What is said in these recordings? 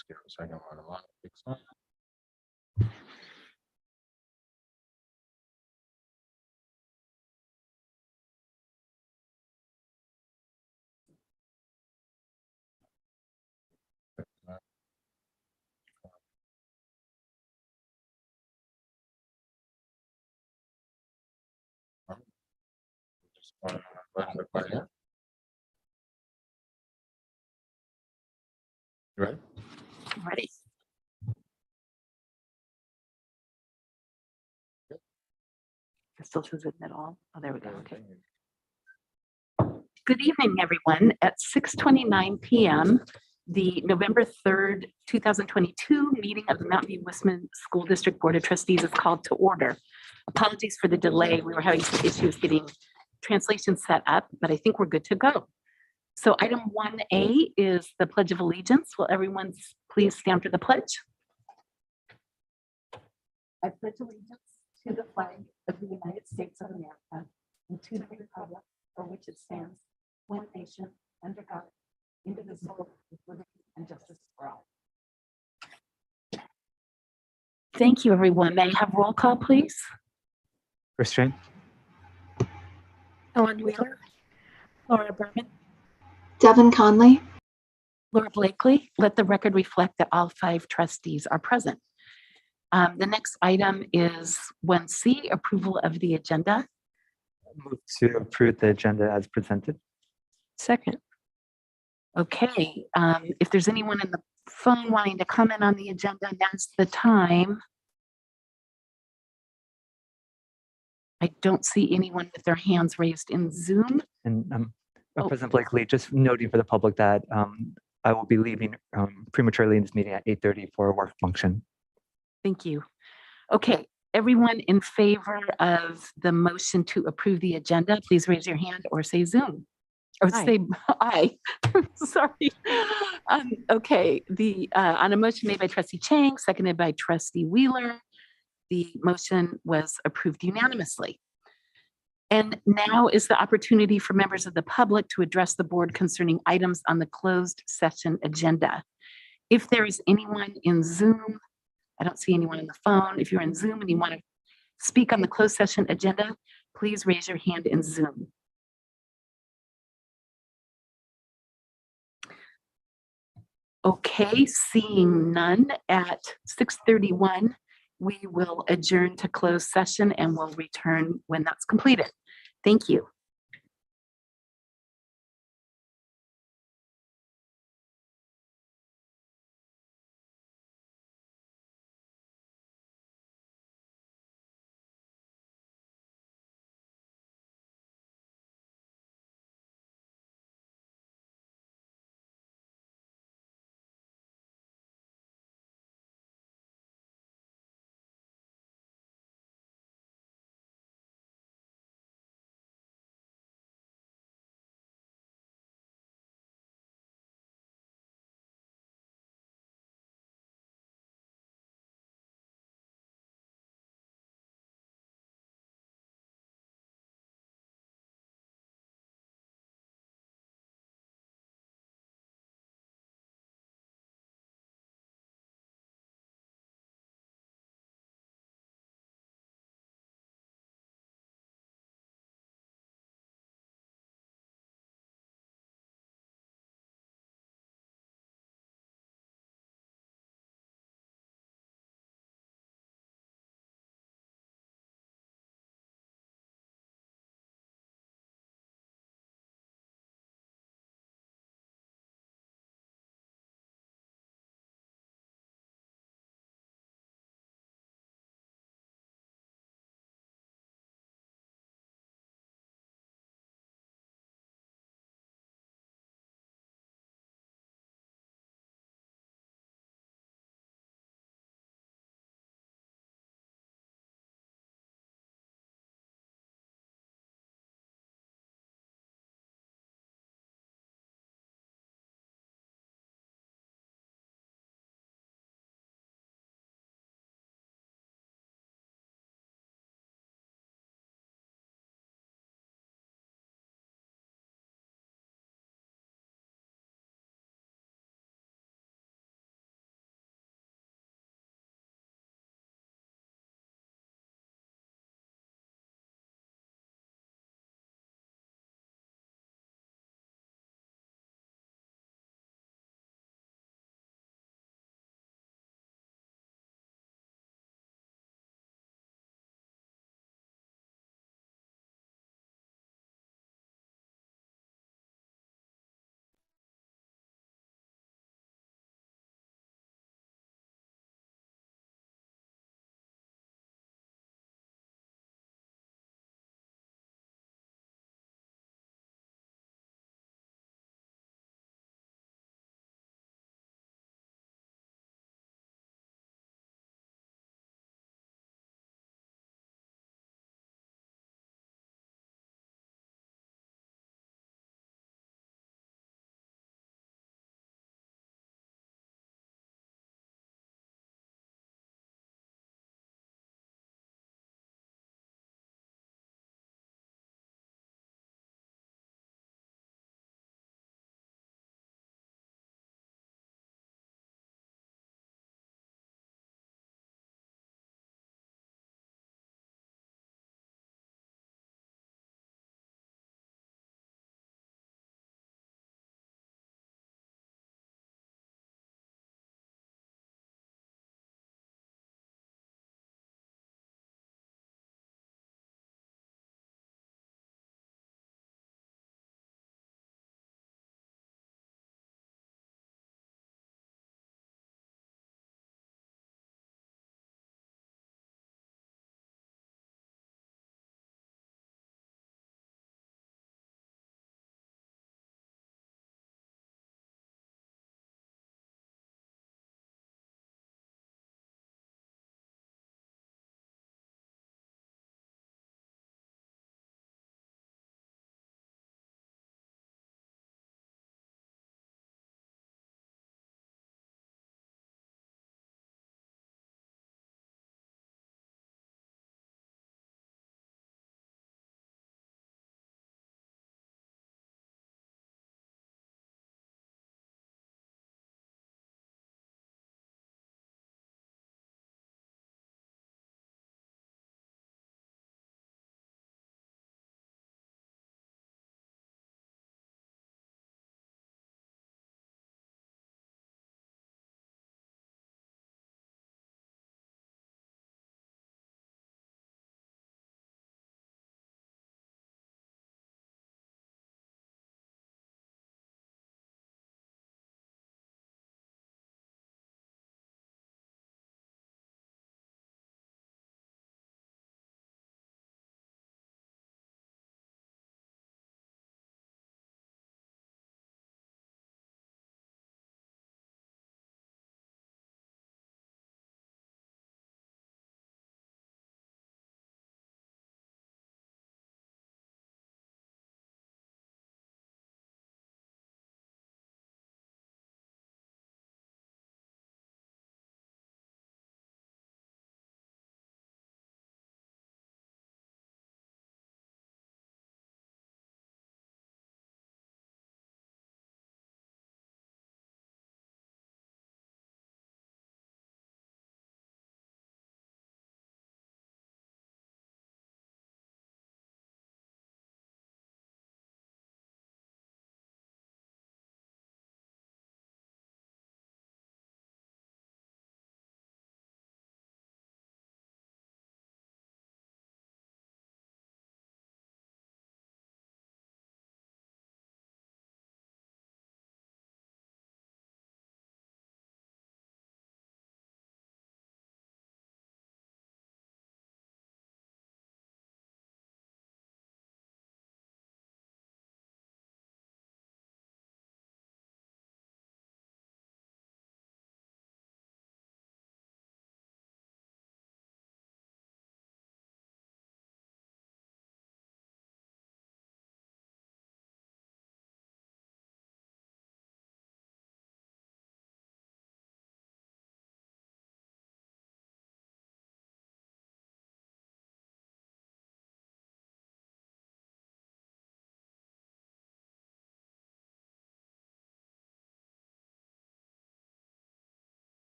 Just give it a second while the line picks up. Just button the button. You ready? Ready. It still says admit all. Oh, there we go. Okay. Good evening, everyone. At 6:29 p.m., the November 3rd, 2022 meeting of the Mountain View Westman School District Board of Trustees is called to order. Apologies for the delay. We were having some issues getting translation set up, but I think we're good to go. So item 1A is the Pledge of Allegiance. Will everyone please stand for the pledge? I pledge allegiance to the flag of the United States of America and to the republic for which it stands, one nation, under God, indivisible, with liberty and justice for all. Thank you, everyone. May I have roll call, please? Restraint. Ellen Wheeler, Laura Berman, Devin Conley. Laura Blakely. Let the record reflect that all 5 trustees are present. The next item is 1C, approval of the agenda. Move to approve the agenda as presented. Second. Okay, if there's anyone in the phone wanting to comment on the agenda, now's the time. I don't see anyone with their hands raised in Zoom. And President Blakely, just noting for the public that I will be leaving prematurely in this meeting at 8:30 for a work function. Thank you. Okay, everyone in favor of the motion to approve the agenda, please raise your hand or say Zoom. Or Aye. say aye. Sorry. Okay, on a motion made by Trustee Chang, seconded by Trustee Wheeler, the motion was approved unanimously. And now is the opportunity for members of the public to address the board concerning items on the closed session agenda. If there is anyone in Zoom, I don't see anyone in the phone. If you're in Zoom and you want to speak on the closed session agenda, please raise your hand in Zoom. Okay, seeing none at 6:31, we will adjourn to closed session and we'll return when that's completed. Thank you.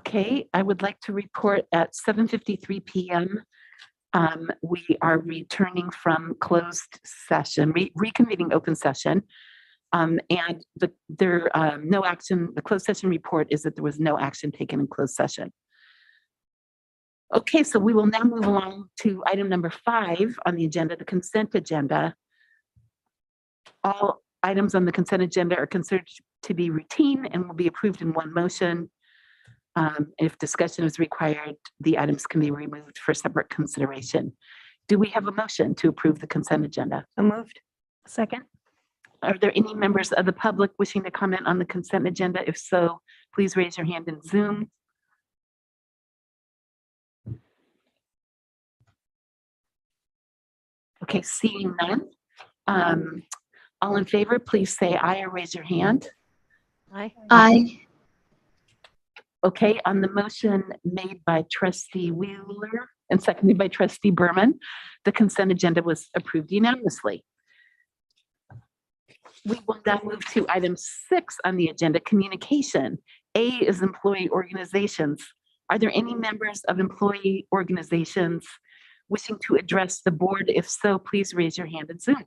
Okay, I would like to report at 7:53 p.m. We are returning from closed session, reconvening open session. And no action, the closed session report is that there was no action taken in closed session. Okay, so we will now move along to item number 5 on the agenda, the consent agenda. All items on the consent agenda are considered to be routine and will be approved in one motion. If discussion is required, the items can be removed for separate consideration. Do we have a motion to approve the consent agenda? So moved. Second. Are there any members of the public wishing to comment on the consent agenda? If so, please raise your hand in Zoom. Okay, seeing none. All in favor, please say aye or raise your hand. Aye. Aye. Okay, on the motion made by Trustee Wheeler and seconded by Trustee Berman, the consent agenda was approved unanimously. We will now move to item 6 on the agenda, communication. A is employee organizations. Are there any members of employee organizations wishing to address the board? If so, please raise your hand in Zoom.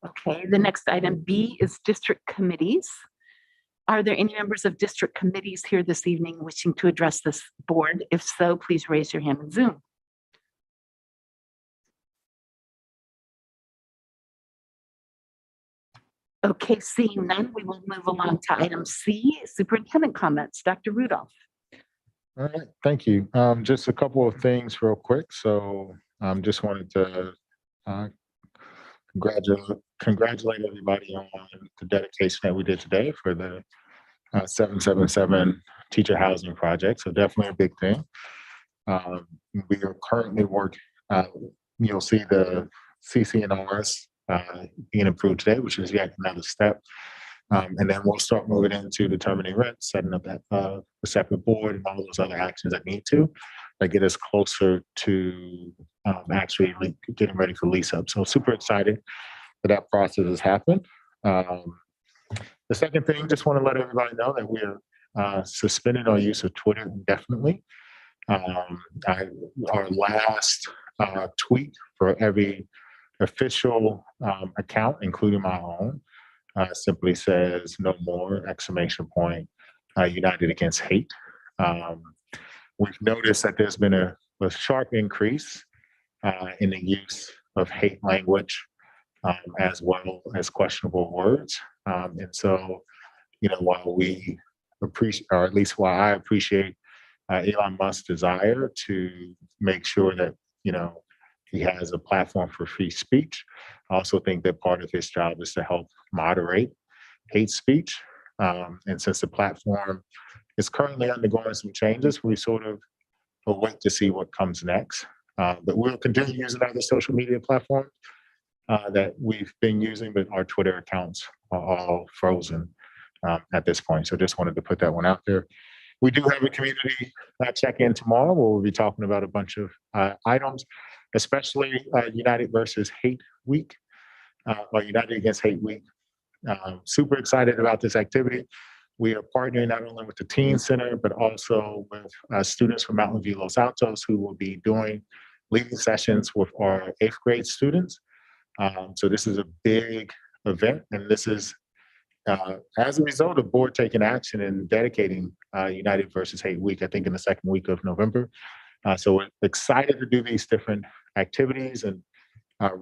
Okay, the next item B is district committees. Are there any members of district committees here this evening wishing to address this board? If so, please raise your hand in Zoom. Okay, seeing none, we will move along to item C, superintendent comments. Dr. Rudolph. All right, thank you. Just a couple of things real quick. So just wanted to congratulate everybody on the dedication that we did today for the 777 teacher housing project. So definitely a big thing. We are currently working, you'll see the CCNRs being approved today, which is yet another step. And then we'll start moving into determining rent, setting up that a separate board and all those other actions that need to get us closer to actually getting ready for lease up. So super excited that process has happened. The second thing, just want to let everybody know that we're suspending our use of Twitter indefinitely. Our last tweet for every official account, including my own, simply says "no more!" United against hate. We've noticed that there's been a sharp increase in the use of hate language as well as questionable words. And so, while we appreciate, or at least while I appreciate Elon Musk's desire to make sure that, he has a platform for free speech, I also think that part of his job is to help moderate hate speech. And since the platform is currently undergoing some changes, we sort of will wait to see what comes next. But we'll continue using other social media platforms that we've been using, but our Twitter accounts are all frozen at this point. So just wanted to put that one out there. We do have a community check-in tomorrow where we'll be talking about a bunch of items, especially United versus Hate Week, or United Against Hate Week. Super excited about this activity. We are partnering not only with the Teen Center, but also with students from Mountain View Los Altos who will be doing leading sessions with our 8th grade students. So this is a big event, and this is as a result of board taking action and dedicating United versus Hate Week, I think in the second week of November. So we're excited to do these different activities, and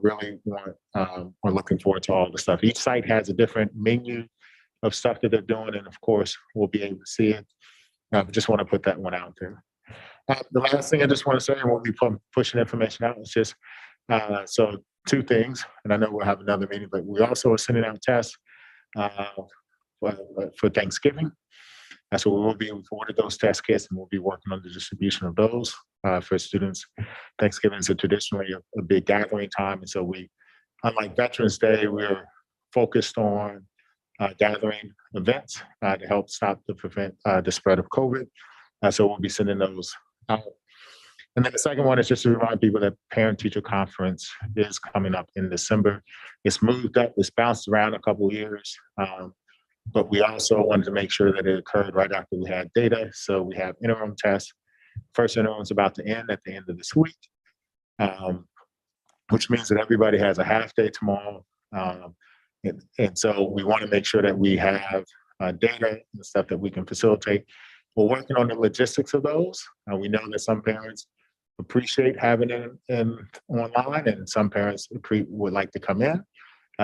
really we're looking forward to all the stuff. Each site has a different menu of stuff that they're doing, and of course, we'll be able to see it. Just want to put that one out there. The last thing I just want to say, and we'll be pushing information out, is just, so 2 things, and I know we'll have another meeting, but we also are sending out tests for Thanksgiving. So we will be awarded those test kits, and we'll be working on the distribution of those for students. Thanksgiving is traditionally a big gathering time, and so we, unlike Veterans Day, we're focused on gathering events to help prevent the spread of COVID. So we'll be sending those out. And then the second one is just to remind people that parent-teacher conference is coming up in December. It's moved up, it's bounced around a couple of years, but we also wanted to make sure that it occurred right after we had data. So we have interim tests. First interim is about to end at the end of this week, which means that everybody has a half day tomorrow. And so we want to make sure that we have data and stuff that we can facilitate. We're working on the logistics of those. We know that some parents appreciate having it in online, and some parents would like to come in.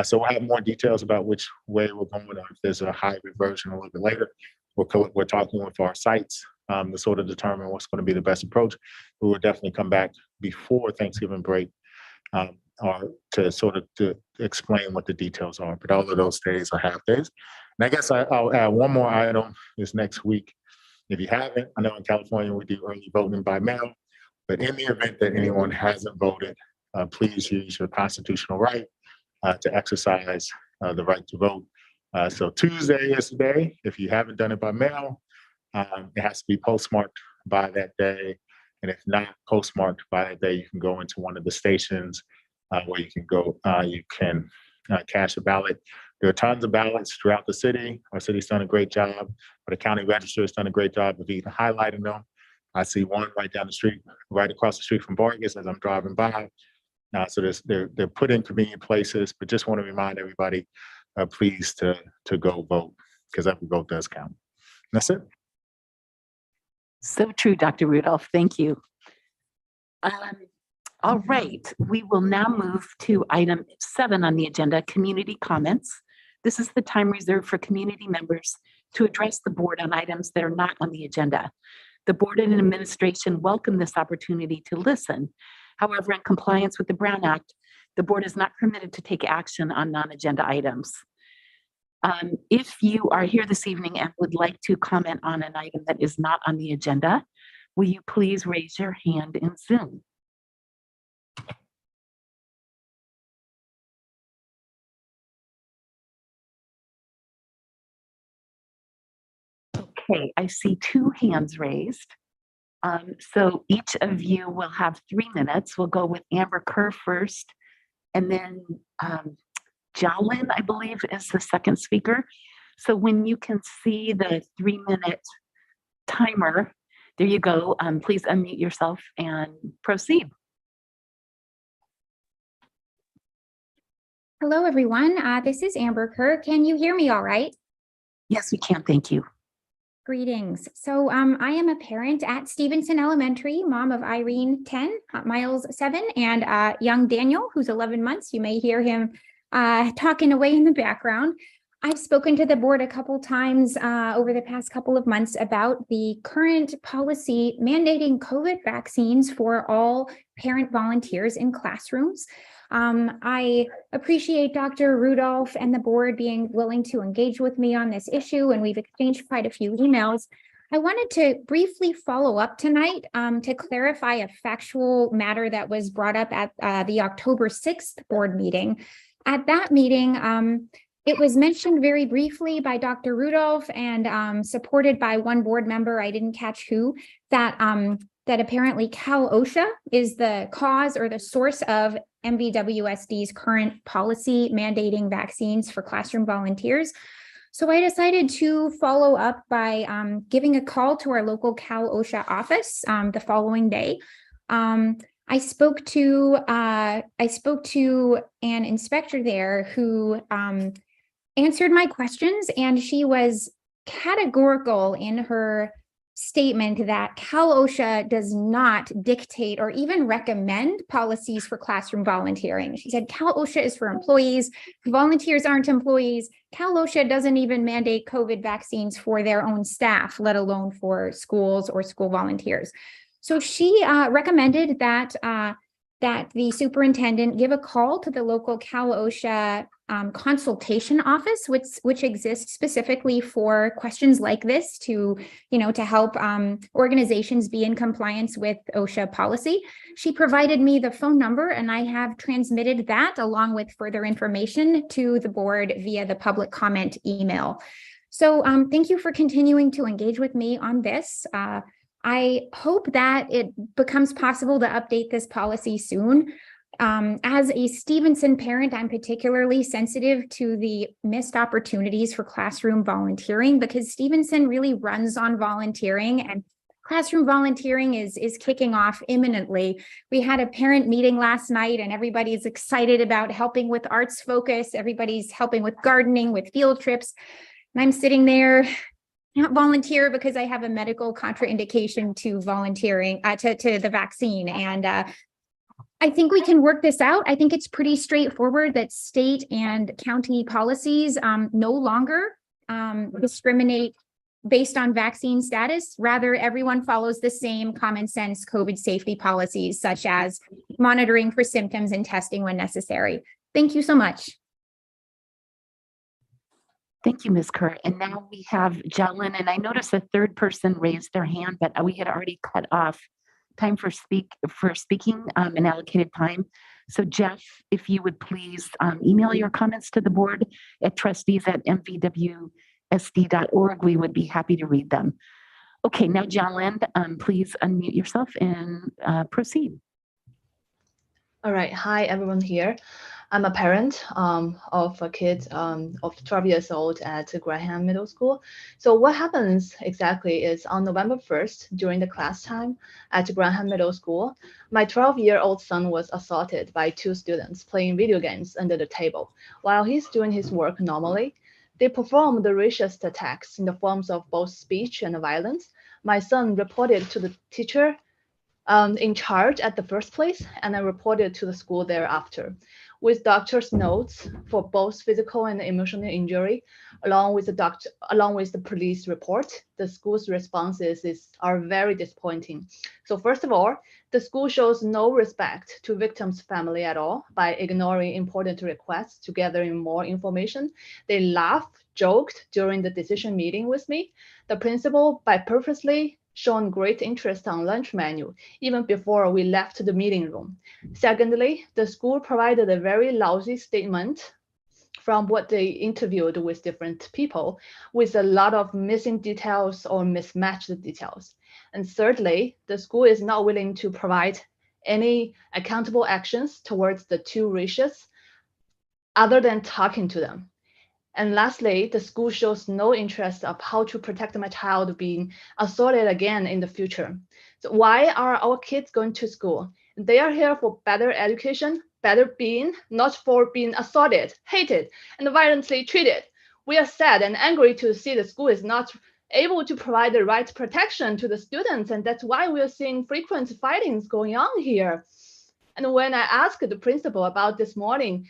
So we'll have more details about which way we're going, or if there's a hybrid version a little bit later. We're talking with our sites to sort of determine what's going to be the best approach. We will definitely come back before Thanksgiving break or to sort of to explain what the details are. But all of those days are half days. And I guess I'll add one more item is next week. If you haven't, I know in California we do early voting by mail. But in the event that anyone hasn't voted, please use your constitutional right to exercise the right to vote. So Tuesday is the day. If you haven't done it by mail, it has to be postmarked by that day. And if not postmarked by that day, you can go into one of the stations where you can go, you can cash a ballot. There are tons of ballots throughout the city. Our city's done a great job, but the county register has done a great job of even highlighting them. I see one right down the street, right across the street from Vargas as I'm driving by. So they're put in convenient places, but just want to remind everybody, please to go vote, because every vote does count. And that's it. So true, Dr. Rudolph. Thank you. All right, we will now move to item 7 on the agenda, community comments. This is the time reserved for community members to address the board on items that are not on the agenda. The board and administration welcome this opportunity to listen. However, in compliance with the Brown Act, the board is not permitted to take action on non-agenda items. If you are here this evening and would like to comment on an item that is not on the agenda, will you please raise your hand in Zoom? Okay, I see 2 hands raised. So each of you will have 3 minutes. We'll go with Amber Kerr first, and then Jolyn, I believe, is the second speaker. So when you can see the 3-minute timer, there you go. Please unmute yourself and proceed. Hello, everyone. This is Amber Kerr. Can you hear me all right? Yes, we can. Thank you. Greetings. So I am a parent at Stevenson Elementary, mom of Irene, 10, Miles, 7, and young Daniel, who's 11 months. You may hear him talking away in the background. I've spoken to the board a couple times over the past couple of months about the current policy mandating COVID vaccines for all parent volunteers in classrooms. I appreciate Dr. Rudolph and the board being willing to engage with me on this issue, and we've exchanged quite a few emails. I wanted to briefly follow up tonight to clarify a factual matter that was brought up at the October 6th board meeting. At that meeting, it was mentioned very briefly by Dr. Rudolph and supported by one board member, I didn't catch who, that apparently Cal OSHA is the cause or the source of MVWSD's current policy mandating vaccines for classroom volunteers. So I decided to follow up by giving a call to our local Cal OSHA office the following day. I spoke to an inspector there who answered my questions, and she was categorical in her statement that Cal OSHA does not dictate or even recommend policies for classroom volunteering. She said Cal OSHA is for employees. Volunteers aren't employees. Cal OSHA doesn't even mandate COVID vaccines for their own staff, let alone for schools or school volunteers. So she recommended that the superintendent give a call to the local Cal OSHA consultation office, which exists specifically for questions like this to help organizations be in compliance with OSHA policy. She provided me the phone number, and I have transmitted that along with further information to the board via the public comment email. So thank you for continuing to engage with me on this. I hope that it becomes possible to update this policy soon. As a Stevenson parent, I'm particularly sensitive to the missed opportunities for classroom volunteering because Stevenson really runs on volunteering, and classroom volunteering is kicking off imminently. We had a parent meeting last night and everybody's excited about helping with arts focus. Everybody's helping with gardening, with field trips. And I'm sitting there, not volunteer because I have a medical contraindication to volunteering, to the vaccine. And I think we can work this out. I think it's pretty straightforward that state and county policies no longer discriminate based on vaccine status. Rather, everyone follows the same common sense COVID safety policies, such as monitoring for symptoms and testing when necessary. Thank you so much. Thank you, Ms. Kerr. And now we have Jalen, and I noticed a third person raised their hand, but we had already cut off time for speaking and allocated time. So Jeff, if you would please email your comments to the board at trustees@mvwsd.org, we would be happy to read them. Okay, now Jalen, please unmute yourself and proceed. All right. Hi, everyone here. I'm a parent of a kid of 12 years old at Graham Middle School. So what happens exactly is on November 1st, during the class time at Graham Middle School, my 12-year-old son was assaulted by two students playing video games under the table. While he's doing his work normally, they performed the racist attacks in the forms of both speech and violence. My son reported to the teacher in charge at the first place, and I reported to the school thereafter. With doctor's notes for both physical and emotional injury, along with the police report, the school's responses are very disappointing. So first of all, the school shows no respect to victim's family at all by ignoring important requests to gather more information. They laughed, joked during the decision meeting with me. The principal, by purposely shown great interest on lunch menu even before we left the meeting room. Secondly, the school provided a very lousy statement from what they interviewed with different people with a lot of missing details or mismatched details. And thirdly, the school is not willing to provide any accountable actions towards the two racists other than talking to them. And lastly, the school shows no interest of how to protect my child being assaulted again in the future. So why are our kids going to school? They are here for better education, better being, not for being assaulted, hated, and violently treated. We are sad and angry to see the school is not able to provide the right protection to the students, and that's why we are seeing frequent fightings going on here. And when I asked the principal about this morning,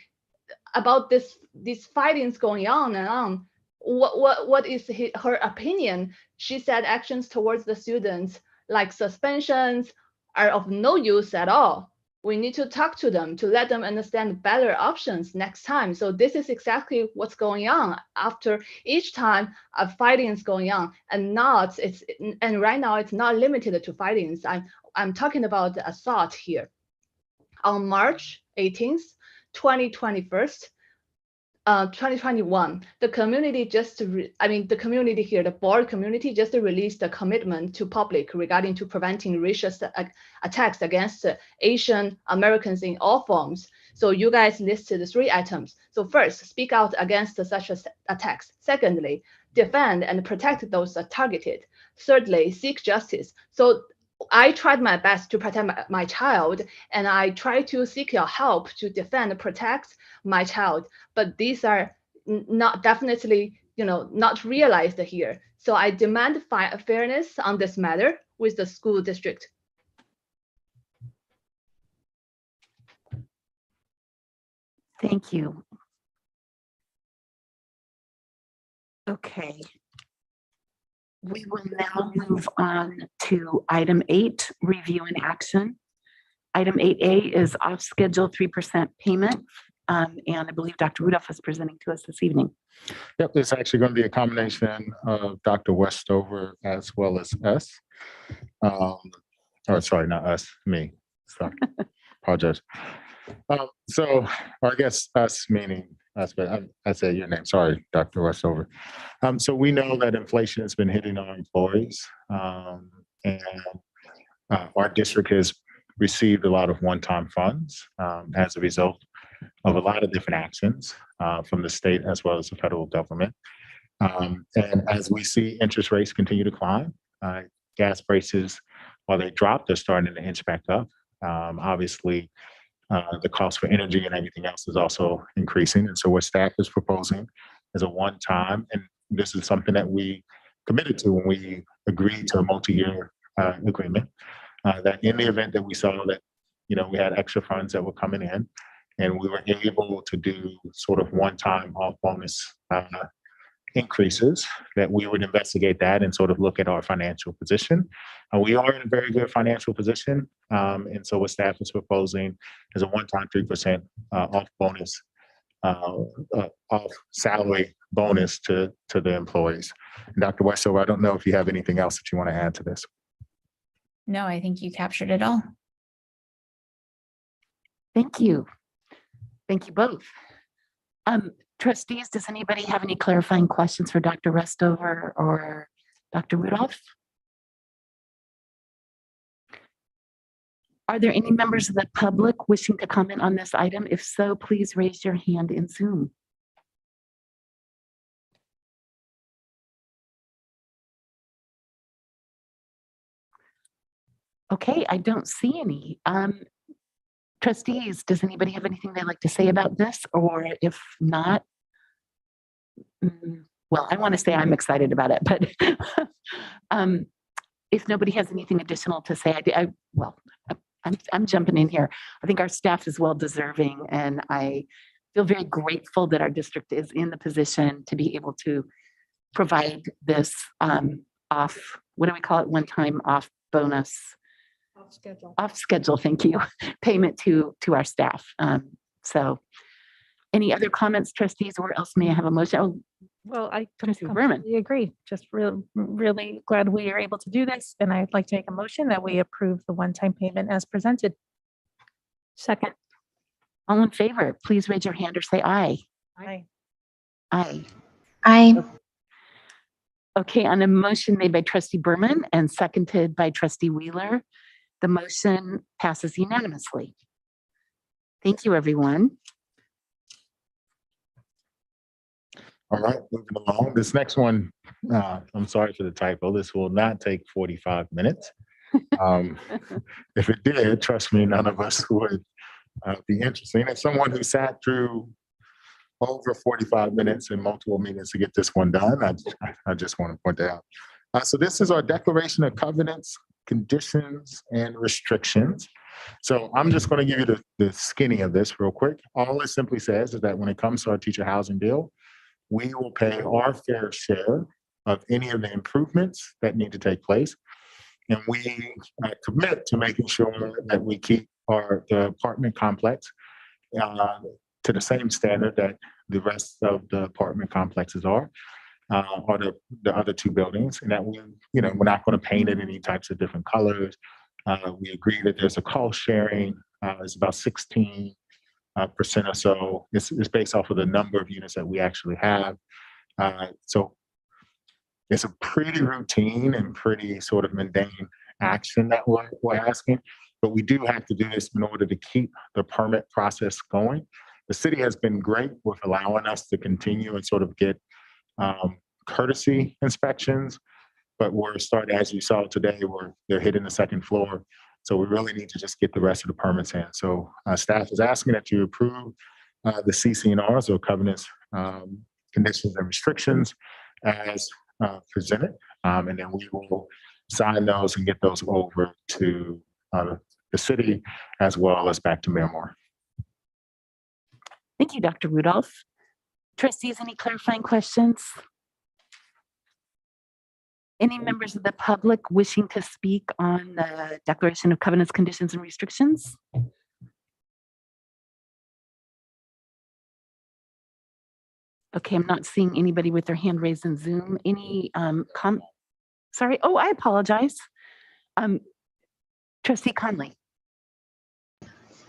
about these fightings going on and on, what is her opinion? She said actions towards the students, like suspensions, are of no use at all. We need to talk to them to let them understand better options next time. So this is exactly what's going on after each time a fighting is going on, and right now it's not limited to fightings. I'm talking about the assault here. On March 18th, 2021, the community the board community just released a commitment to public regarding to preventing racist attacks against Asian Americans in all forms. So you guys listed 3 items. So first, speak out against such attacks. Secondly, defend and protect those targeted. Thirdly, seek justice. So I tried my best to protect my child, and I try to seek your help to defend and protect my child. But these are not definitely, not realized here. So I demand fairness on this matter with the school district. Thank you. Okay. We will now move on to item 8, review and action. Item 8A is off schedule 3% payment. And I believe Dr. Rudolph is presenting to us this evening. Yep, it's actually going to be a combination of Dr. Westover as well as us. Sorry, not us, me. Sorry, apologize. So I guess us meaning us, but I said your name. Sorry, Dr. Westover. So we know that inflation has been hitting our employees, And our district has received a lot of one-time funds as a result of a lot of different actions from the state as well as the federal government. And as we see interest rates continue to climb, gas prices, while they dropped, they're starting to inch back up. Obviously, the cost for energy and everything else is also increasing. And so what staff is proposing is a one-time, and this is something that we committed to when we agreed to a multi-year agreement, that in the event that we saw that, we had extra funds that were coming in and we were able to do sort of one-time off bonus increases, that we would investigate that and sort of look at our financial position. We are in a very good financial position. And so what staff is proposing is a one-time 3% off bonus, off salary bonus to the employees. And Dr. Westover, I don't know if you have anything else that you want to add to this. No, I think you captured it all. Thank you. Thank you both. Trustees, does anybody have any clarifying questions for Dr. Westover or Dr. Rudolph? Are there any members of the public wishing to comment on this item? If so, please raise your hand in Zoom. Okay, I don't see any. Trustees, does anybody have anything they'd like to say about this? Or if not, well, I want to say I'm excited about it, but if nobody has anything additional to say, I'm jumping in here. I think our staff is well deserving, and I feel very grateful that our district is in the position to be able to provide this off, what do we call it? One-time off bonus. Off schedule, thank you, payment to our staff. So any other comments, trustees, or else may I have a motion? Oh, well, I Trustee Berman. completely agree. Just really glad we are able to do this. And I'd like to make a motion that we approve the one-time payment as presented. Second. All in favor, please raise your hand or say aye. Aye. Aye. Aye. Okay, on a motion made by Trustee Berman and seconded by Trustee Wheeler, the motion passes unanimously. Thank you, everyone. All right, moving along. This next one, I'm sorry for the typo. This will not take 45 minutes. If it did, trust me, none of us would be interesting. As someone who sat through over 45 minutes in multiple meetings to get this one done, I just want to point that out. So this is our declaration of covenants, conditions, and restrictions. So I'm just going to give you the skinny of this real quick. All it simply says is that when it comes to our teacher housing deal, we will pay our fair share of any of the improvements that need to take place. And we commit to making sure that we keep the apartment complex to the same standard that the rest of the apartment complexes are, or the other two buildings, and that we're not going to paint it any types of different colors. We agree that there's a cost sharing. It's about 16% or so. It's based off of the number of units that we actually have. So it's a pretty routine and pretty sort of mundane action that we're asking, but we do have to do this in order to keep the permit process going. The city has been great with allowing us to continue and sort of get courtesy inspections, but we're starting, as you saw today, they're hitting the second floor. So we really need to just get the rest of the permits in. So staff is asking that you approve the CC&Rs, or covenants, conditions and restrictions, as presented. And then we will sign those and get those over to the city as well as back to Mayor Moore. Thank you, Dr. Rudolph. Trustees, any clarifying questions? Any members of the public wishing to speak on the Declaration of Covenants, Conditions, and Restrictions? Okay, I'm not seeing anybody with their hand raised in Zoom. Any sorry, oh, I apologize. Trustee Conley.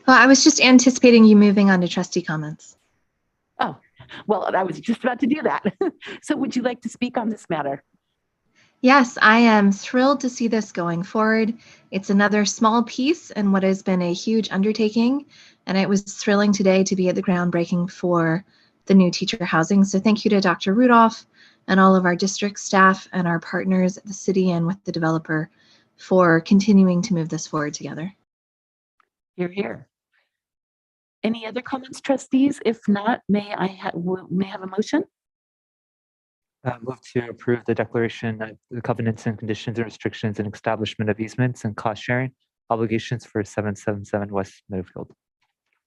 Well, I was just anticipating you moving on to trustee comments. Oh, well, I was just about to do that. So would you like to speak on this matter? Yes, I am thrilled to see this going forward. It's another small piece in what has been a huge undertaking, and it was thrilling today to be at the groundbreaking for the new teacher housing. So thank you to Dr. Rudolph and all of our district staff and our partners at the city and with the developer for continuing to move this forward together. You're here. Any other comments, trustees? If not, may I have a motion? Move to approve the declaration of the covenants and conditions and restrictions and establishment of easements and cost sharing obligations for 777 West Middlefield.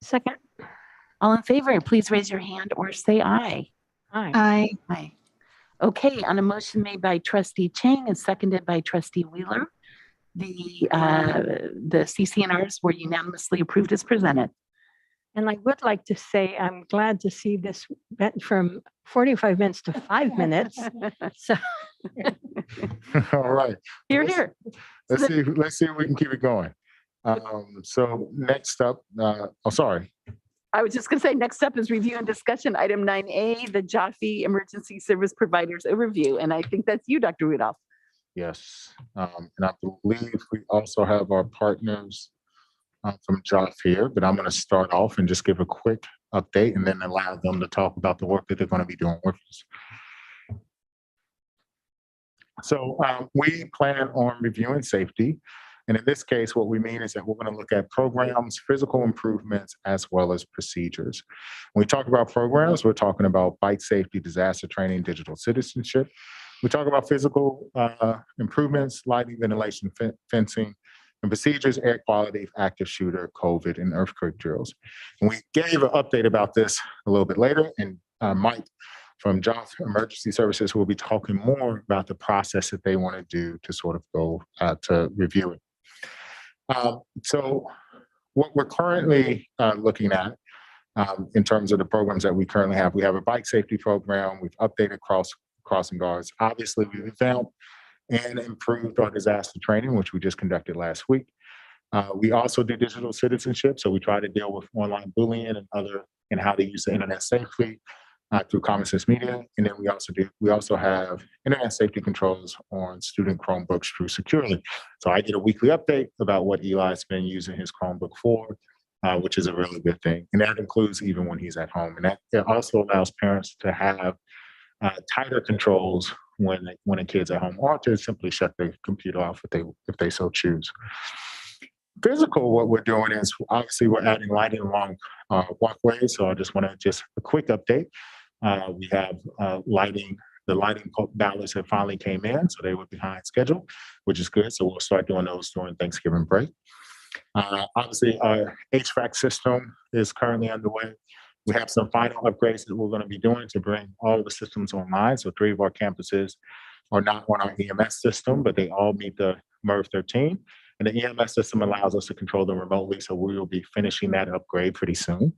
Second. All in favor, please raise your hand or say aye. Aye. Aye. Okay, on a motion made by trustee Chang and seconded by trustee Wheeler, the CCNRs were unanimously approved as presented. And I would like to say, I'm glad to see this went from 45 minutes to 5 minutes. So All right. Here, Let's- here. Let's see if we can keep it going. So next up, sorry. I was just going to say, next up is review and discussion, item 9A, the Jaffe Emergency Service Providers Overview. And I think that's you, Dr. Rudolph. Yes, and I believe we also have our partners from JOF here, but I'm going to start off and just give a quick update and then allow them to talk about the work that they're going to be doing with us. So we plan on reviewing safety. And in this case, what we mean is that we're going to look at programs, physical improvements, as well as procedures. When we talk about programs, we're talking about bike safety, disaster training, digital citizenship. We talk about physical improvements, lighting, ventilation, fencing, and procedures, air quality, active shooter, COVID, and earthquake drills. And we gave an update about this a little bit later, and Mike from JOF Emergency Services will be talking more about the process that they want to do to sort of go to review it. So what we're currently looking at in terms of the programs that we currently have, we have a bike safety program. We've updated crossing guards. Obviously, we've revamped and improved our disaster training, which we just conducted last week. We also do digital citizenship. So we try to deal with online bullying and how to use the internet safely through Common Sense Media. And then we also have internet safety controls on student Chromebooks through Securely. So I get a weekly update about what Eli's been using his Chromebook for, which is a really good thing. And that includes even when he's at home. And that also allows parents to have tighter controls when a kid's at home, or to simply shut the computer off if they so choose. Physical, what we're doing is obviously we're adding lighting along walkways. So I just want to a quick update. We have lighting. The lighting ballots have finally came in, so they were behind schedule, which is good. So we'll start doing those during Thanksgiving break. Obviously, our HVAC system is currently underway. We have some final upgrades that we're going to be doing to bring all of the systems online. So 3 of our campuses are not on our EMS system, but they all meet the MERV 13. And the EMS system allows us to control them remotely. So we will be finishing that upgrade pretty soon.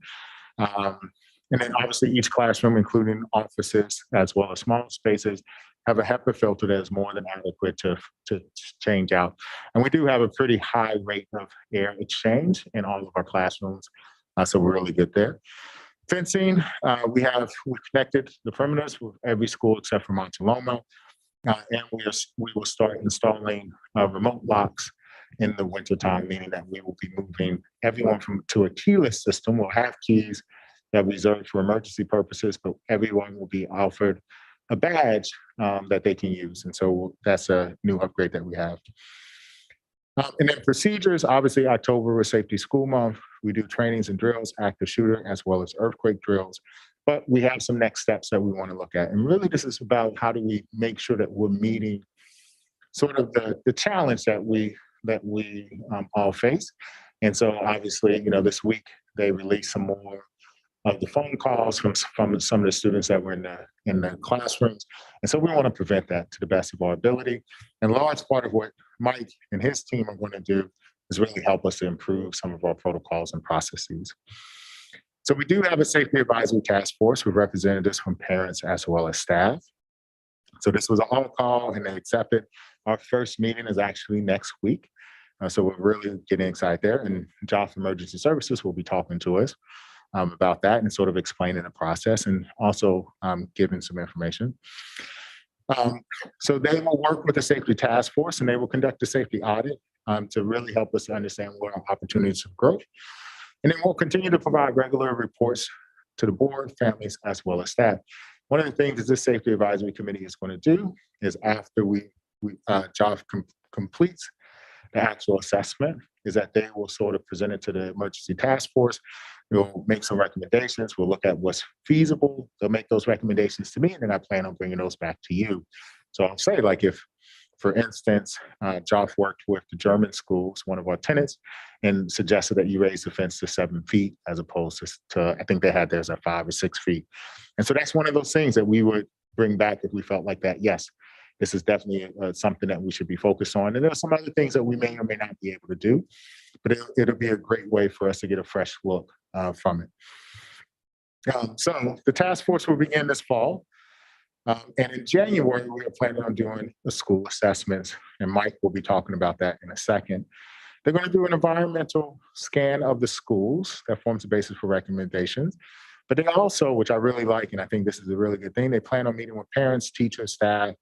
And then obviously each classroom, including offices as well as small spaces, have a HEPA filter that is more than adequate to change out. And we do have a pretty high rate of air exchange in all of our classrooms. So we're really good there. Fencing, we connected the perimeters with every school except for Montaloma. And we will start installing remote locks in the wintertime, meaning that we will be moving everyone to a keyless system. We'll have keys that we reserve for emergency purposes, but everyone will be offered a badge that they can use. And so that's a new upgrade that we have. And then procedures, obviously October is Safety School Month. We do trainings and drills, active shooter, as well as earthquake drills. But we have some next steps that we want to look at. And really this is about how do we make sure that we're meeting sort of the challenge that we all face. And so obviously, this week they released some more of the phone calls from some of the students that were in the classrooms. And so we want to prevent that to the best of our ability. And large part of what Mike and his team are going to do is really help us to improve some of our protocols and processes. So we do have a safety advisory task force with representatives from parents as well as staff. So this was an all call and they accepted. Our first meeting is actually next week. So we're really getting excited there. And JOF Emergency Services will be talking to us about that and sort of explaining the process and also giving some information. So they will work with the safety task force and they will conduct a safety audit to really help us understand what our opportunities of growth. And then we'll continue to provide regular reports to the board, families, as well as staff. One of the things that this safety advisory committee is going to do is after JOF completes the actual assessment, is that they will sort of present it to the emergency task force. We'll make some recommendations. We'll look at what's feasible. They'll make those recommendations to me, and then I plan on bringing those back to you. So I'll say, like, if, for instance, JOF worked with the German schools, one of our tenants, and suggested that you raise the fence to 7 feet as opposed to I think they had theirs at 5 or 6 feet. And so that's one of those things that we would bring back if we felt like that. Yes, this is definitely something that we should be focused on. And there are some other things that we may or may not be able to do, but it'll be a great way for us to get a fresh look from it. So the task force will begin this fall. And in January, we are planning on doing the school assessments, and Mike will be talking about that in a second. They're going to do an environmental scan of the schools that forms the basis for recommendations. But they also, which I really like, and I think this is a really good thing, they plan on meeting with parents, teachers, staff,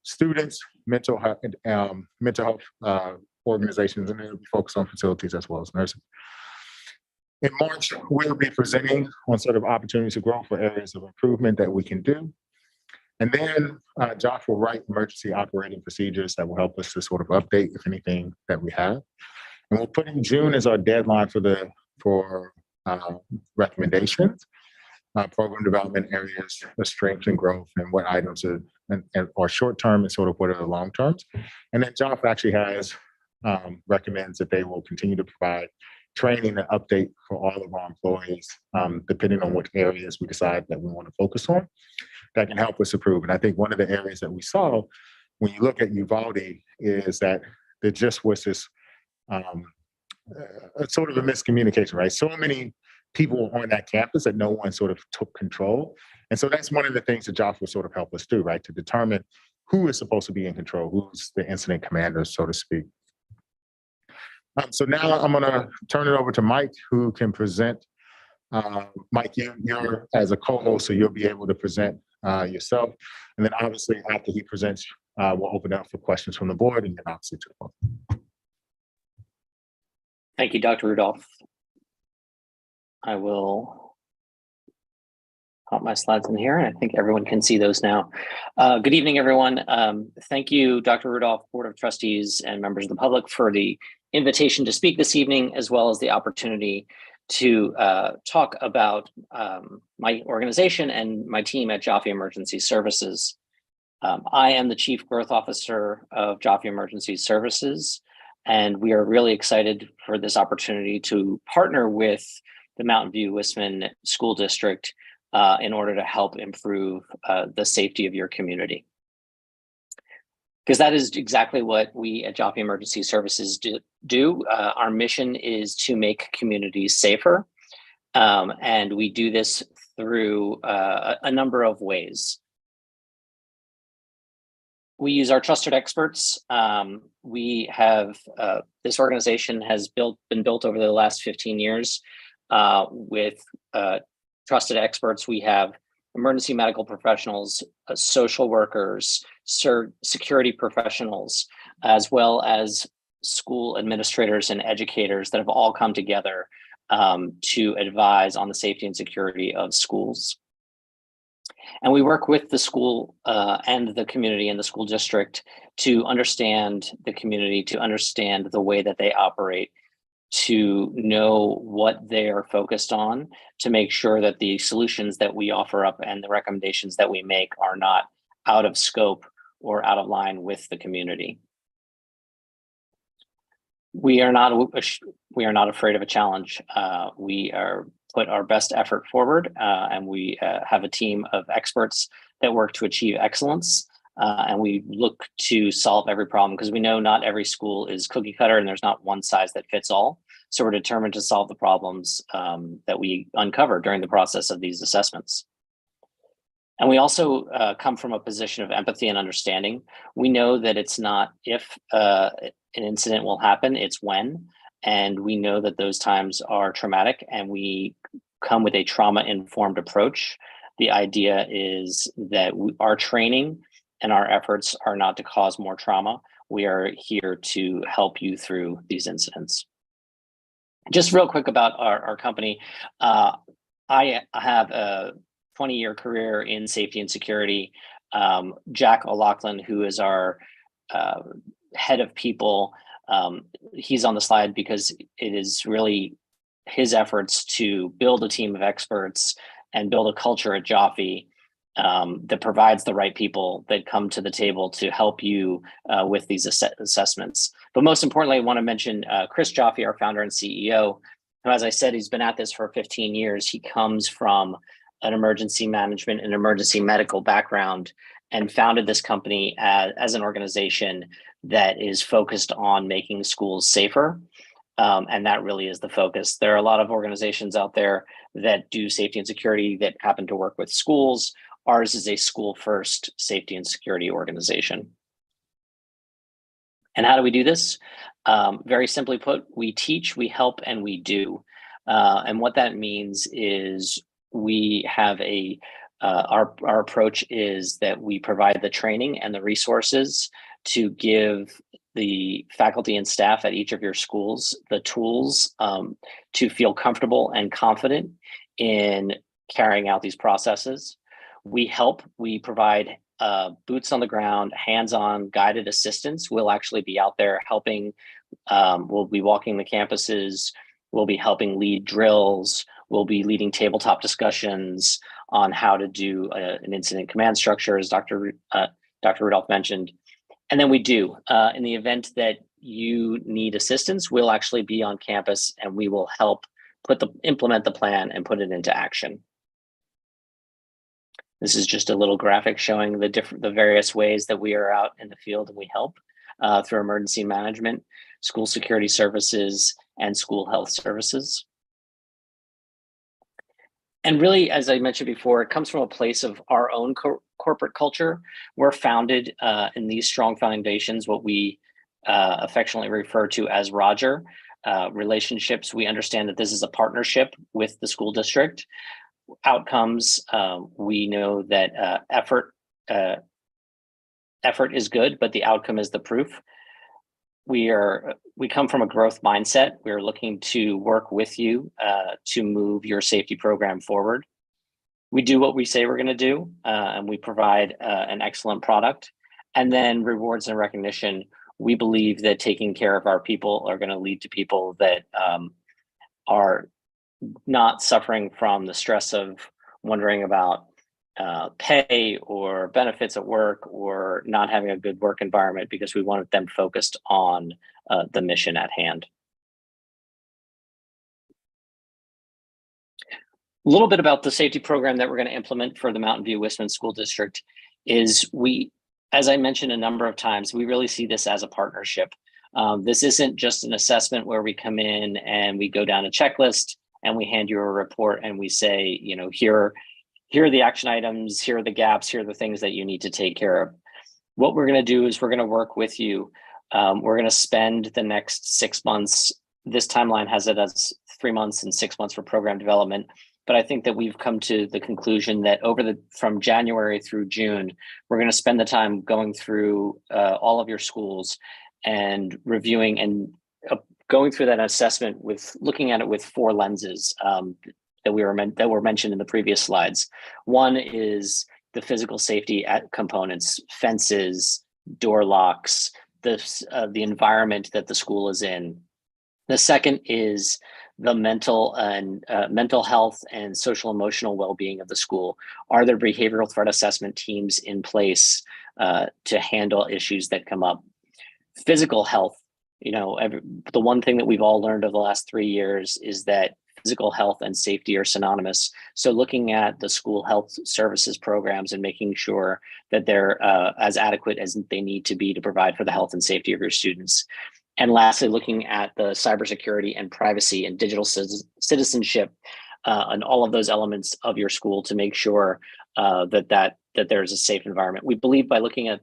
students, mental health organizations, and they'll be focused on facilities as well as nursing. In March, we'll be presenting on sort of opportunities to grow for areas of improvement that we can do. And then JOF will write emergency operating procedures that will help us to sort of update, if anything, that we have. And we'll put in June as our deadline for recommendations, program development areas of strength and growth, and what items are short term and sort of what are the long terms. And then JOF actually has recommends that they will continue to provide training and update for all of our employees, depending on what areas we decide that we want to focus on, that can help us improve. And I think one of the areas that we saw when you look at Uvalde is that there just was this sort of a miscommunication, right? So many people on that campus that no one sort of took control. And so that's one of the things that JOF will sort of help us do, right? To determine who is supposed to be in control, who's the incident commander, so to speak. So now I'm going to turn it over to Mike, who can present. Mike, you're as a co-host, so you'll be able to present yourself. And then obviously after he presents, we'll open up for questions from the board and then obviously to the board. Thank you, Dr. Rudolph. I will pop my slides in here, and I think everyone can see those now. Good evening, everyone. Thank you, Dr. Rudolph, Board of Trustees, and members of the public for the invitation to speak this evening, as well as the opportunity to talk about my organization and my team at Jaffe Emergency Services. I am the Chief Growth Officer of Jaffe Emergency Services, and we are really excited for this opportunity to partner with the Mountain View Wissman School District in order to help improve the safety of your community. Because that is exactly what we at Jaffe Emergency Services do. Our mission is to make communities safer. And we do this through a number of ways. We use our trusted experts. We have, this organization has been built over the last 15 years with trusted experts. We have emergency medical professionals, social workers, security professionals, as well as school administrators and educators that have all come together to advise on the safety and security of schools. And we work with the school and the community and the school district to understand the community, to understand the way that they operate, to know what they are focused on, to make sure that the solutions that we offer up and the recommendations that we make are not out of scope or out of line with the community. We are not afraid of a challenge. We put our best effort forward, and we have a team of experts that work to achieve excellence. And we look to solve every problem because we know not every school is cookie cutter and there's not one size that fits all. So we're determined to solve the problems that we uncover during the process of these assessments. And we also come from a position of empathy and understanding. We know that it's not if an incident will happen, it's when. And we know that those times are traumatic, and we come with a trauma-informed approach. The idea is that our training and our efforts are not to cause more trauma. We are here to help you through these incidents. Just real quick about our company. I have a 20-year career in safety and security. Jack O'Loughlin, who is our head of people, he's on the slide because it is really his efforts to build a team of experts and build a culture at Jaffe that provides the right people that come to the table to help you with these assessments. But most importantly, I want to mention Chris Jaffe, our founder and CEO, who, as I said, he's been at this for 15 years. He comes from an emergency management and emergency medical background and founded this company as an organization that is focused on making schools safer. And that really is the focus. There are a lot of organizations out there that do safety and security that happen to work with schools. Ours is a school-first safety and security organization. And how do we do this? Very simply put, we teach, we help, and we do. And what that means is we have our approach is that we provide the training and the resources to give the faculty and staff at each of your schools the tools to feel comfortable and confident in carrying out these processes. We help, we provide boots on the ground, hands-on guided assistance. We'll actually be out there helping. We'll be walking the campuses. We'll be helping lead drills. We'll be leading tabletop discussions on how to do an incident command structure, as Dr. Rudolph mentioned. And then we do. In the event that you need assistance, we'll actually be on campus and we will help implement the plan and put it into action. This is just a little graphic showing the various ways that we are out in the field and we help through emergency management, school security services, and school health services. And really, as I mentioned before, it comes from a place of our own corporate culture. We're founded in these strong foundations, what we affectionately refer to as Roger relationships. We understand that this is a partnership with the school district. Outcomes, we know that effort is good, but the outcome is the proof. We come from a growth mindset. We're looking to work with you to move your safety program forward. We do what we say we're going to do, and we provide an excellent product. And then rewards and recognition. We believe that taking care of our people are going to lead to people that are not suffering from the stress of wondering about pay or benefits at work or not having a good work environment, because we wanted them focused on the mission at hand. A little bit about the safety program that we're going to implement for the Mountain View Wistman School District is as I mentioned a number of times, we really see this as a partnership. This isn't just an assessment where we come in and we go down a checklist and we hand you a report and we say, here are the action items, here are the gaps, here are the things that you need to take care of. What we're going to do is we're going to work with you. We're going to spend the next 6 months. This timeline has it as 3 months and 6 months for program development. But I think that we've come to the conclusion that from January through June, we're going to spend the time going through all of your schools and reviewing and going through that assessment looking at it with 4 lenses that were mentioned in the previous slides. One is the physical safety components, fences, door locks, the environment that the school is in. The second is the mental health and social emotional well-being of the school. Are there behavioral threat assessment teams in place to handle issues that come up? Physical health, the one thing that we've all learned over the last 3 years is that physical health and safety are synonymous. So looking at the school health services programs and making sure that they're as adequate as they need to be to provide for the health and safety of your students. And lastly, looking at the cybersecurity and privacy and digital citizenship and all of those elements of your school to make sure that there's a safe environment. We believe by looking at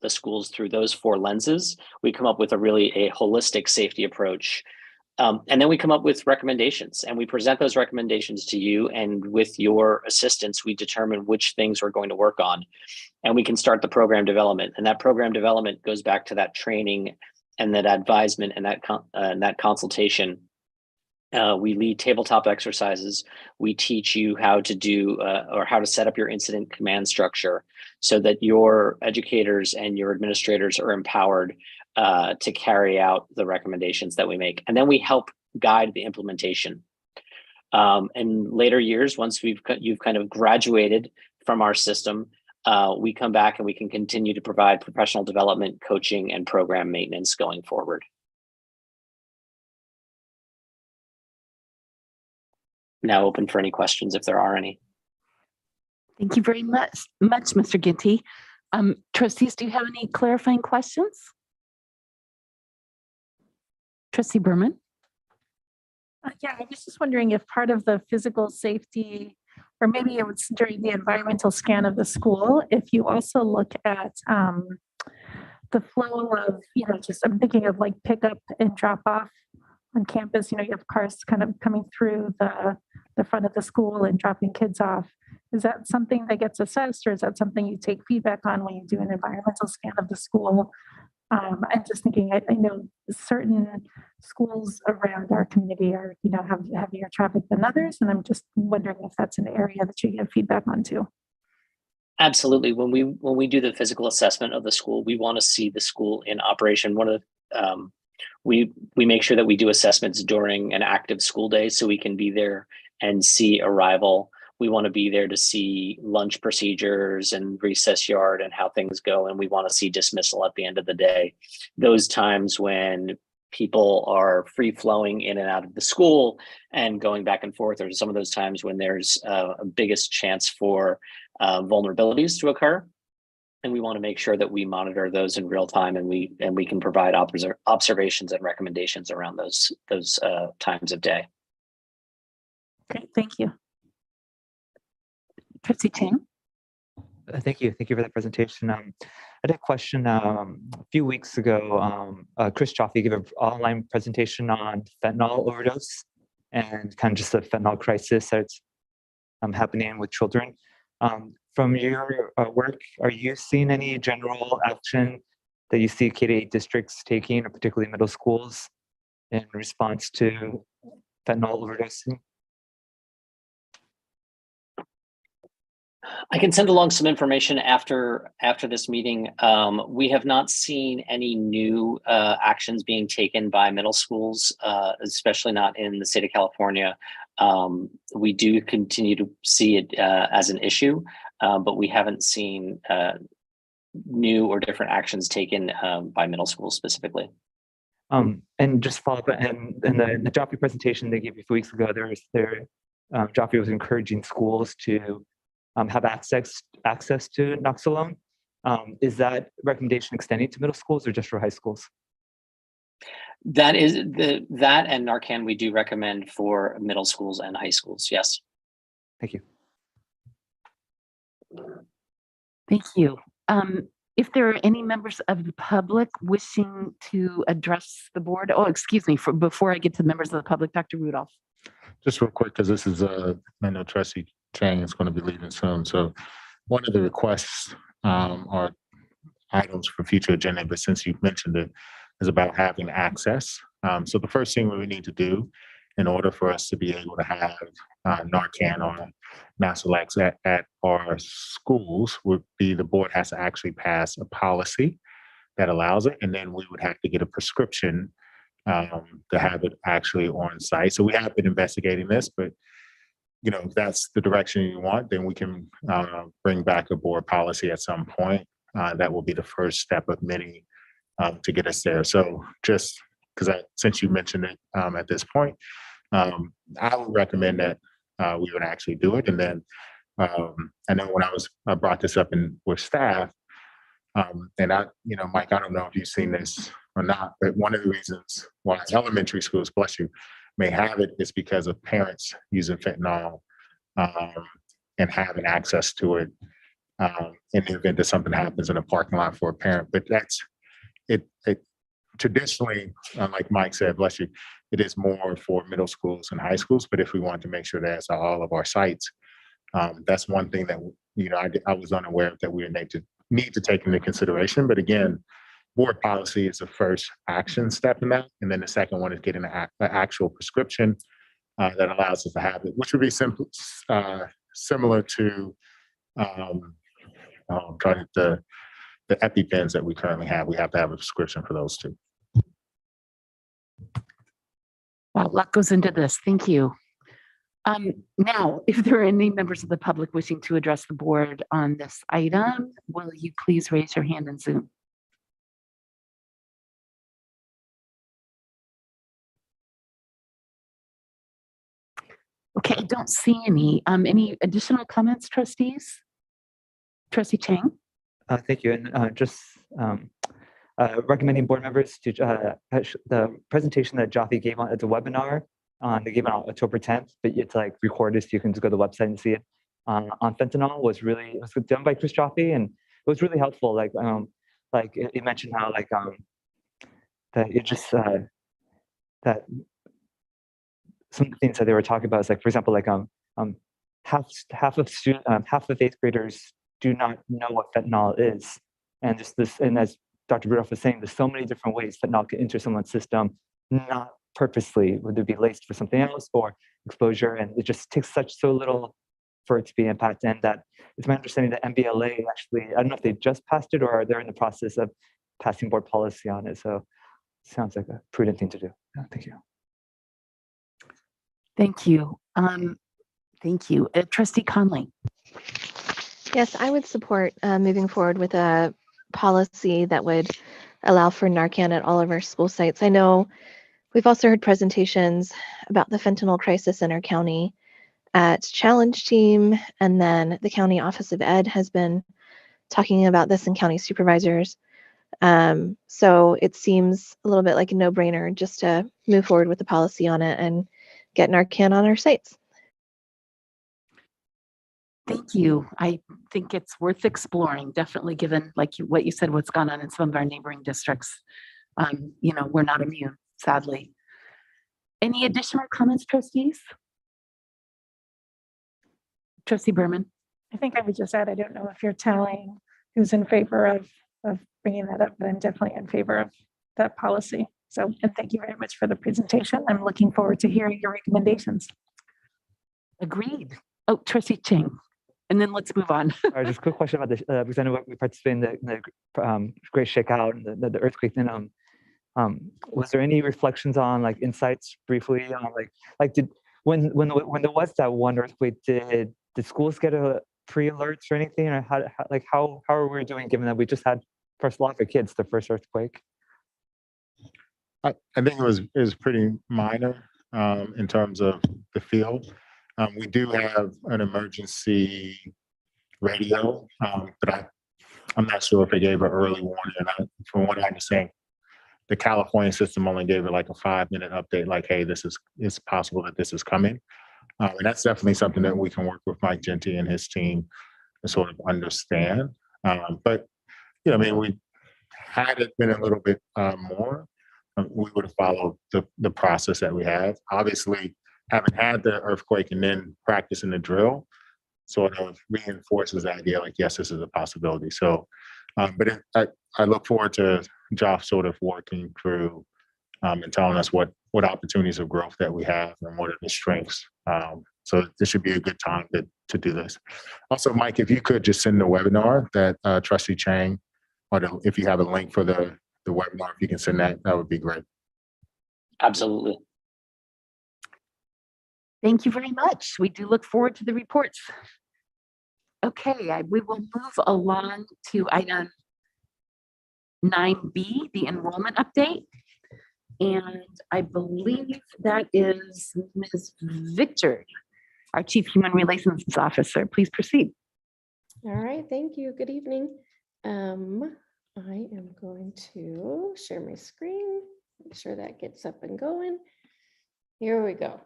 the schools through those 4 lenses, we come up with a holistic safety approach And then we come up with recommendations and we present those recommendations to you, and with your assistance, we determine which things we're going to work on, and we can start the program development. And that program development goes back to that training and that advisement and that consultation. We lead tabletop exercises. We teach you how to do or how to set up your incident command structure so that your educators and your administrators are empowered to carry out the recommendations that we make. And then we help guide the implementation. In later years, once you've kind of graduated from our system, we come back and we can continue to provide professional development, coaching, and program maintenance going forward. Now open for any questions if there are any. Thank you very much, Mr. Ginty. Trustees, do you have any clarifying questions? Trustee Berman? Yeah, I was just wondering if part of the physical safety, or maybe it was during the environmental scan of the school, if you also look at the flow of, just I'm thinking of like pickup and drop off on campus, you have cars kind of coming through the front of the school and dropping kids off. Is that something that gets assessed, or is that something you take feedback on when you do an environmental scan of the school? I'm just thinking, I know certain schools around our community are, have heavier traffic than others. And I'm just wondering if that's an area that you get feedback on too. Absolutely. When we do the physical assessment of the school, we want to see the school in operation. One of the, we make sure that we do assessments during an active school day so we can be there and see arrival. We want to be there to see lunch procedures and recess yard and how things go. And we want to see dismissal at the end of the day. Those times when people are free flowing in and out of the school and going back and forth, or some of those times when there's a biggest chance for vulnerabilities to occur. And we want to make sure that we monitor those in real time, and we can provide observations and recommendations around those times of day. Great, thank you. Trustee Chang? Thank you for that presentation. I had a question a few weeks ago. Chris Jaffe gave an online presentation on fentanyl overdose and kind of just the fentanyl crisis that's happening with children. From your work, are you seeing any general action that you see K-8 districts taking, or particularly middle schools, in response to fentanyl overdosing? I can send along some information after this meeting. We have not seen any new actions being taken by middle schools, especially not in the state of California. We do continue to see it as an issue, but we haven't seen new or different actions taken by middle schools specifically. And just follow up, and in the Jaffe presentation they gave you a few weeks ago, Jaffe was encouraging schools to have access to Noxalone. Is that recommendation extending to middle schools or just for high schools? That and Narcan we do recommend for middle schools and high schools. Yes. Thank you. Thank you. If there are any members of the public wishing to address the board, excuse me, before I get to the members of the public, Dr. Rudolph. Just real quick, because this is, I know Trustee Chang is going to be leaving soon. So one of the requests or items for future agenda, but since you've mentioned it, is about having access. So the first thing we need to do in order for us to be able to have Narcan or Nasilex at our schools would be the board has to actually pass a policy that allows it. And then we would have to get a prescription to have it actually on site. So we have been investigating this, but if that's the direction you want, then we can bring back a board policy at some point. That will be the first step of many to get us there. So just because since you mentioned it at this point, I would recommend that we would actually do it. And then I know when I brought this up with staff, and Mike, I don't know if you've seen this or not, but one of the reasons why elementary schools, bless you, may have it is because of parents using fentanyl and having access to it in the event that something happens in a parking lot for a parent. But that's it traditionally, like Mike said, bless you, it is more for middle schools and high schools. But if we want to make sure that's at all of our sites, that's one thing that, I was unaware of that we need to take into consideration. But again, board policy is the first action step in that. And then the second one is getting an actual prescription that allows us to have it, which would be simple, similar to the EpiPens that we currently have. We have to have a prescription for those too. Wow, a lot goes into this. Thank you. Now, if there are any members of the public wishing to address the board on this item, will you please raise your hand in Zoom? Okay, I don't see any. Any additional comments, trustees? Trustee Chang? Thank you. And just recommending board members to the presentation that Jaffe gave on at the webinar. They gave it on October 10th, but it's like recorded, so you can just go to the website and see it. On fentanyl was done by Chris Jaffe, and it was really helpful. Like it mentioned how that it just that some of the things that they were talking about is like, for example, like half of eighth graders do not know what fentanyl is, and and as Dr. Rudolph was saying, there's so many different ways fentanyl can enter someone's system, not purposely, would it be laced for something else or exposure, and it just takes so little for it to be impacted. And that it's my understanding that MBLA actually, I don't know if they just passed it or they're in the process of passing board policy on it. So it sounds like a prudent thing to do. Thank you. Thank you. Thank you. Trustee Conley. Yes, I would support moving forward with a policy that would allow for Narcan at all of our school sites. I know we've also heard presentations about the fentanyl crisis in our county at Challenge Team, and then the County Office of Ed has been talking about this in county supervisors. So it seems a little bit like a no-brainer just to move forward with the policy on it and get Narcan on our sites. Thank you. I think it's worth exploring, definitely, given what you said, what's gone on in some of our neighboring districts. We're not immune, sadly. Any additional comments, trustees? Trustee Berman. I think I would just add, I don't know if you're telling who's in favor of bringing that up, but I'm definitely in favor of that policy. So, and thank you very much for the presentation. I'm looking forward to hearing your recommendations. Agreed. Oh, Trustee Ching. And then let's move on. All right, just a quick question about the because I know we participated in the Great Shakeout, the earthquake. Then, was there any reflections on insights briefly on did when there was that one earthquake, did schools get a pre-alerts or anything, or how are we doing given that we just had first lot for kids the first earthquake? I think it was pretty minor in terms of the field. We do have an emergency radio, but I'm not sure if they gave an early warning or not. From what I understand, the California system only gave it like a 5-minute update, like, hey, it's possible that this is coming. And that's definitely something that we can work with Mike Genti and his team to sort of understand. But, we had it been a little bit more, we would have followed the process that we have. Obviously, having had the earthquake and then practicing the drill sort of reinforces the idea yes, this is a possibility. So, but I look forward to Joff sort of working through and telling us what opportunities of growth that we have and what are the strengths. So this should be a good time to do this. Also, Mike, if you could just send the webinar that Trustee Chang, or if you have a link for the webinar, if you can send that would be great. Absolutely. Thank you very much. We do look forward to the reports. Okay, we will move along to item 9B, the enrollment update. And I believe that is Ms. Victor, our Chief Human Relations Officer. Please proceed. All right, thank you. Good evening. I am going to share my screen, make sure that gets up and going. Here we go.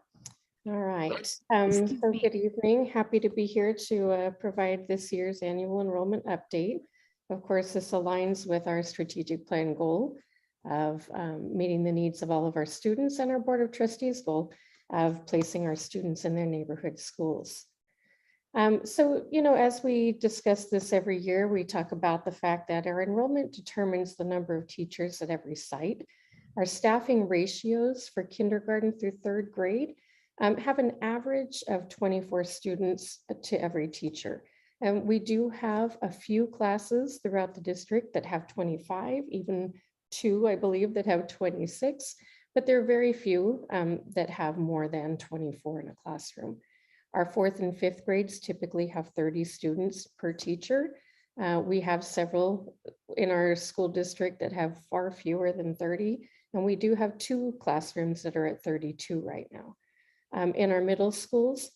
All right. So good evening. Happy to be here to provide this year's annual enrollment update. Of course, this aligns with our strategic plan goal of meeting the needs of all of our students and our Board of Trustees goal of placing our students in their neighborhood schools. So, as we discuss this every year, we talk about the fact that our enrollment determines the number of teachers at every site. Our staffing ratios for kindergarten through third grade have an average of 24 students to every teacher. And we do have a few classes throughout the district that have 25, even 2, I believe, that have 26, but there are very few that have more than 24 in a classroom. Our 4th and 5th grades typically have 30 students per teacher. We have several in our school district that have far fewer than 30, and we do have 2 classrooms that are at 32 right now. In our middle schools,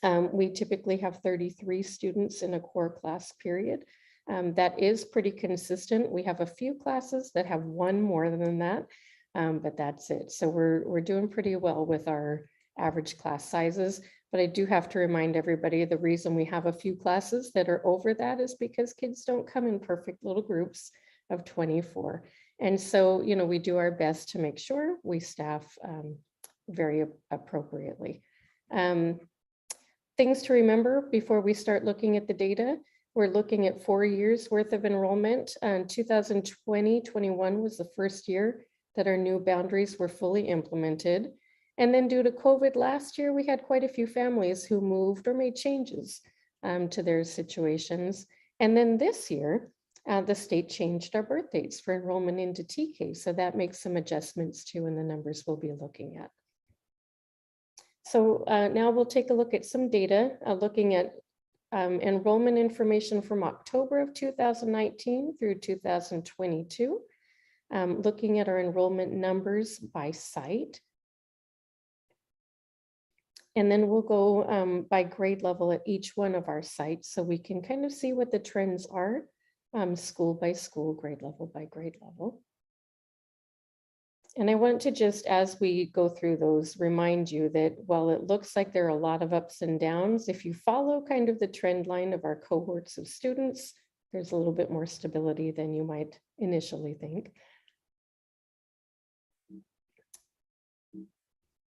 we typically have 33 students in a core class period. That is pretty consistent. We have a few classes that have 1 more than that, but that's it. So we're doing pretty well with our average class sizes. But I do have to remind everybody, the reason we have a few classes that are over that is because kids don't come in perfect little groups of 24. And so, we do our best to make sure we staff very appropriately. Things to remember before we start looking at the data. We're looking at 4 years worth of enrollment. 2020-21 was the first year that our new boundaries were fully implemented. And then due to COVID last year, we had quite a few families who moved or made changes to their situations. And then this year, the state changed our birth dates for enrollment into TK. So that makes some adjustments too in the numbers we'll be looking at. So now we'll take a look at some data, looking at enrollment information from October of 2019 through 2022, looking at our enrollment numbers by site. And then we'll go by grade level at each one of our sites so we can kind of see what the trends are, school by school, grade level by grade level. And I want to just, as we go through those, remind you that while it looks like there are a lot of ups and downs, if you follow kind of the trend line of our cohorts of students, there's a little bit more stability than you might initially think.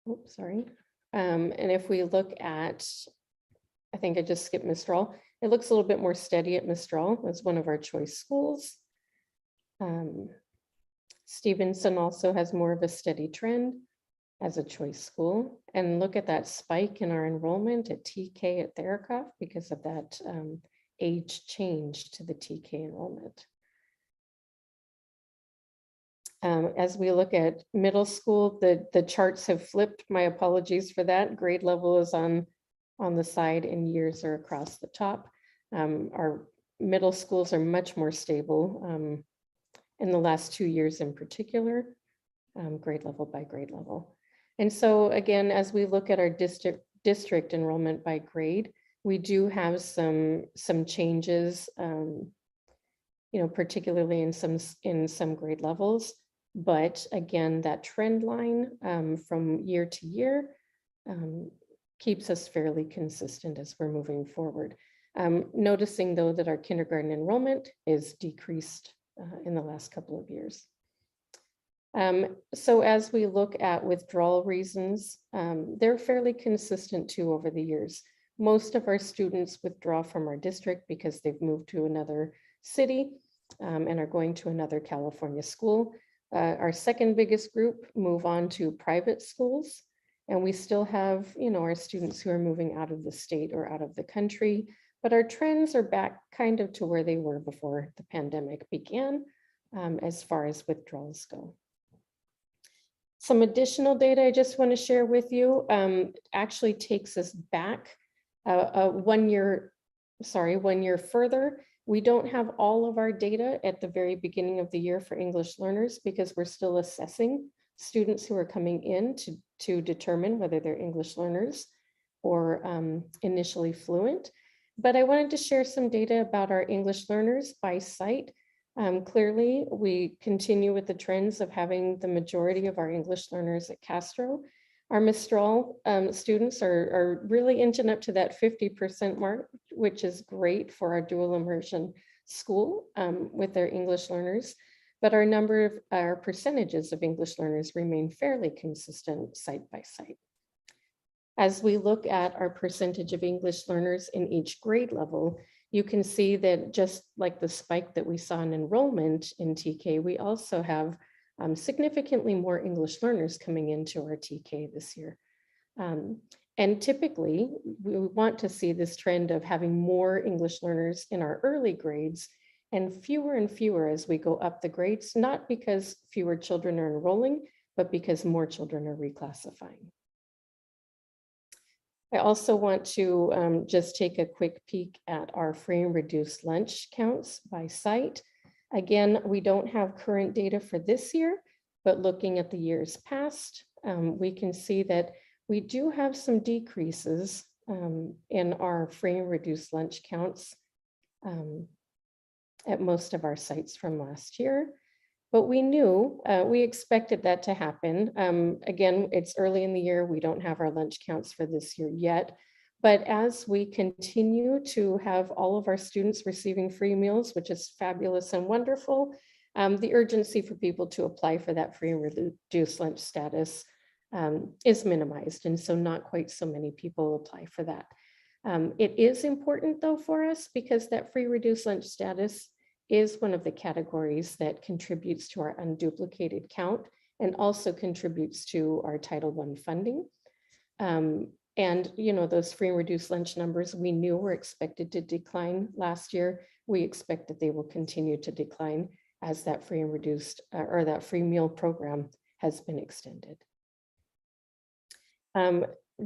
Oops, sorry. And if we look at, I think I just skipped Mistral. It looks a little bit more steady at Mistral as one of our choice schools. Stevenson also has more of a steady trend as a choice school. And look at that spike in our enrollment at TK at Therakoff because of that age change to the TK enrollment. As we look at middle school, the charts have flipped. My apologies for that. Grade level is on the side and years are across the top. Our middle schools are much more stable in the last 2 years in particular, grade level by grade level. And so again, as we look at our district enrollment by grade, we do have some changes, particularly in some grade levels. But again, that trend line from year to year keeps us fairly consistent as we're moving forward. Noticing though that our kindergarten enrollment is decreased in the last couple of years. So as we look at withdrawal reasons, they're fairly consistent too over the years. Most of our students withdraw from our district because they've moved to another city and are going to another California school. Our second biggest group move on to private schools, and we still have, our students who are moving out of the state or out of the country, but our trends are back kind of to where they were before the pandemic began, as far as withdrawals go. Some additional data I just want to share with you actually takes us back 1 year further. We don't have all of our data at the very beginning of the year for English learners because we're still assessing students who are coming in to determine whether they're English learners or initially fluent. But I wanted to share some data about our English learners by site. Clearly, we continue with the trends of having the majority of our English learners at Castro. Our Mistral students are really inching up to that 50% mark, which is great for our dual immersion school with their English learners. but our percentages of English learners remain fairly consistent site by site. As we look at our percentage of English learners in each grade level, you can see that just like the spike that we saw in enrollment in TK, we also have significantly more English learners coming into our TK this year. And typically, we want to see this trend of having more English learners in our early grades and fewer as we go up the grades, not because fewer children are enrolling, but because more children are reclassifying. I also want to just take a quick peek at our free and reduced lunch counts by site. Again, we don't have current data for this year, but looking at the years past, we can see that we do have some decreases in our free and reduced lunch counts at most of our sites from last year. But we knew, we expected that to happen. Again, it's early in the year. We don't have our lunch counts for this year yet. But as we continue to have all of our students receiving free meals, which is fabulous and wonderful, the urgency for people to apply for that free and reduced lunch status is minimized. And so not quite so many people apply for that. It is important though for us because that free reduced lunch status is one of the categories that contributes to our unduplicated count and also contributes to our Title I funding. And you know, those free and reduced lunch numbers we knew were expected to decline last year. We expect that they will continue to decline as that free and reduced or that free meal program has been extended.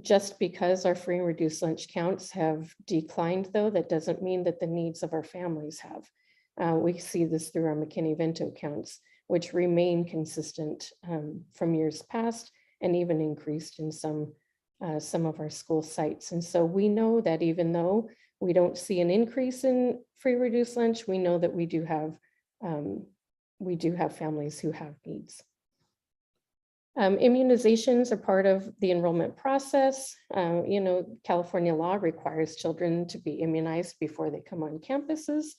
Just because our free and reduced lunch counts have declined though, that doesn't mean that the needs of our families have. We see this through our McKinney-Vento counts, which remain consistent from years past and even increased in some of our school sites. And so we know that even though we don't see an increase in free reduced lunch, we know that we do have families who have needs. Immunizations are part of the enrollment process. You know, California law requires children to be immunized before they come on campuses.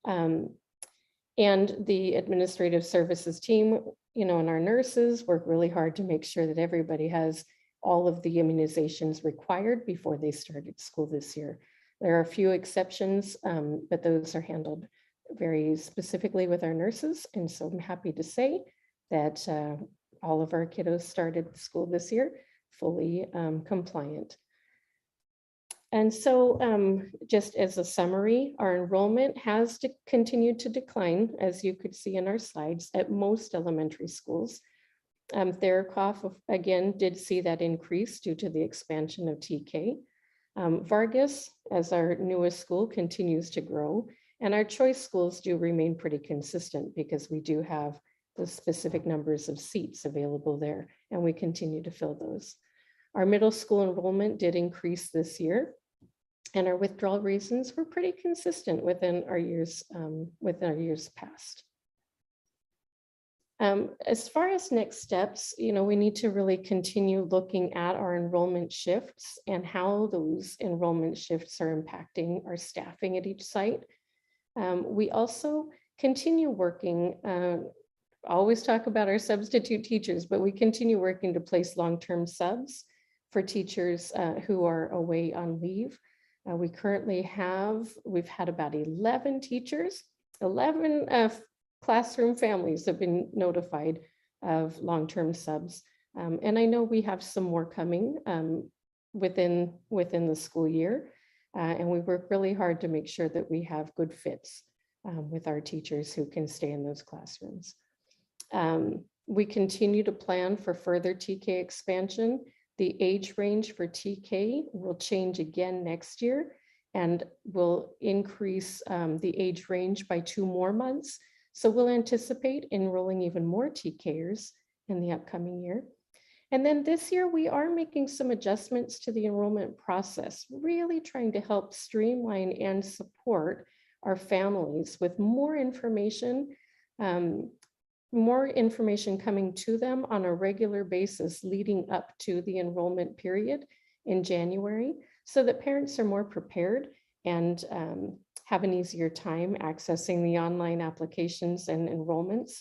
And the administrative services team, you know, and our nurses work really hard to make sure that everybody has all of the immunizations required before they started school this year. There are a few exceptions, but those are handled very specifically with our nurses. And so I'm happy to say that all of our kiddos started school this year fully compliant. And so just as a summary, our enrollment has continued to decline, as you could see in our slides, at most elementary schools. Therakoff, again, did see that increase due to the expansion of TK. Vargas, as our newest school, continues to grow. And our choice schools do remain pretty consistent because we do have the specific numbers of seats available there, and we continue to fill those. Our middle school enrollment did increase this year, and our withdrawal reasons were pretty consistent within our years past. As far as next steps, you know, we need to really continue looking at our enrollment shifts and how those enrollment shifts are impacting our staffing at each site. We also continue working, always talk about our substitute teachers, but we continue working to place long-term subs for teachers who are away on leave. We currently we've had about 11 teachers, 11 classroom families have been notified of long-term subs. And I know we have some more coming within the school year. And we work really hard to make sure that we have good fits with our teachers who can stay in those classrooms. We continue to plan for further TK expansion. The age range for TK will change again next year and will increase the age range by 2 more months. So we'll anticipate enrolling even more TKers in the upcoming year. And then this year, we are making some adjustments to the enrollment process, really trying to help streamline and support our families with more information coming to them on a regular basis leading up to the enrollment period in January, so that parents are more prepared and have an easier time accessing the online applications and enrollments.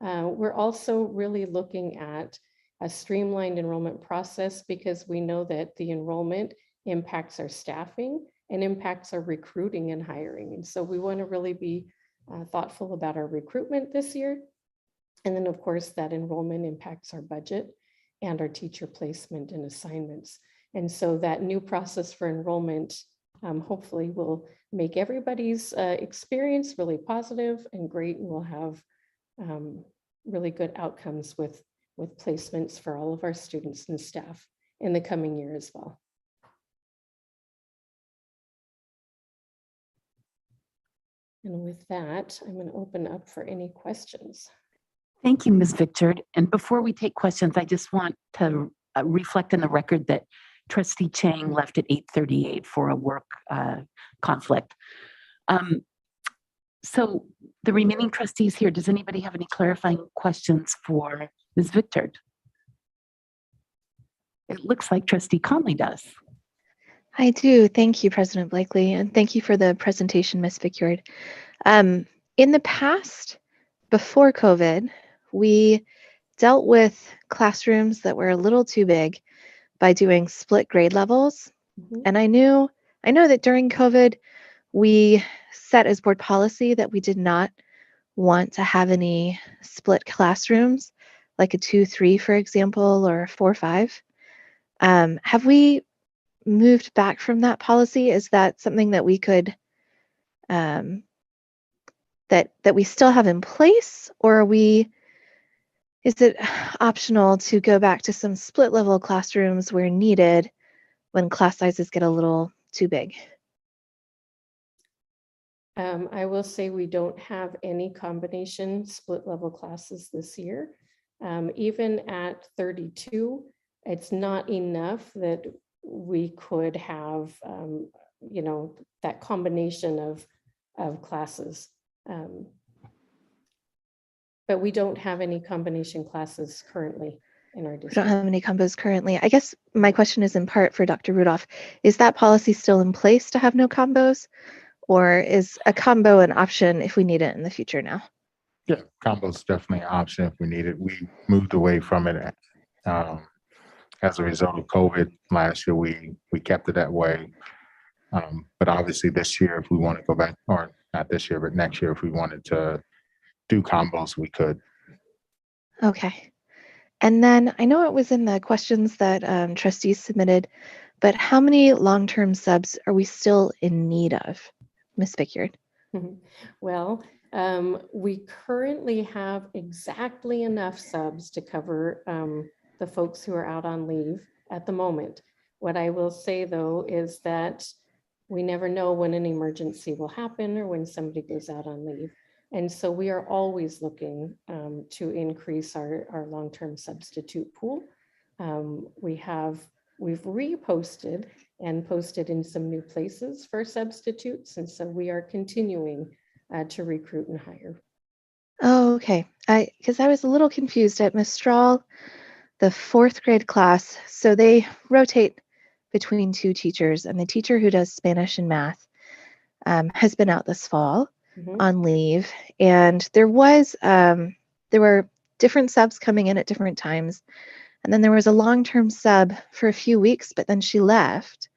We're also really looking at a streamlined enrollment process because we know that the enrollment impacts our staffing and impacts our recruiting and hiring. And so we want to really be thoughtful about our recruitment this year. And then of course that enrollment impacts our budget and our teacher placement and assignments. And so that new process for enrollment hopefully will make everybody's experience really positive and great, and we'll have really good outcomes with placements for all of our students and staff in the coming year as well. And with that, I'm going to open up for any questions. Thank you, Ms. Victor. And before we take questions, I just want to reflect on the record that Trustee Chang left at 8:38 for a work conflict. So the remaining trustees here, does anybody have any clarifying questions for Ms. Victor? It looks like Trustee Conley does. I do. Thank you, President Blakely, and thank you for the presentation, Ms. Vickyard. In the past, before COVID, we dealt with classrooms that were a little too big by doing split grade levels. And I know that during COVID, we set as board policy that we did not want to have any split classrooms, like a 2-3, for example, or a 4-5. Have we moved back from that policy? Is that something that we could that we still have in place, or is it optional to go back to some split level classrooms where needed when class sizes get a little too big? I will say we don't have any combination split level classes this year. Even at 32, it's not enough that we could have, that combination of classes. But we don't have any combination classes currently in our district. We don't have any combos currently. I guess my question is in part for Dr. Rudolph. Is that policy still in place to have no combos? Or is a combo an option if we need it in the future now? Yeah, combo is definitely an option if we need it. We moved away from it as a result of COVID. Last year, we kept it that way. But obviously this year, if we want to go back, or not this year, but next year, if we wanted to do combos, we could. Okay. And then I know it was in the questions that trustees submitted, but how many long-term subs are we still in need of, Ms. Vickyard? Well, we currently have exactly enough subs to cover the folks who are out on leave at the moment. What I will say though is that we never know when an emergency will happen or when somebody goes out on leave. And so we are always looking to increase our long-term substitute pool. We've reposted and posted in some new places for substitutes. And so we are continuing to recruit and hire. Oh, okay. Because I was a little confused at Mistral, the 4th grade class. So they rotate between 2 teachers, and the teacher who does Spanish and math has been out this fall on leave. And there were different subs coming in at different times. And then there was a long-term sub for a few weeks, but then she left.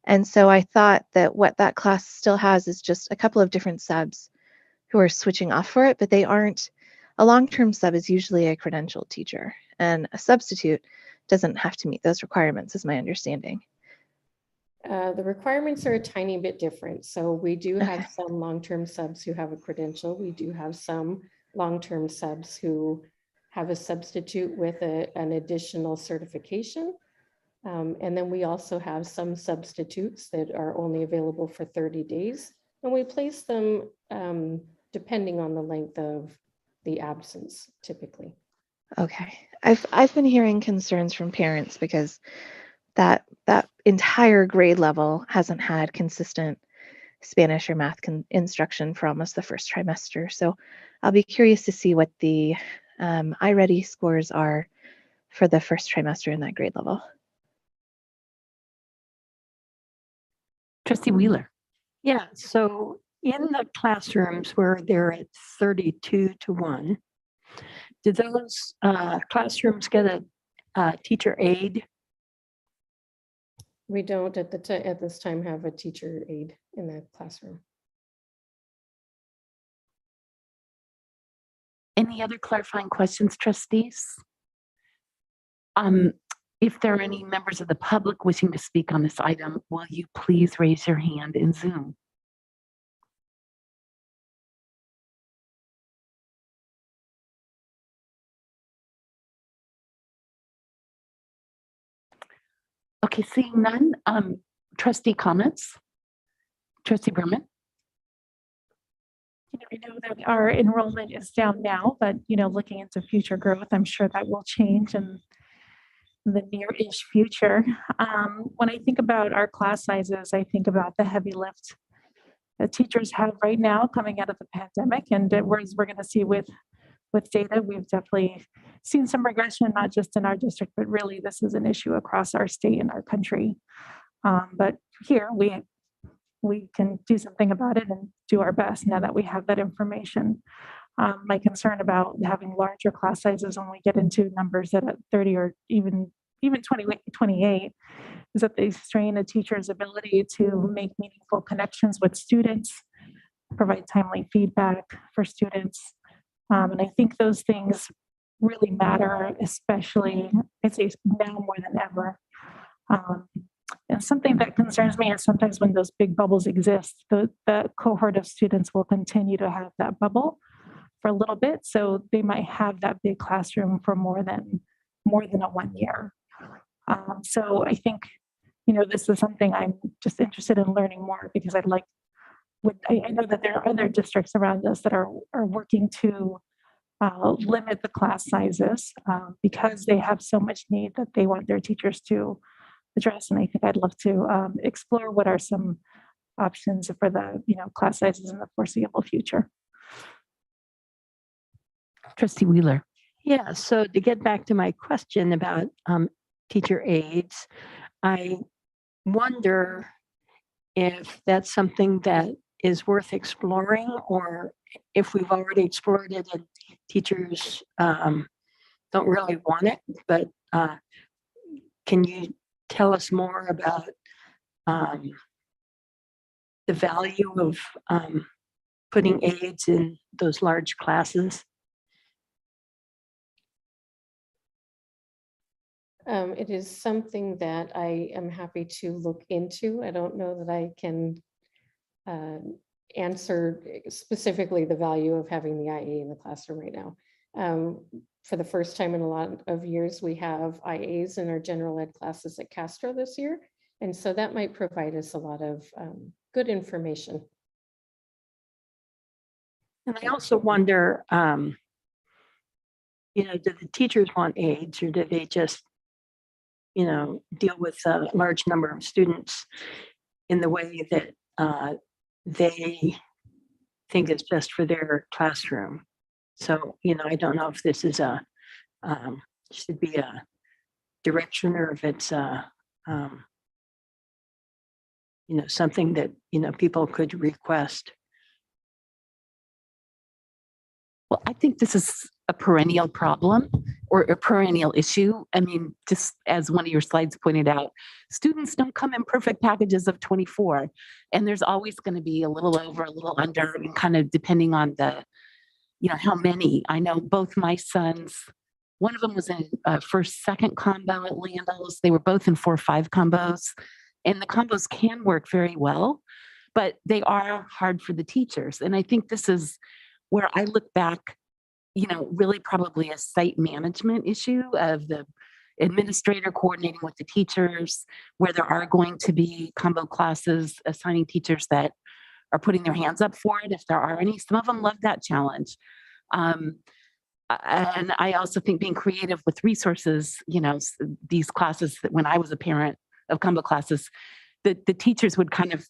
And so I thought that what that class still has is just a couple of different subs who are switching off for it, but they aren't. A long-term sub is usually a credentialed teacher, and a substitute doesn't have to meet those requirements, is my understanding. The requirements are a tiny bit different. So we do have some long-term subs who have a credential. We do have some long-term subs who have a substitute with an additional certification. And then we also have some substitutes that are only available for 30 days. And we place them depending on the length of the absence, typically. Okay. I've been hearing concerns from parents because that entire grade level hasn't had consistent Spanish or math instruction for almost the first trimester. So I'll be curious to see what the iReady scores are for the first trimester in that grade level. Trustee Wheeler. Yeah, so in the classrooms where they're at 32 to 1, did those classrooms get a teacher aide? We don't at this time have a teacher aide in the classroom. Any other clarifying questions, trustees? If there are any members of the public wishing to speak on this item, will you please raise your hand in Zoom? Okay, seeing none, trustee comments? Trustee Berman? I know that our enrollment is down now, but looking into future growth, I'm sure that will change in the near-ish future. When I think about our class sizes, I think about the heavy lift that teachers have right now coming out of the pandemic, and whereas we're going to see with data, we've definitely seen some regression, not just in our district, but really this is an issue across our state and our country. But here we can do something about it and do our best now that we have that information. My concern about having larger class sizes when we get into numbers that at 30 or even 28 is that they strain a teacher's ability to make meaningful connections with students, provide timely feedback for students. And I think those things really matter, especially, I'd say now more than ever. And something that concerns me is sometimes when those big bubbles exist, the cohort of students will continue to have that bubble for a little bit. So they might have that big classroom for more than a 1 year. So I think, this is something I'm just interested in learning more because I know that there are other districts around us that are working to limit the class sizes because they have so much need that they want their teachers to address. And I think I'd love to explore what are some options for the class sizes in the foreseeable future. Trustee Wheeler. Yeah, so to get back to my question about teacher aides, I wonder if that's something that is worth exploring, or if we've already explored it and teachers don't really want it. But can you tell us more about the value of putting aides in those large classes? It is something that I am happy to look into. I don't know that I can answer specifically the value of having the IA in the classroom right now. For the first time in a lot of years, we have IAs in our general ed classes at Castro this year. And so that might provide us a lot of good information. And I also wonder, do the teachers want aides, or do they just deal with a large number of students in the way that they think is best for their classroom? So, I don't know if this is should be a direction, or if it's something that, people could request. Well, I think this is a perennial problem or a perennial issue. I mean, just as one of your slides pointed out, students don't come in perfect packages of 24, and there's always going to be a little over, a little under, and kind of depending on the, how many. I know both my sons, one of them was in second combo at Landals. They were both in 4-5 combos, and the combos can work very well, but they are hard for the teachers. And I think this is where I look back, really probably a site management issue of the administrator coordinating with the teachers, where there are going to be combo classes, assigning teachers that are putting their hands up for it, if there are any. Some of them love that challenge. And I also think being creative with resources, these classes, that when I was a parent of combo classes, the teachers would kind of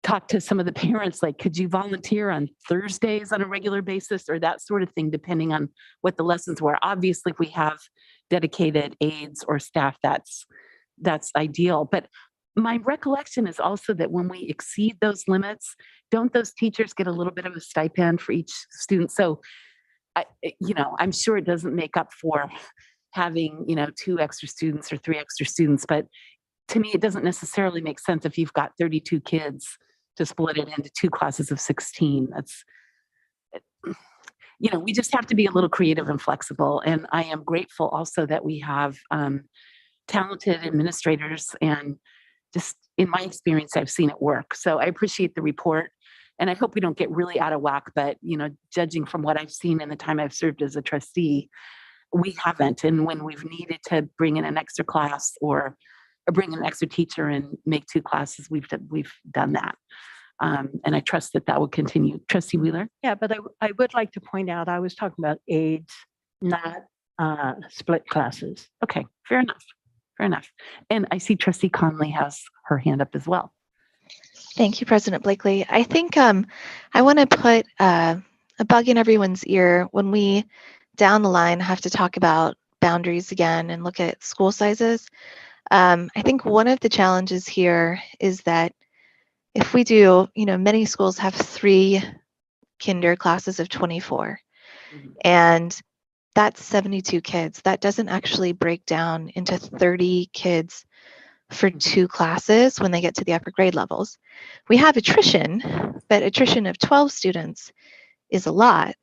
talk to some of the parents, like, could you volunteer on Thursdays on a regular basis, or that sort of thing, depending on what the lessons were. Obviously, if we have dedicated aides or staff, that's ideal. But my recollection is also that when we exceed those limits, don't those teachers get a little bit of a stipend for each student? So I'm sure it doesn't make up for having, 2 extra students or 3 extra students, but to me, it doesn't necessarily make sense if you've got 32 kids to split it into 2 classes of 16. We just have to be a little creative and flexible. And I am grateful also that we have talented administrators, and just in my experience, I've seen it work. So I appreciate the report. And I hope we don't get really out of whack, but judging from what I've seen in the time I've served as a trustee, we haven't. And when we've needed to bring in an extra class or bring an extra teacher and make 2 classes, we've done that. And I trust that will continue. Trustee Wheeler? Yeah, but I would like to point out, I was talking about aides, not split classes. Okay, fair enough. Fair enough. And I see Trustee Conley has her hand up as well. Thank you, President Blakely. I think I want to put a bug in everyone's ear when we down the line have to talk about boundaries again and look at school sizes. I think one of the challenges here is that if we do, many schools have 3 kinder classes of 24, and that's 72 kids. That doesn't actually break down into 30 kids for 2 classes when they get to the upper grade levels. We have attrition, but attrition of 12 students is a lot.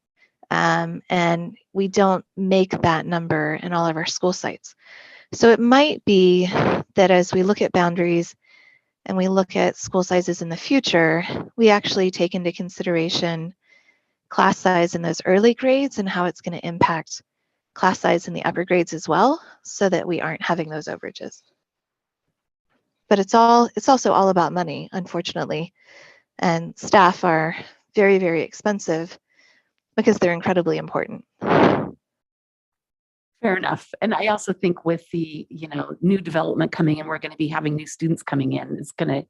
And we don't make that number in all of our school sites. So it might be that as we look at boundaries and we look at school sizes in the future, we actually take into consideration class size in those early grades and how it's going to impact class size in the upper grades as well, so that we aren't having those overages. But it's also all about money, unfortunately. And staff are very, very expensive because they're incredibly important. Fair enough. And I also think with the, new development coming in, we're going to be having new students coming in. It's going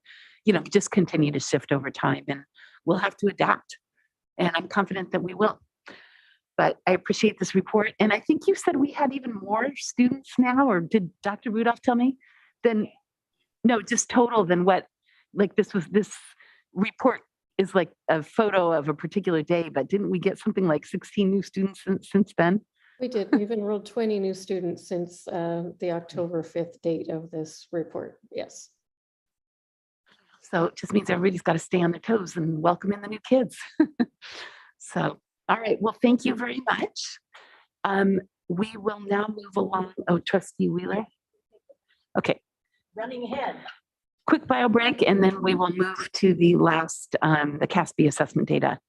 to, just continue to shift over time, and we'll have to adapt. And I'm confident that we will. But I appreciate this report. And I think you said we had even more students now, or did Dr. Rudolph tell me? No, just total than what, like this report is like a photo of a particular day, but didn't we get something like 16 new students since then? We did. We've enrolled 20 new students since the October 5th date of this report. Yes. So it just means everybody's got to stay on their toes and welcome in the new kids. So, all right. Well, thank you very much. We will now move along. Oh, Trustee Wheeler. Okay. Running ahead. Quick bio break, and then we will move to the last, the CASB assessment data.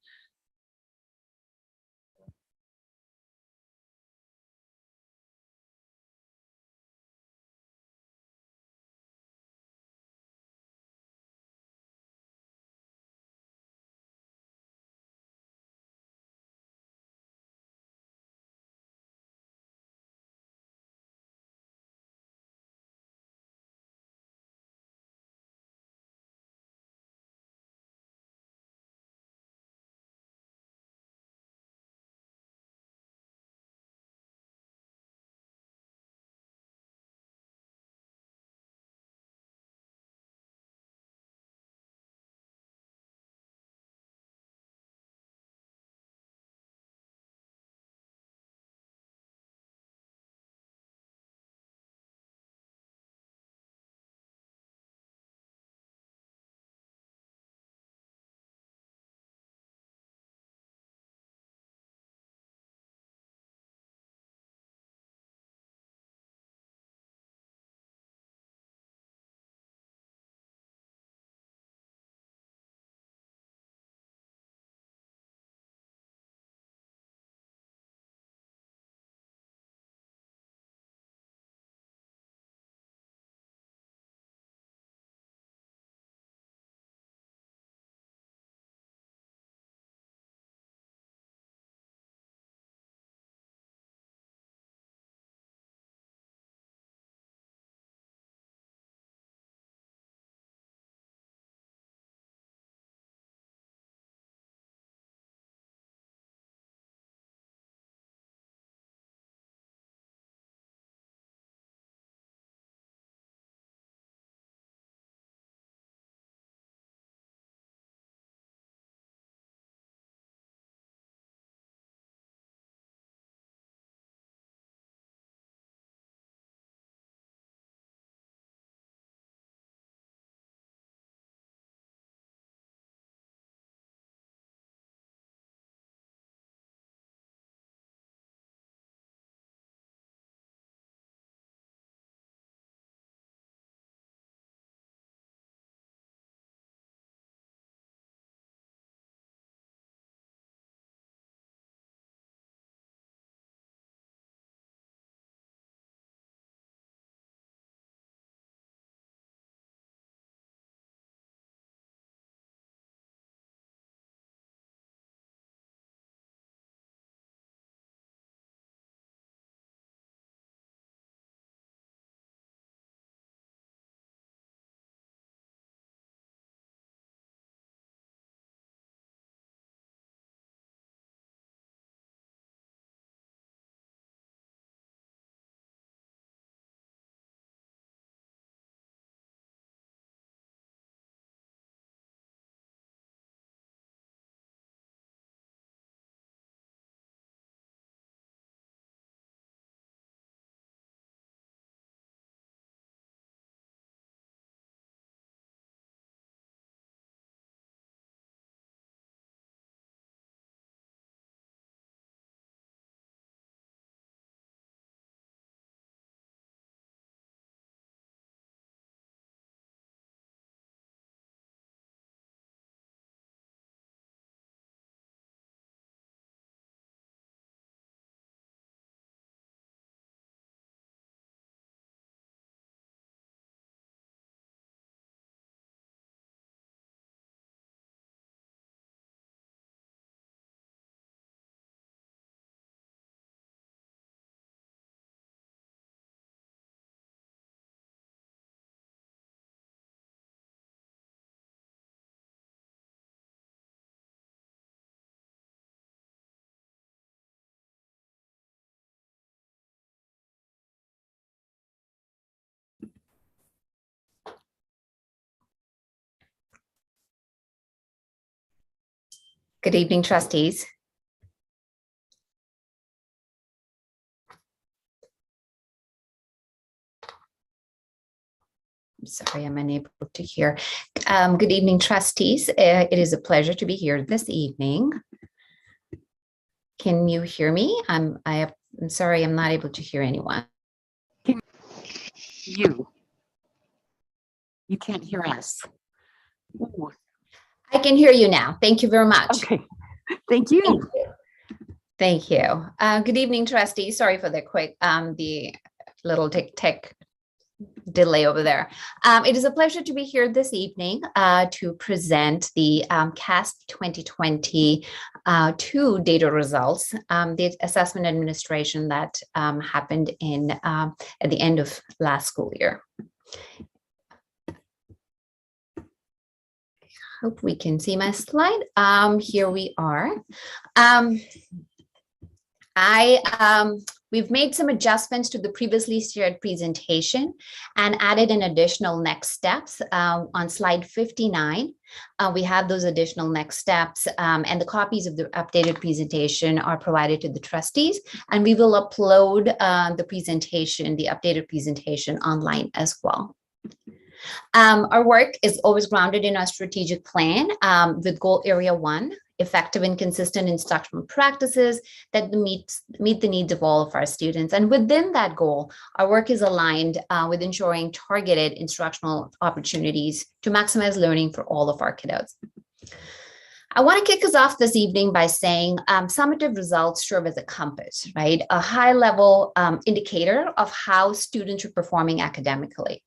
Good evening, trustees. I'm sorry, I'm unable to hear. Good evening, trustees. It is a pleasure to be here this evening. Can you hear me? I'm sorry, I'm not able to hear anyone. You can't hear us. Ooh. I can hear you now. Thank you very much. Okay, thank you. Thank you. Thank you. Good evening, trustees. Sorry for the little tech delay over there. It is a pleasure to be here this evening to present the CASP 2022 data results, the assessment administration that happened at the end of last school year. Hope we can see my slide. Here we are. We've made some adjustments to the previously shared presentation and added an additional next steps on slide 59. We have those additional next steps and the copies of the updated presentation are provided to the trustees, and we will upload the updated presentation online as well. Our work is always grounded in our strategic plan with goal area 1, effective and consistent instructional practices that meet the needs of all of our students. And within that goal, our work is aligned with ensuring targeted instructional opportunities to maximize learning for all of our kiddos. I want to kick us off this evening by saying summative results serve as a compass, right? A high-level indicator of how students are performing academically.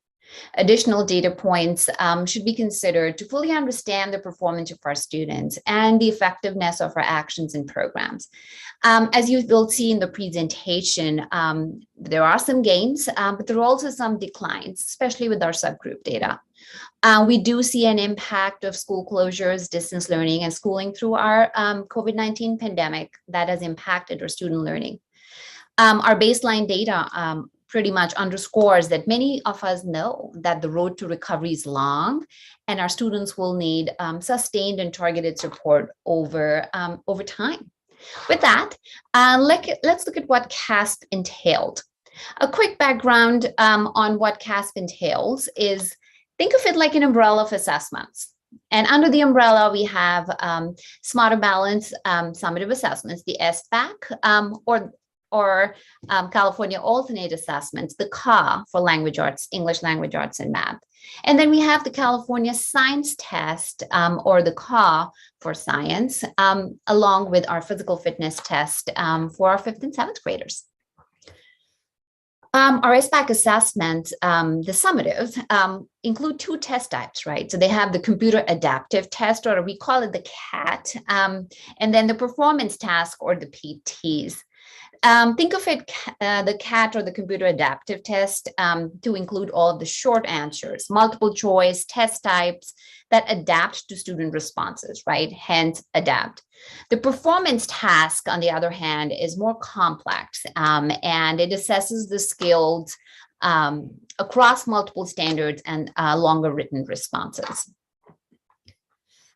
Additional data points should be considered to fully understand the performance of our students and the effectiveness of our actions and programs. As you will see in the presentation, there are some gains, but there are also some declines, especially with our subgroup data. We do see an impact of school closures, distance learning, and schooling through our COVID-19 pandemic that has impacted our student learning. Our baseline data pretty much underscores that many of us know that the road to recovery is long and our students will need sustained and targeted support over time. With that, let's look at what CASP entailed. A quick background on what CASP entails is, think of it like an umbrella of assessments. And under the umbrella, we have Smarter Balance summative assessments, the SBAC, or California Alternate Assessments, the CA for language arts, English language arts and math. And then we have the California Science Test or the CA for science, along with our physical fitness test for our 5th and 7th graders. Our SBAC assessments, the summative, include 2 test types, right? So they have the computer adaptive test, or we call it the CAT, and then the performance task, or the PTs. Think of it, the CAT or the computer adaptive test, to include all of the short answers, multiple choice test types that adapt to student responses, right? Hence, adapt. The performance task, on the other hand, is more complex, and it assesses the skills across multiple standards and longer written responses.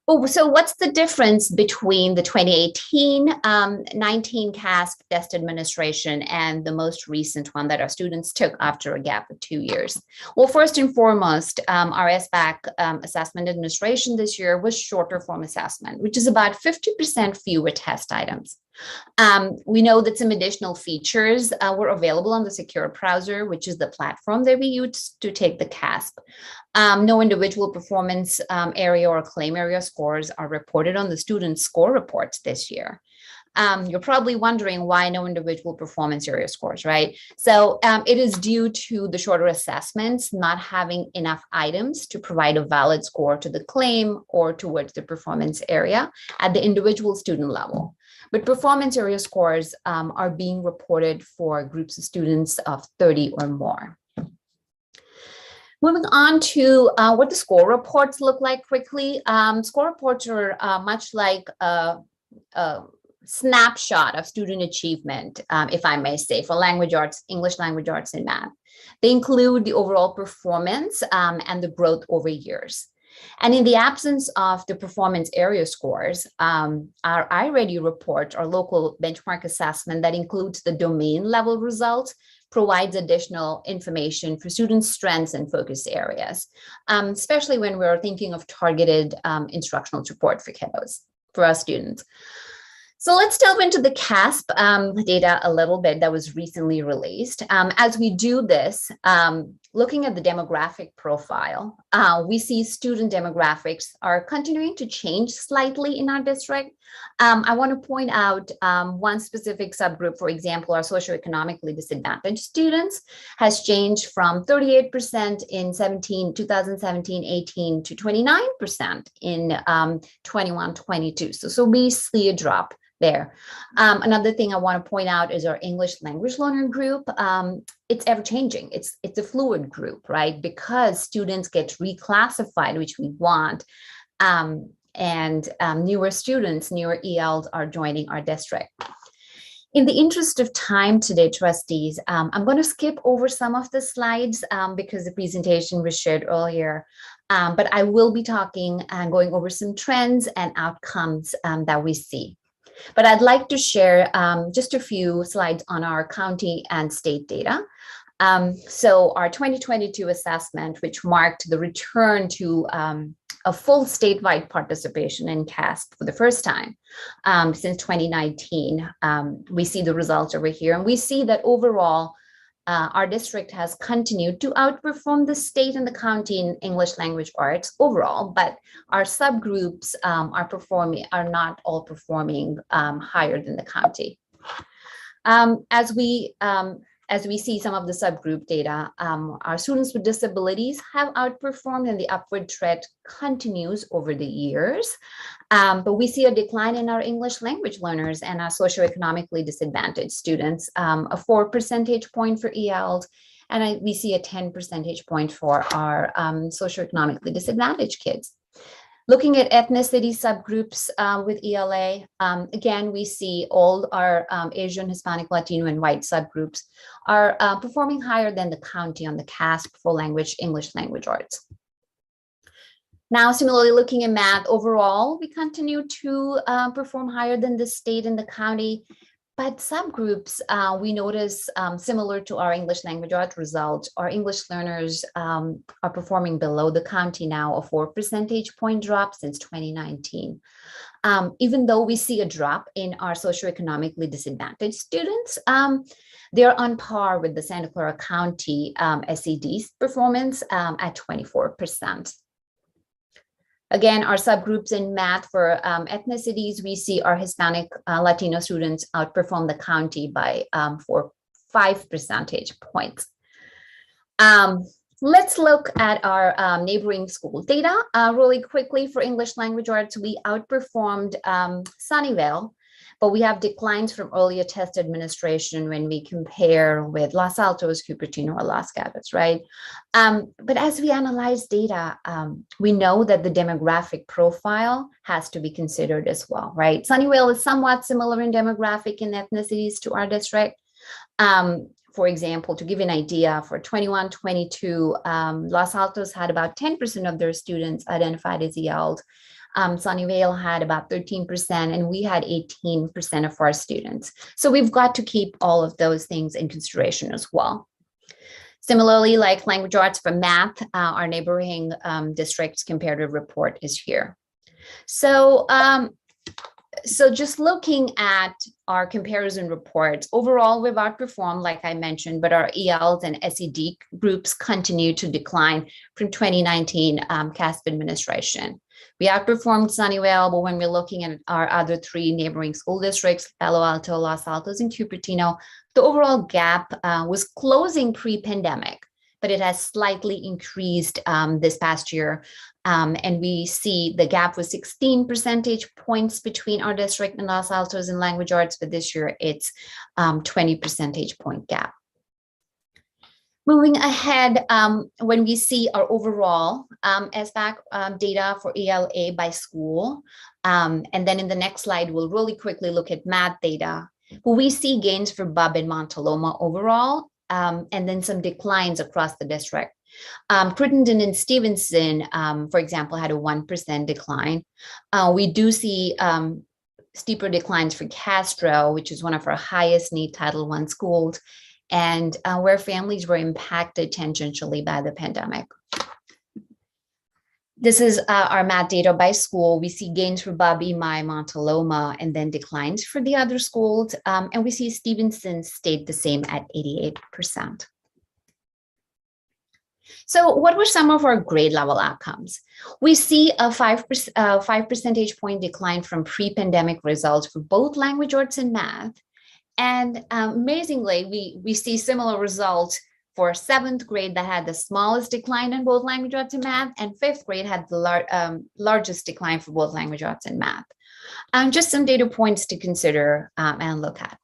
Oh, so what's the difference between the 2018-19 CASP test administration and the most recent one that our students took after a gap of 2 years? Well, first and foremost, our SBAC assessment administration this year was shorter form assessment, which is about 50% fewer test items. We know that some additional features were available on the secure browser, which is the platform that we use to take the CASP. No individual performance area or claim area scores are reported on the student score reports this year. You're probably wondering why no individual performance area scores, right? So it is due to the shorter assessments not having enough items to provide a valid score to the claim or towards the performance area at the individual student level. But performance area scores are being reported for groups of students of 30 or more. Moving on to what the score reports look like quickly. Score reports are much like a snapshot of student achievement, if I may say, for language arts, English language arts and math. They include the overall performance and the growth over years. And in the absence of the performance area scores, our iReady report, our local benchmark assessment that includes the domain level results, provides additional information for students' strengths and focus areas, especially when we're thinking of targeted instructional support for kiddos, for our students. So let's delve into the CASP data a little bit that was recently released. As we do this, looking at the demographic profile, we see student demographics are continuing to change slightly in our district. I want to point out one specific subgroup, for example, our socioeconomically disadvantaged students has changed from 38% in 2017-18 to 29% in 21-22. So we see a drop there. Another thing I want to point out is our English language learner group. It's ever changing. It's a fluid group, right? Because students get reclassified, which we want, and newer students, newer ELs are joining our district. In the interest of time today, trustees, I'm going to skip over some of the slides because the presentation was shared earlier. But I will be talking and going over some trends and outcomes that we see. But I'd like to share just a few slides on our county and state data. So our 2022 assessment, which marked the return to a full statewide participation in CASP for the first time since 2019, we see the results over here. And we see that overall, our district has continued to outperform the state and the county in English language arts overall, but our subgroups are not all performing higher than the county. As we see some of the subgroup data, our students with disabilities have outperformed and the upward trend continues over the years. But we see a decline in our English language learners and our socioeconomically disadvantaged students, a 4 percentage point for ELs, and we see a 10 percentage point for our socioeconomically disadvantaged kids. Looking at ethnicity subgroups with ELA, again, we see all our Asian, Hispanic, Latino, and white subgroups are performing higher than the county on the CASP for English language arts. Now, similarly, looking at math overall, we continue to perform higher than the state and the county. But subgroups, we notice similar to our English language arts results, our English learners are performing below the county now, a 4 percentage point drop since 2019. Even though we see a drop in our socioeconomically disadvantaged students, they're on par with the Santa Clara County SED's performance at 24%. Again, our subgroups in math for ethnicities, we see our Hispanic Latino students outperform the county by 5 percentage points. Let's look at our neighboring school data really quickly. For English language arts, we outperformed Sunnyvale, but we have declines from earlier test administration when we compare with Los Altos, Cupertino, or Los Gatos, right? But as we analyze data, we know that the demographic profile has to be considered as well, right? Sunnyvale is somewhat similar in demographic and ethnicities to our district. For example, to give you an idea, for 21-22, Los Altos had about 10% of their students identified as ELs. Sunnyvale had about 13%, and we had 18% of our students. So we've got to keep all of those things in consideration as well. Similarly, like language arts for math, our neighboring districts comparative report is here. So just looking at our comparison reports, overall, we've outperformed, like I mentioned, but our ELs and SED groups continue to decline from 2019 CASP administration. We outperformed Sunnyvale, but when we're looking at our other 3 neighboring school districts, Palo Alto, Los Altos, and Cupertino, the overall gap was closing pre-pandemic, but it has slightly increased this past year. And we see the gap was 16 percentage points between our district and Los Altos in language arts, but this year it's 20 percentage point gap. Moving ahead, when we see our overall SBAC data for ELA by school, and then in the next slide, we'll really quickly look at math data. We see gains for Bub and Montaloma overall, and then some declines across the district. Crittenden and Stevenson, for example, had a 1% decline. We do see steeper declines for Castro, which is one of our highest need Title I schools, and where families were impacted tangentially by the pandemic. This is our math data by school. We see gains for Bobby, Mai, Montaloma, and then declines for the other schools. And we see Stevenson stayed the same at 88%. So what were some of our grade level outcomes? We see a 5 percentage point decline from pre-pandemic results for both language arts and math. And amazingly, we see similar results for 7th grade that had the smallest decline in both language arts and math, and 5th grade had the largest decline for both language arts and math. Just some data points to consider and look at.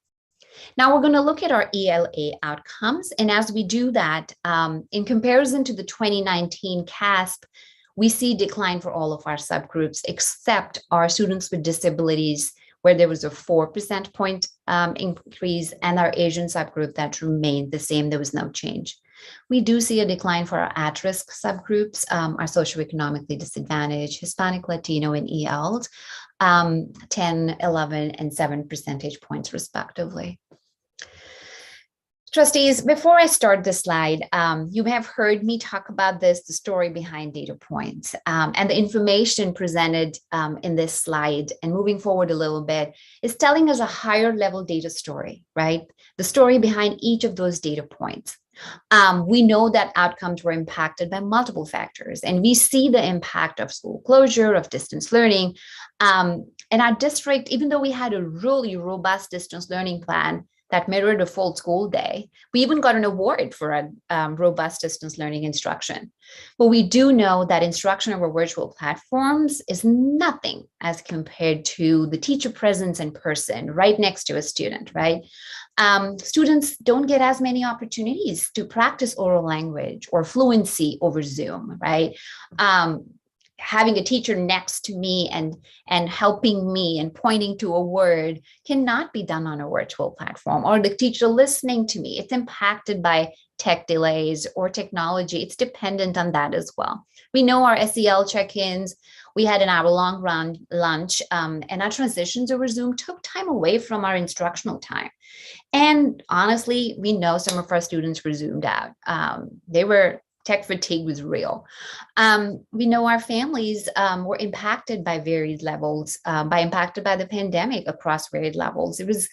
Now we're going to look at our ELA outcomes. And as we do that, in comparison to the 2019 CASP, we see decline for all of our subgroups, except our students with disabilities, where there was a 4 percentage point increase, and our Asian subgroup that remained the same. There was no change. We do see a decline for our at-risk subgroups, our socioeconomically disadvantaged, Hispanic, Latino, and ELs, 10, 11, and 7 percentage points respectively. Trustees, before I start this slide, you may have heard me talk about this, the story behind data points, and the information presented in this slide, and moving forward a little bit, is telling us a higher level data story, right? The story behind each of those data points. We know that outcomes were impacted by multiple factors, and we see the impact of school closure, of distance learning. In our district, even though we had a really robust distance learning plan that mirrored a full school day, we even got an award for a robust distance learning instruction. But we do know that instruction over virtual platforms is nothing as compared to the teacher presence in person right next to a student, right? Students don't get as many opportunities to practice oral language or fluency over Zoom, right? Having a teacher next to me and helping me and pointing to a word cannot be done on a virtual platform, or the teacher listening to me. It's impacted by tech delays or technology. It's dependent on that as well. We know our SEL check-ins, we had an hour-long lunch, and our transitions over Zoom took time away from our instructional time. And honestly, we know some of our students were Zoomed out. Tech fatigue was real. We know our families were impacted by varied levels, impacted by the pandemic across varied levels. It was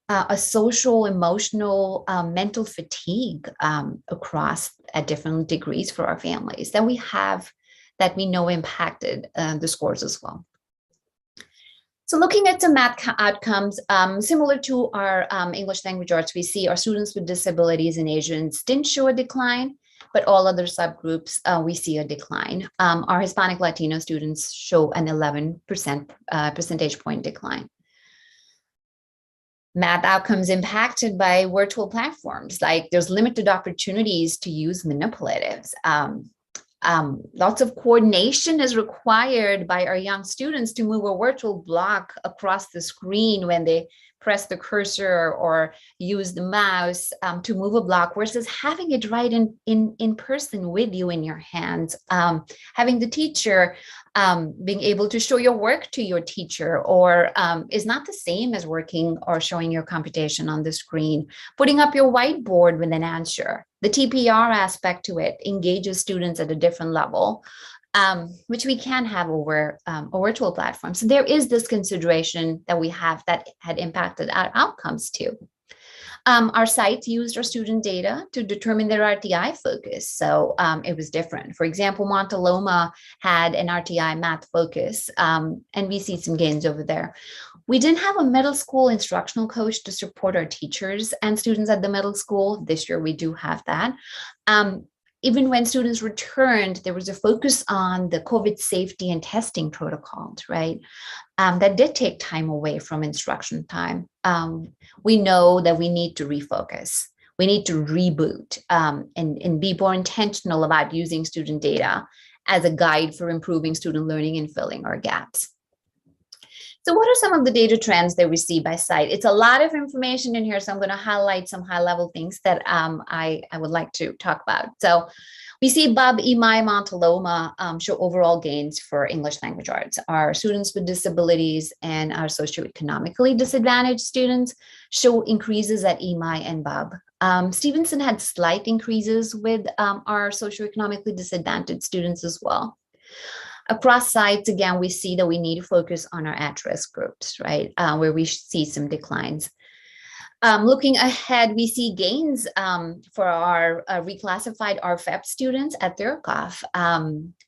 a social, emotional, mental fatigue across at different degrees for our families that we know impacted the scores as well. So looking at some math outcomes, similar to our English language arts, we see our students with disabilities and Asians didn't show a decline, but all other subgroups, we see a decline. Our Hispanic Latino students show an 11% percentage point decline. Math outcomes impacted by virtual platforms, like there's limited opportunities to use manipulatives. Lots of coordination is required by our young students to move a virtual block across the screen when they press the cursor or use the mouse to move a block, versus having it right in person with you in your hands. Having the teacher being able to show your work to your teacher or is not the same as working or showing your computation on the screen. Putting up your whiteboard with an answer. The TPR aspect to it engages students at a different level, which we can have over a virtual platform. So there is this consideration that we have that had impacted our outcomes too. Our sites used our student data to determine their RTI focus. So it was different. For example, Montaloma had an RTI math focus, and we see some gains over there. We didn't have a middle school instructional coach to support our teachers and students at the middle school. This year we do have that. Even when students returned, there was a focus on the COVID safety and testing protocols, right? That did take time away from instruction time. We know that we need to refocus. We need to reboot and be more intentional about using student data as a guide for improving student learning and filling our gaps. So what are some of the data trends that we see by site? It's a lot of information in here, so I'm going to highlight some high-level things that I would like to talk about. So We see Bob, Imai, Montaloma show overall gains for English language arts. Our students with disabilities and our socioeconomically disadvantaged students show increases at Imai and Bob. Stevenson had slight increases with our socioeconomically disadvantaged students as well. Across sites, again, we see that we need to focus on our at-risk groups, right, where we see some declines. Looking ahead, we see gains for our reclassified RFEP students at Thurkoff.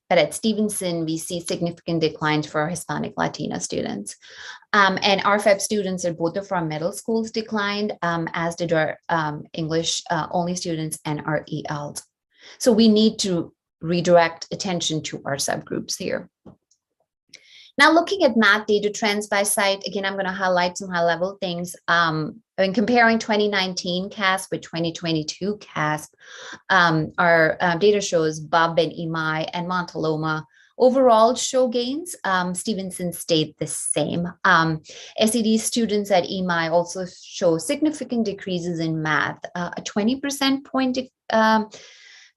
But at Stevenson, we see significant declines for our Hispanic Latina students. And RFEP students at both of our middle schools declined, as did our English only students and our ELs. So we need to redirect attention to our subgroups here. Now, looking at math data trends by site, again, I'm going to highlight some high-level things. In comparing 2019 CASP with 2022 CASP, our data shows Bob and Imai and Montaloma overall show gains. Stevenson stayed the same. SED students at Imai also show significant decreases in math, a 20% point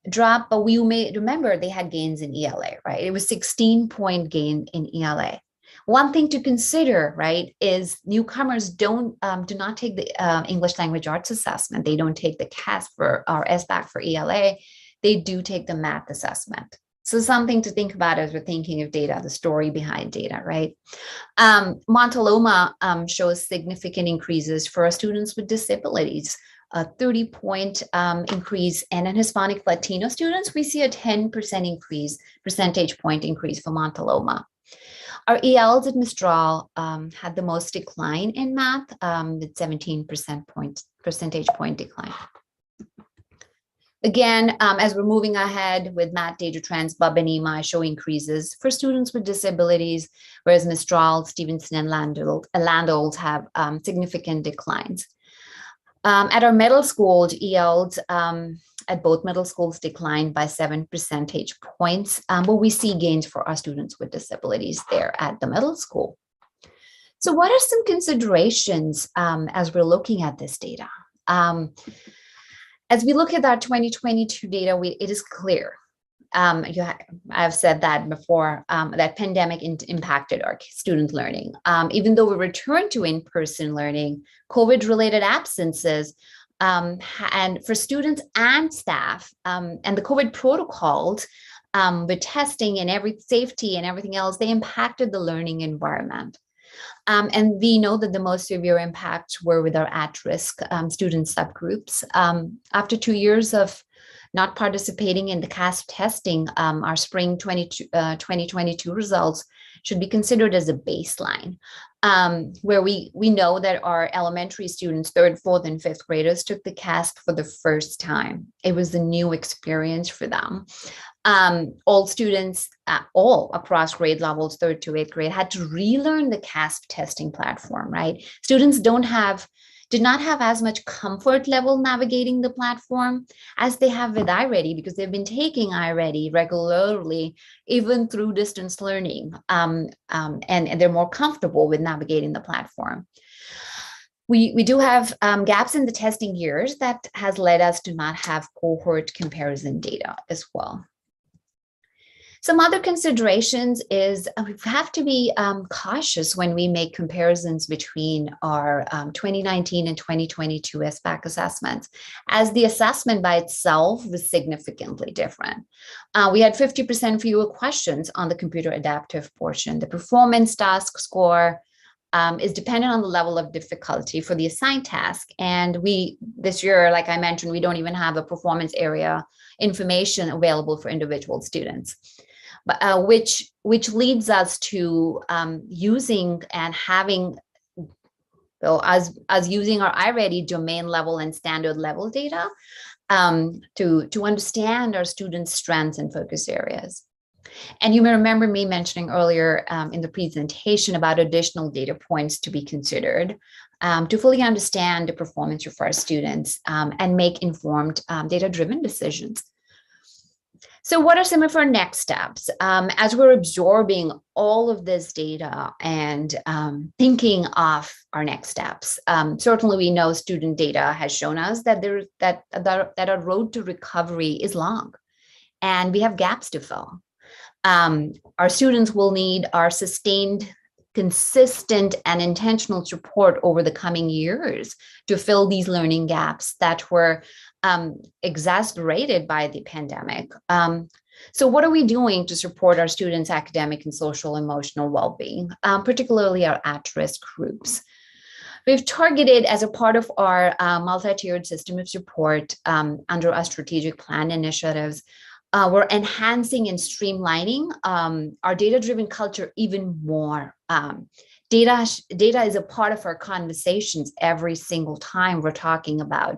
drop, but we may remember they had gains in ELA, right? It was 16-point gain in ELA. One thing to consider, right, is newcomers do not take the English language arts assessment. They don't take the CASP or SBAC for ELA. They do take the math assessment. So something to think about as we're thinking of data, the story behind data, right? Montaloma shows significant increases for our students with disabilities. A 30-point increase, and in Hispanic Latino students, we see a 10% percentage point increase for Montaloma. Our ELs at Mistral had the most decline in math, with 17% percentage point decline. Again, as we're moving ahead with math data trends, Bob and Imai show increases for students with disabilities, whereas Mistral, Stevenson, and Landolt have significant declines. At our middle schools, ELs at both middle schools declined by 7 percentage points, but we see gains for our students with disabilities there at the middle school. So what are some considerations as we're looking at this data? As we look at that 2022 data, it is clear. I've said that before, that pandemic impacted our student learning. Even though we returned to in-person learning, COVID-related absences, and for students and staff, and the COVID protocols, with testing and safety and everything else, they impacted the learning environment. And we know that the most severe impacts were with our at-risk student subgroups. After 2 years of not participating in the CASP testing, our spring 2022 results should be considered as a baseline, where we know that our elementary students, 3rd, 4th, and 5th graders took the CASP for the first time. It was a new experience for them. All students, all across grade levels, 3rd to 8th grade, had to relearn the CASP testing platform, right? Students did not have as much comfort level navigating the platform as they have with iReady, because they've been taking iReady regularly, even through distance learning, and they're more comfortable with navigating the platform. We do have gaps in the testing years that has led us to not have cohort comparison data as well. Some other considerations is we have to be cautious when we make comparisons between our 2019 and 2022 SBAC assessments, as the assessment by itself was significantly different. We had 50% fewer questions on the computer adaptive portion. The performance task score is dependent on the level of difficulty for the assigned task. And this year, like I mentioned, we don't even have a performance area information available for individual students. But, which leads us to using and having, so as using our iReady domain level and standard level data to understand our students' strengths and focus areas. And you may remember me mentioning earlier in the presentation about additional data points to be considered to fully understand the performance of our students and make informed data-driven decisions. So what are some of our next steps? As we're absorbing all of this data and thinking of our next steps, certainly we know student data has shown us that our road to recovery is long. and we have gaps to fill. Our students will need our sustained, consistent, and intentional support over the coming years to fill these learning gaps that were exacerbated by the pandemic. So what are we doing to support our students' academic and social emotional well-being, particularly our at-risk groups? We've targeted, as a part of our multi-tiered system of support under our strategic plan initiatives, we're enhancing and streamlining our data-driven culture even more. Data is a part of our conversations every single time we're talking about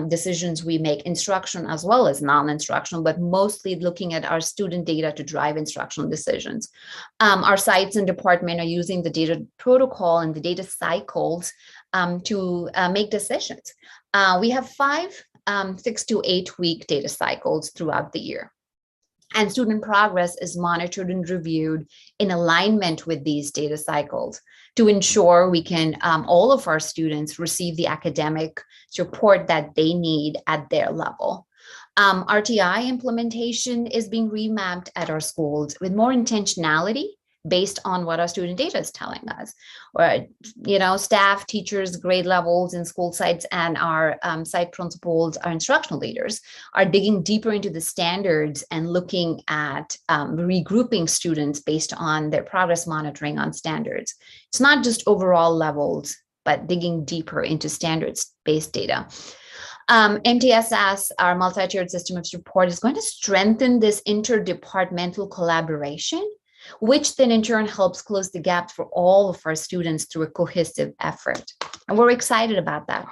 decisions we make, instruction as well as non-instructional, but mostly looking at our student data to drive instructional decisions. Our sites and department are using the data protocol and the data cycles to make decisions. We have 5 6 to 8 week data cycles throughout the year. And student progress is monitored and reviewed in alignment with these data cycles to ensure we can, all of our students receive the academic support that they need at their level. RTI implementation is being remapped at our schools with more intentionality based on what our student data is telling us. Or, staff, teachers, grade levels in school sites, and our site principals, our instructional leaders are digging deeper into the standards and looking at regrouping students based on their progress monitoring on standards. It's not just overall levels, but digging deeper into standards-based data. MTSS, our multi-tiered system of support, is going to strengthen this interdepartmental collaboration, which then in turn helps close the gap for all of our students through a cohesive effort. And we're excited about that.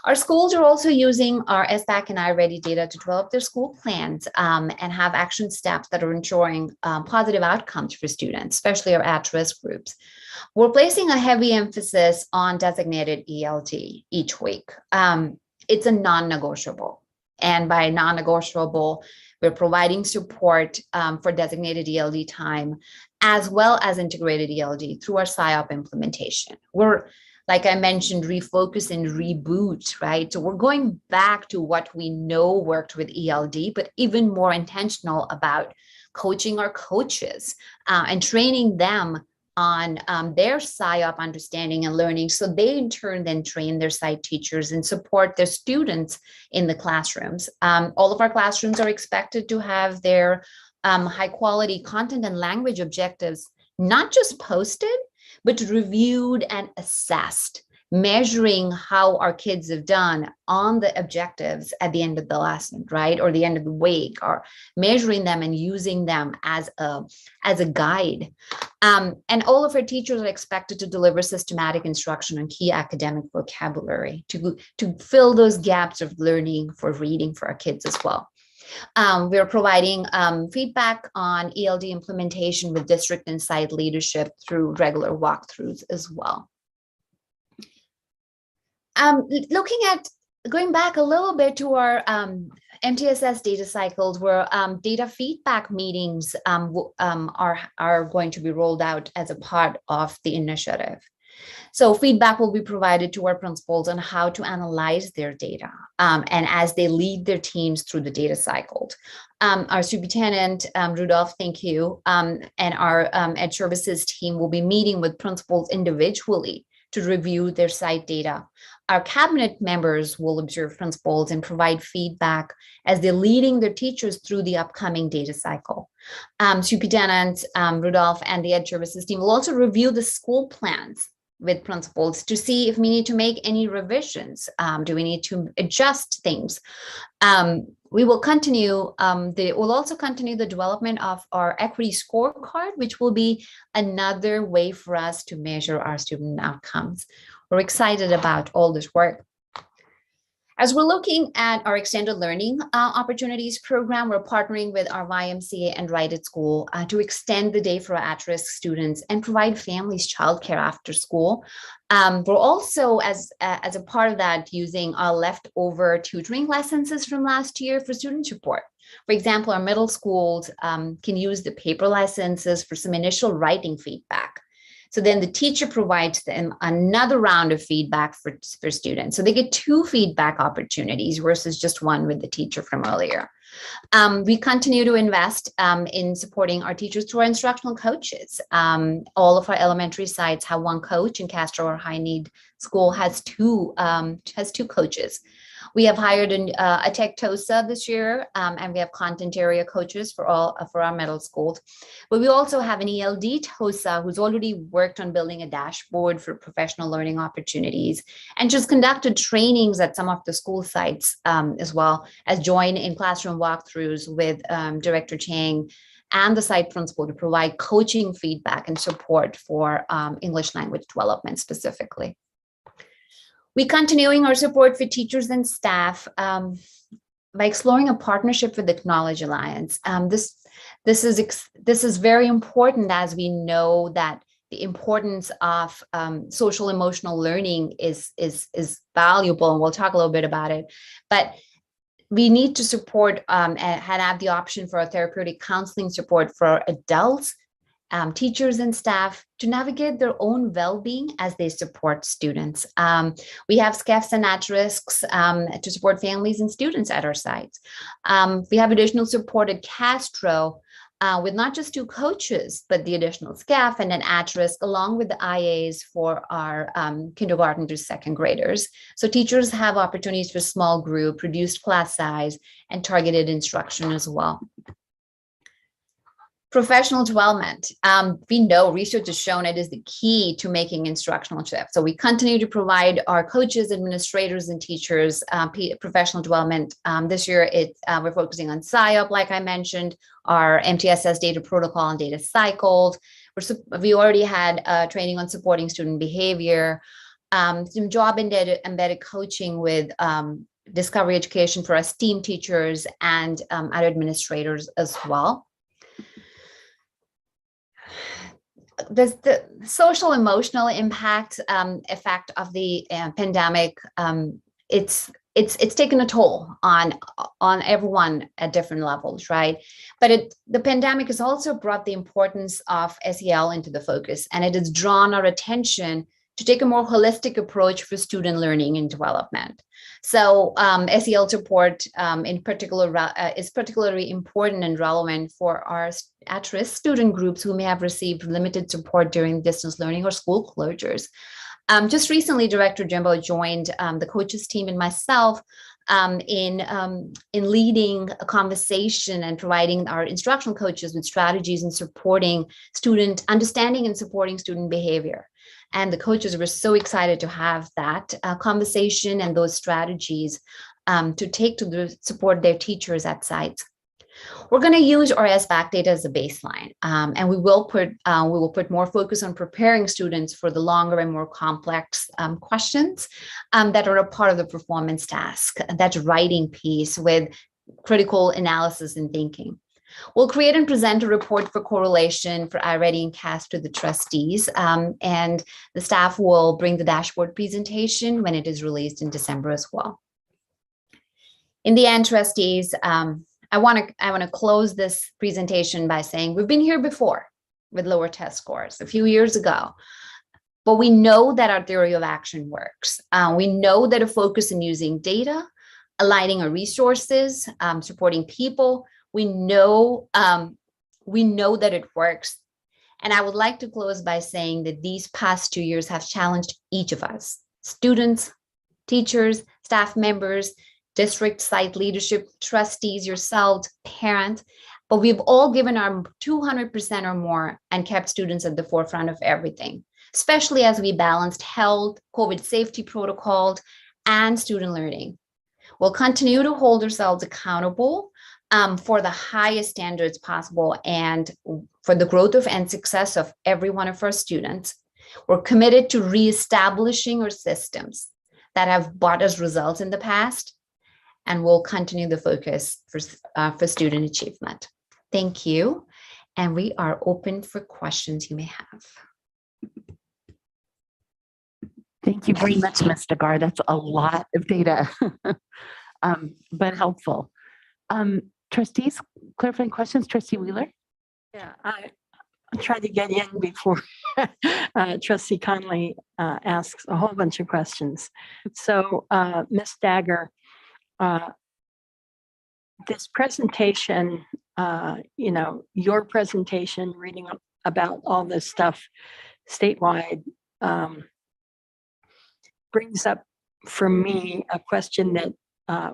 Our schools are also using our SBAC and iReady data to develop their school plans and have action steps that are ensuring positive outcomes for students, especially our at-risk groups. We're placing a heavy emphasis on designated ELT each week. It's a non-negotiable. And by non-negotiable, we're providing support for designated ELD time, as well as integrated ELD through our SIOP implementation. We're, like I mentioned, refocus and reboot, right? So we're going back to what we know worked with ELD, but even more intentional about coaching our coaches and training them on their SIOP understanding and learning, so they in turn then train their site teachers and support their students in the classrooms. All of our classrooms are expected to have their high quality content and language objectives not just posted, but reviewed and assessed, measuring how our kids have done on the objectives at the end of the lesson, right? Or the end of the week, or measuring them and using them as a guide. And all of our teachers are expected to deliver systematic instruction on key academic vocabulary to fill those gaps of learning for reading for our kids as well. We're providing feedback on ELD implementation with district and site leadership through regular walkthroughs as well. Looking at going back a little bit to our MTSS data cycles, where data feedback meetings are going to be rolled out as a part of the initiative. So feedback will be provided to our principals on how to analyze their data and as they lead their teams through the data cycles. Our Superintendent, Rudolph, thank you, and our Ed Services team will be meeting with principals individually to review their site data. Our cabinet members will observe principals and provide feedback as they're leading their teachers through the upcoming data cycle. Superintendent Rudolph and the Ed Services team will also review the school plans with principals to see if we need to make any revisions. Do we need to adjust things? We will continue, we'll also continue the development of our equity scorecard, which will be another way for us to measure our student outcomes. We're excited about all this work. As we're looking at our extended learning opportunities program, we're partnering with our YMCA and Right at School to extend the day for our at-risk students and provide families childcare after school. We're also, as a part of that, using our leftover tutoring lessons from last year for student support. For example, our middle schools can use the paper licenses for some initial writing feedback. So then the teacher provides them another round of feedback for students. So they get 2 feedback opportunities versus just one with the teacher from earlier. We continue to invest in supporting our teachers through our instructional coaches. All of our elementary sites have one coach, and Castro, our high need school, has two coaches. We have hired a tech TOSA this year, and we have content area coaches for our middle schools. But we also have an ELD TOSA who's already worked on building a dashboard for professional learning opportunities, and just conducted trainings at some of the school sites as well as join in classroom walkthroughs with Director Chang and the site principal to provide coaching feedback and support for English language development specifically. We continuing our support for teachers and staff by exploring a partnership with the Knowledge Alliance. This is very important, as we know that the importance of social emotional learning is valuable, and we'll talk a little bit about it. But we need to support and have the option for a therapeutic counseling support for adults, teachers and staff to navigate their own well-being as they support students. We have SCEFs and at-risks to support families and students at our sites. We have additional support at Castro with not just two coaches, but the additional SCEF and an at-risk along with the IAs for our kindergarten to second graders. So teachers have opportunities for small group, reduced class size, and targeted instruction as well. Professional development. We know research has shown it is the key to making instructional shifts. So we continue to provide our coaches, administrators, and teachers professional development. This year, we're focusing on SIOP, like I mentioned, our MTSS data protocol and data cycles. We already had training on supporting student behavior, some job embedded coaching with discovery education for our STEAM teachers and our administrators as well. The social emotional impact effect of the pandemic, it's taken a toll on everyone at different levels, right? But the pandemic has also brought the importance of SEL into the focus, and it has drawn our attention to take a more holistic approach for student learning and development. So SEL support in particular is particularly important and relevant for our at-risk student groups who may have received limited support during distance learning or school closures. Just recently, Director Jimbo joined the coaches team and myself in leading a conversation and providing our instructional coaches with strategies and supporting student understanding and supporting student behavior. And the coaches were so excited to have that conversation and those strategies to take to support their teachers at sites. We're going to use our SBAC data as a baseline, and we will put more focus on preparing students for the longer and more complex questions that are a part of the performance task. That's writing piece with critical analysis and thinking. We'll create and present a report for correlation for iReady and CAST to the trustees, and the staff will bring the dashboard presentation when it is released in December as well. In the end, trustees, I want to close this presentation by saying we've been here before with lower test scores a few years ago, but we know that our theory of action works. We know that a focus on using data, aligning our resources, supporting people, we know that it works. And I would like to close by saying that these past 2 years have challenged each of us, students, teachers, staff members, district site leadership, trustees, yourselves, parents, but we've all given our 200% or more and kept students at the forefront of everything, especially as we balanced health, COVID safety protocols, and student learning. We'll continue to hold ourselves accountable for the highest standards possible and for the growth of and success of every one of our students. We're committed to reestablishing our systems that have brought us results in the past, and we'll continue the focus for student achievement. Thank you. And we are open for questions you may have. Thank you very much, Mr. Gar. That's a lot of data, but helpful. Trustees, clarifying questions, Trustee Wheeler? Yeah, I tried to get in before Trustee Conley asks a whole bunch of questions. So, Ms. Dagger, this presentation, your presentation, reading about all this stuff statewide, brings up for me a question that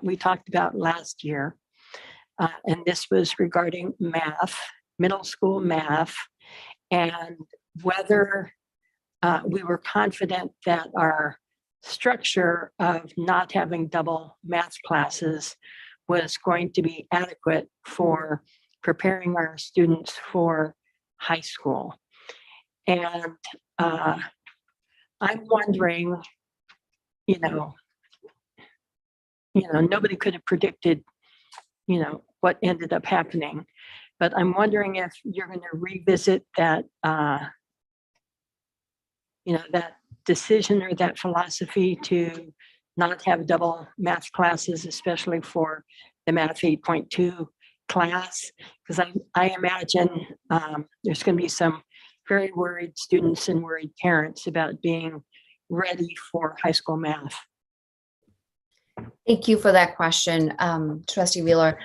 we talked about last year. And this was regarding math, middle school math, and whether we were confident that our structure of not having double math classes was going to be adequate for preparing our students for high school. And I'm wondering, nobody could have predicted, what ended up happening, but I'm wondering if you're going to revisit that, that decision or that philosophy to not have double math classes, especially for the Math 8.2 class, because I imagine there's going to be some very worried students and worried parents about being ready for high school math. Thank you for that question, Trustee Wheeler.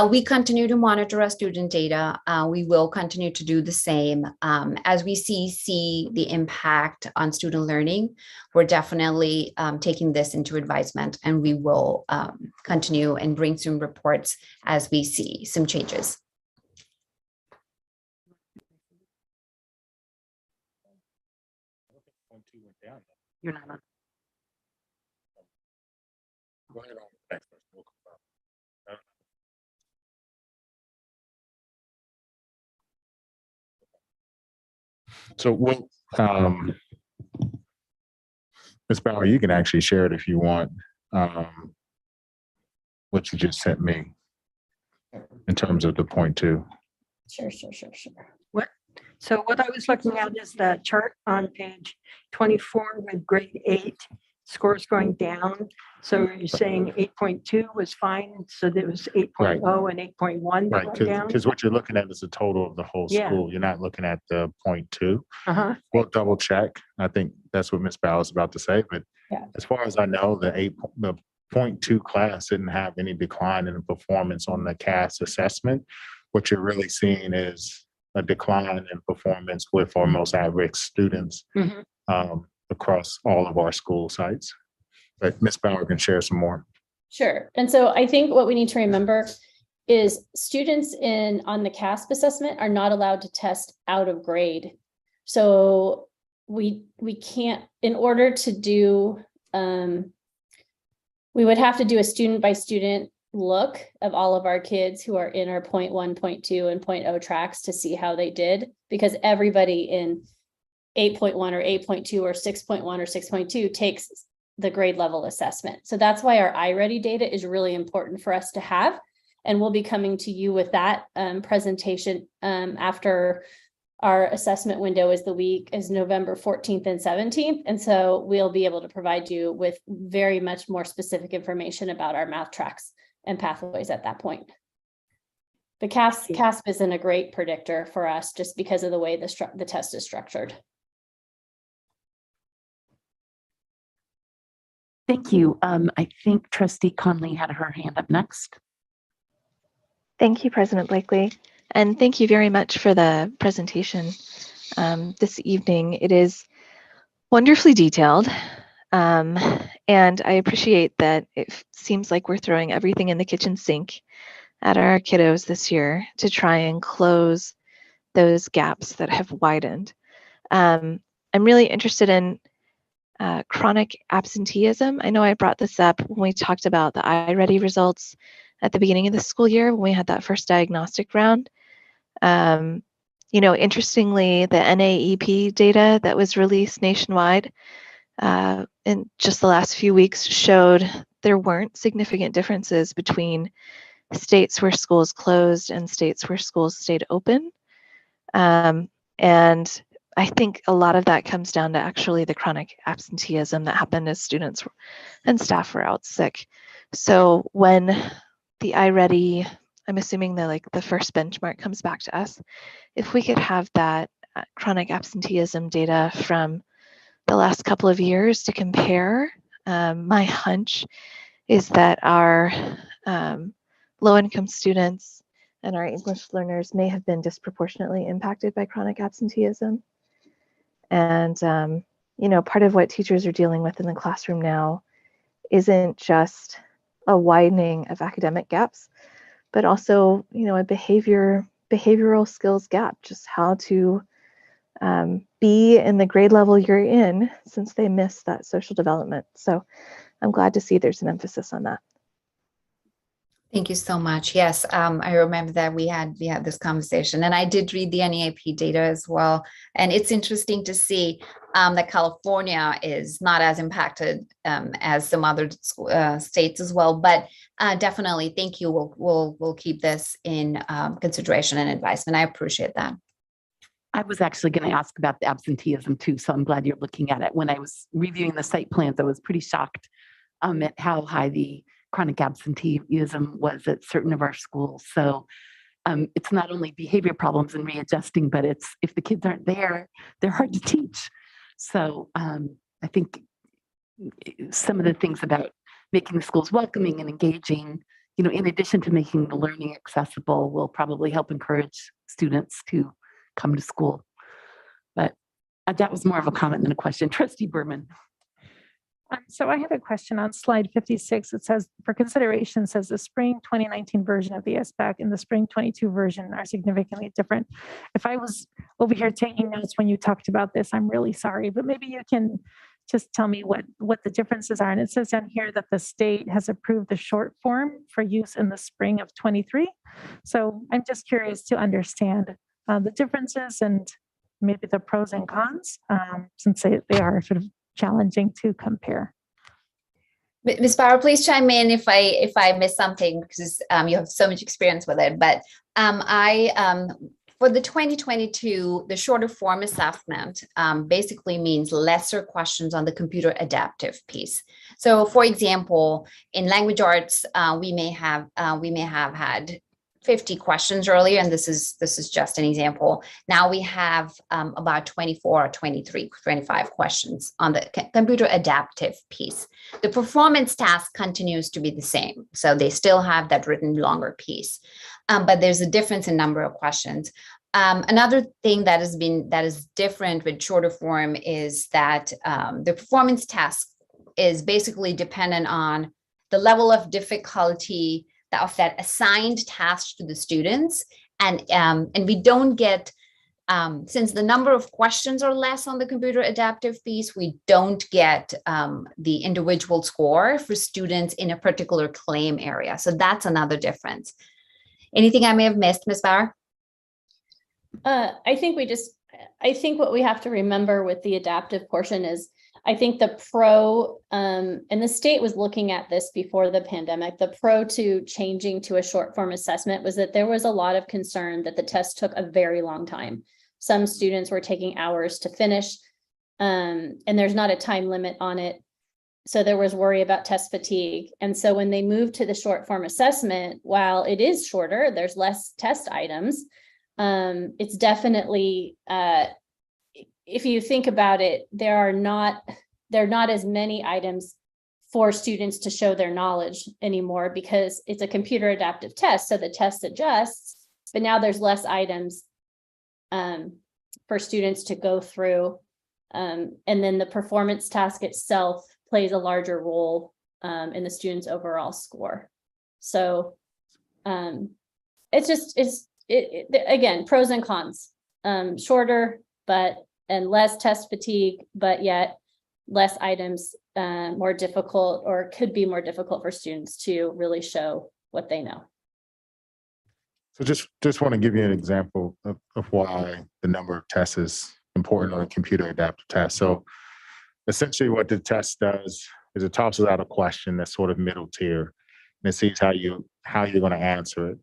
We continue to monitor our student data. We will continue to do the same. As we see the impact on student learning, we're definitely taking this into advisement, and we will continue and bring some reports as we see some changes. You're not on. Go ahead on the next person. We'll come back. So we'll, Ms. Bauer, you can actually share it if you want, what you just sent me in terms of the point two. Sure. So what I was looking at is the chart on page 24 with grade 8 scores going down. So you're saying 8.2 was fine, so there was 8.0 Right. and 8.1 that Right, went down? because what you're looking at is the total of the whole Yeah. school. You're not looking at the point two. Uh-huh. We'll double check. I think that's what Ms. Bauer is about to say, but Yeah. as far as I know, the 0.2 class didn't have any decline in the performance on the CAS assessment. What you're really seeing is a decline in performance with our most at-risk students across all of our school sites. But Ms. Bauer can share some more. Sure. And so I think what we need to remember is students on the CASP assessment are not allowed to test out of grade. So we can't, in order to do, we would have to do a student by student look of all of our kids who are in our 0.1, 0.2, and 0.0 tracks to see how they did, because everybody in 8.1 or 8.2 or 6.1 or 6.2 takes the grade level assessment. So that's why our iReady data is really important for us to have. And we'll be coming to you with that presentation after our assessment window is November 14th and 17th. And so we'll be able to provide you with very much more specific information about our math tracks and pathways at that point. The CASP isn't a great predictor for us just because of the way the test is structured. Thank you. I think Trustee Conley had her hand up next. Thank you, President Blakely. And thank you very much for the presentation this evening. It is wonderfully detailed. And I appreciate that it seems like we're throwing everything in the kitchen sink at our kiddos this year to try and close those gaps that have widened. I'm really interested in chronic absenteeism. I know I brought this up when we talked about the iReady results at the beginning of the school year when we had that first diagnostic round. Interestingly, the NAEP data that was released nationwide in just the last few weeks showed there weren't significant differences between states where schools closed and states where schools stayed open. And I think a lot of that comes down to actually the chronic absenteeism that happened as students and staff were out sick. So when the iReady, I'm assuming that the first benchmark comes back to us, if we could have that chronic absenteeism data from the last couple of years to compare, my hunch is that our low-income students and our English learners may have been disproportionately impacted by chronic absenteeism. And, part of what teachers are dealing with in the classroom now isn't just a widening of academic gaps, but also, a behavioral skills gap, just how to be in the grade level you're in since they missed that social development. So I'm glad to see there's an emphasis on that. Thank you so much. Yes, I remember that we had this conversation, and I did read the NEAP data as well. And it's interesting to see that California is not as impacted as some other states as well. But definitely, thank you. We'll keep this in consideration and advisement. I appreciate that. I was actually going to ask about the absenteeism too, so I'm glad you're looking at it. When I was reviewing the site plans, I was pretty shocked at how high the chronic absenteeism was at certain of our schools. So it's not only behavior problems and readjusting, but it's if the kids aren't there, they're hard to teach. So I think some of the things about making the schools welcoming and engaging, in addition to making the learning accessible, will probably help encourage students to come to school. But that was more of a comment than a question. Trustee Berman. So I have a question on slide 56. It says, for consideration, says the spring 2019 version of the SBAC and the spring 22 version are significantly different. If I was over here taking notes when you talked about this, I'm really sorry, but maybe you can just tell me what the differences are. And it says down here that the state has approved the short form for use in the spring of 23. So I'm just curious to understand the differences and maybe the pros and cons, since they are sort of challenging to compare. Ms. Bauer, please chime in if I miss something, because you have so much experience with it. But for the 2022, the shorter form assessment basically means lesser questions on the computer adaptive piece. So, for example, in language arts, we may have had 50 questions earlier, and this is just an example. Now we have about 24 or 23, 25 questions on the computer adaptive piece. The performance task continues to be the same. So they still have that written longer piece, but there's a difference in number of questions. Another thing that is different with shorter form is that the performance task is basically dependent on the level of difficulty of that assigned task to the students, and we don't get, since the number of questions are less on the computer adaptive piece, we don't get the individual score for students in a particular claim area. So that's another difference. Anything I may have missed, Ms. Bauer? I think what we have to remember with the adaptive portion is, I think the pro, and the state was looking at this before the pandemic, the pro to changing to a short form assessment was that there was a lot of concern that the test took a very long time. Some students were taking hours to finish, and there's not a time limit on it. So there was worry about test fatigue. And so when they moved to the short form assessment, while it is shorter, there's less test items. It's definitely, if you think about it, there are not as many items for students to show their knowledge anymore, because it's a computer adaptive test. So the test adjusts, but now there's less items for students to go through. And then the performance task itself plays a larger role in the student's overall score. So again, pros and cons, shorter, and less test fatigue, but yet less items, more difficult, or could be more difficult for students to really show what they know. So just want to give you an example of why the number of tests is important on a computer adaptive test. So essentially what the test does is it tosses out a question that's sort of middle tier, and it sees how you're going to answer it.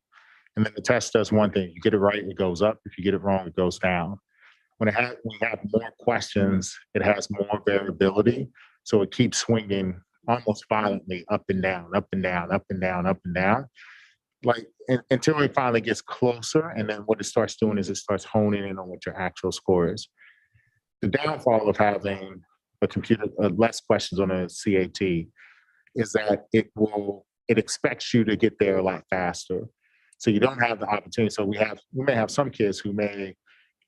And then the test does one thing: you get it right, it goes up. If you get it wrong, it goes down. When we have more questions, it has more variability. So it keeps swinging almost violently up and down, up and down, up and down, up and down, like until it finally gets closer. And then what it starts doing is it starts honing in on what your actual score is. The downfall of having a computer, less questions on a CAT, is that it will it expects you to get there a lot faster. So you don't have the opportunity. So we may have some kids who may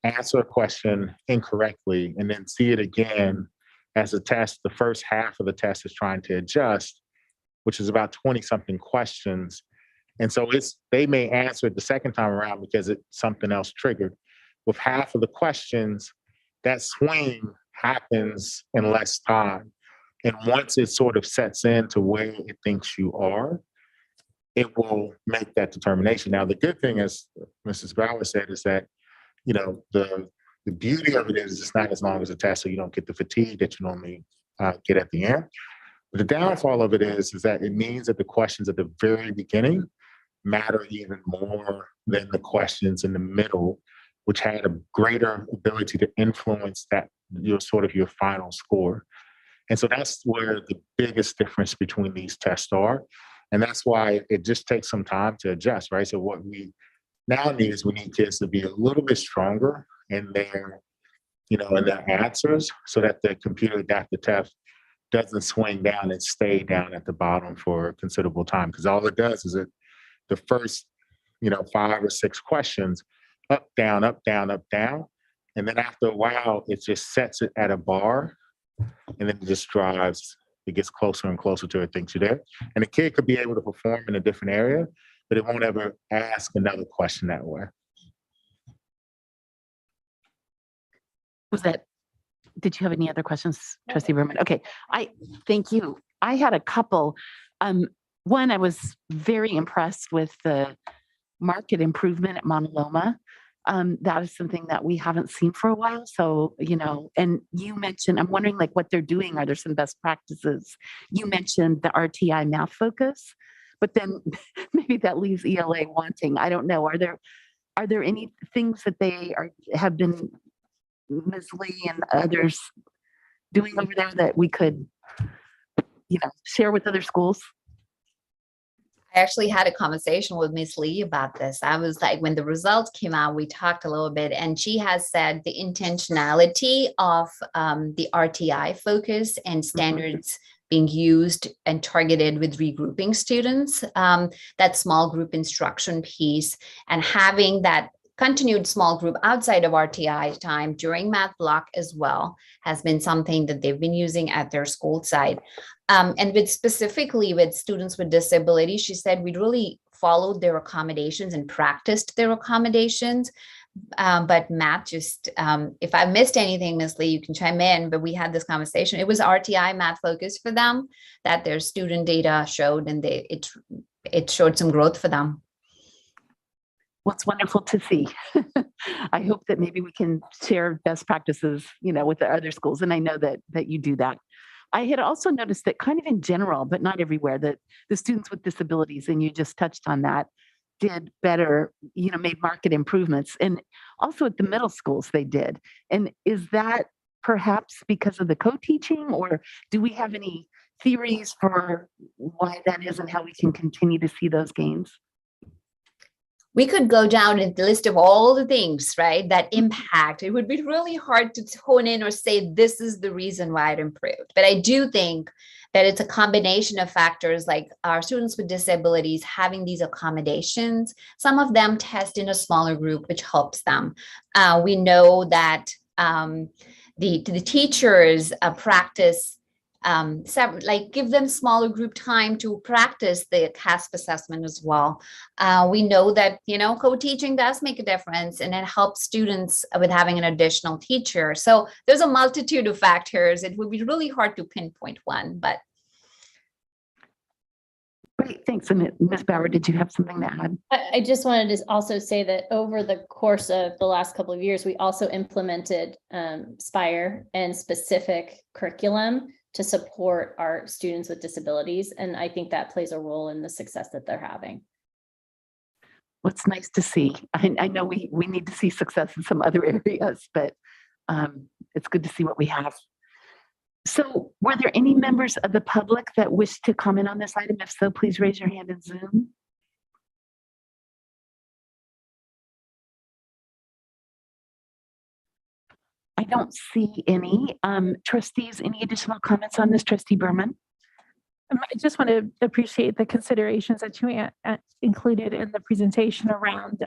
answer a question incorrectly and then see it again as a test. The first half of the test is trying to adjust, which is about 20 something questions. And so they may answer it the second time around because something else triggered. With half of the questions, that swing happens in less time. And once it sort of sets into where it thinks you are, it will make that determination. Now, the good thing, as Mrs. Bauer said, is that, the beauty of it is it's not as long as a test, so you don't get the fatigue that you normally get at the end. But the downfall of it is that it means that the questions at the very beginning matter even more than the questions in the middle, which had a greater ability to influence your final score. And so that's where the biggest difference between these tests are. And that's why it just takes some time to adjust, right? So what we now need is we need kids to be a little bit stronger in their answers so that the computer adaptive test doesn't swing down and stay down at the bottom for a considerable time. Because all it does is the first, 5 or 6 questions, up, down, up, down, up, down. And then after a while, it just sets it at a bar and then it just drives, it gets closer and closer to it thinks you're there. And the kid could be able to perform in a different area, but it won't ever ask another question that way. Did you have any other questions, Trustee Berman? Okay, thank you. I had a couple. One, I was very impressed with the market improvement at Mauna Loma. That is something that we haven't seen for a while. So, and you mentioned, I'm wondering what they're doing. Are there some best practices? You mentioned the RTI math focus, but then maybe that leaves ELA wanting. I don't know. Are there any things that have been Ms. Lee and others doing over there that we could, share with other schools? I actually had a conversation with Ms. Lee about this. I was like, when the results came out, we talked a little bit, and she has said the intentionality of the RTI focus and standards being used and targeted with regrouping students, that small group instruction piece, and having that continued small group outside of RTI time during math block as well has been something that they've been using at their school side. And specifically with students with disabilities, she said we really followed their accommodations and practiced their accommodations. But math just, if I missed anything, Ms. Lee, you can chime in, but we had this conversation. It was RTI math focus for them that their student data showed, and it showed some growth for them. Well, it's wonderful to see. I hope that maybe we can share best practices, with the other schools. And I know that you do that. I had also noticed that kind of in general, but not everywhere, that the students with disabilities, and you just touched on that, did better, made market improvements. And also at the middle schools they did. And is that perhaps because of the co-teaching, or do we have any theories for why that is and how we can continue to see those gains? We could go down a list of all the things, right, that impact. It would be really hard to hone in or say this is the reason why it improved. But I do think that it's a combination of factors, like our students with disabilities having these accommodations. Some of them test in a smaller group, which helps them. We know that the teachers practice give them smaller group time to practice the CASP assessment as well. We know that, co-teaching does make a difference, and it helps students with having an additional teacher. So there's a multitude of factors. It would be really hard to pinpoint one, but. Great, thanks. And Ms. Bauer, did you have something to add? I just wanted to also say that over the course of the last couple of years, we also implemented SPIRE and specific curriculum to support our students with disabilities. And I think that plays a role in the success that they're having. Well, it's nice to see. I know we need to see success in some other areas, but it's good to see what we have. So were there any members of the public that wish to comment on this item? If so, please raise your hand in Zoom. I don't see any. Trustees, any additional comments on this, Trustee Berman? I just want to appreciate the considerations that you included in the presentation around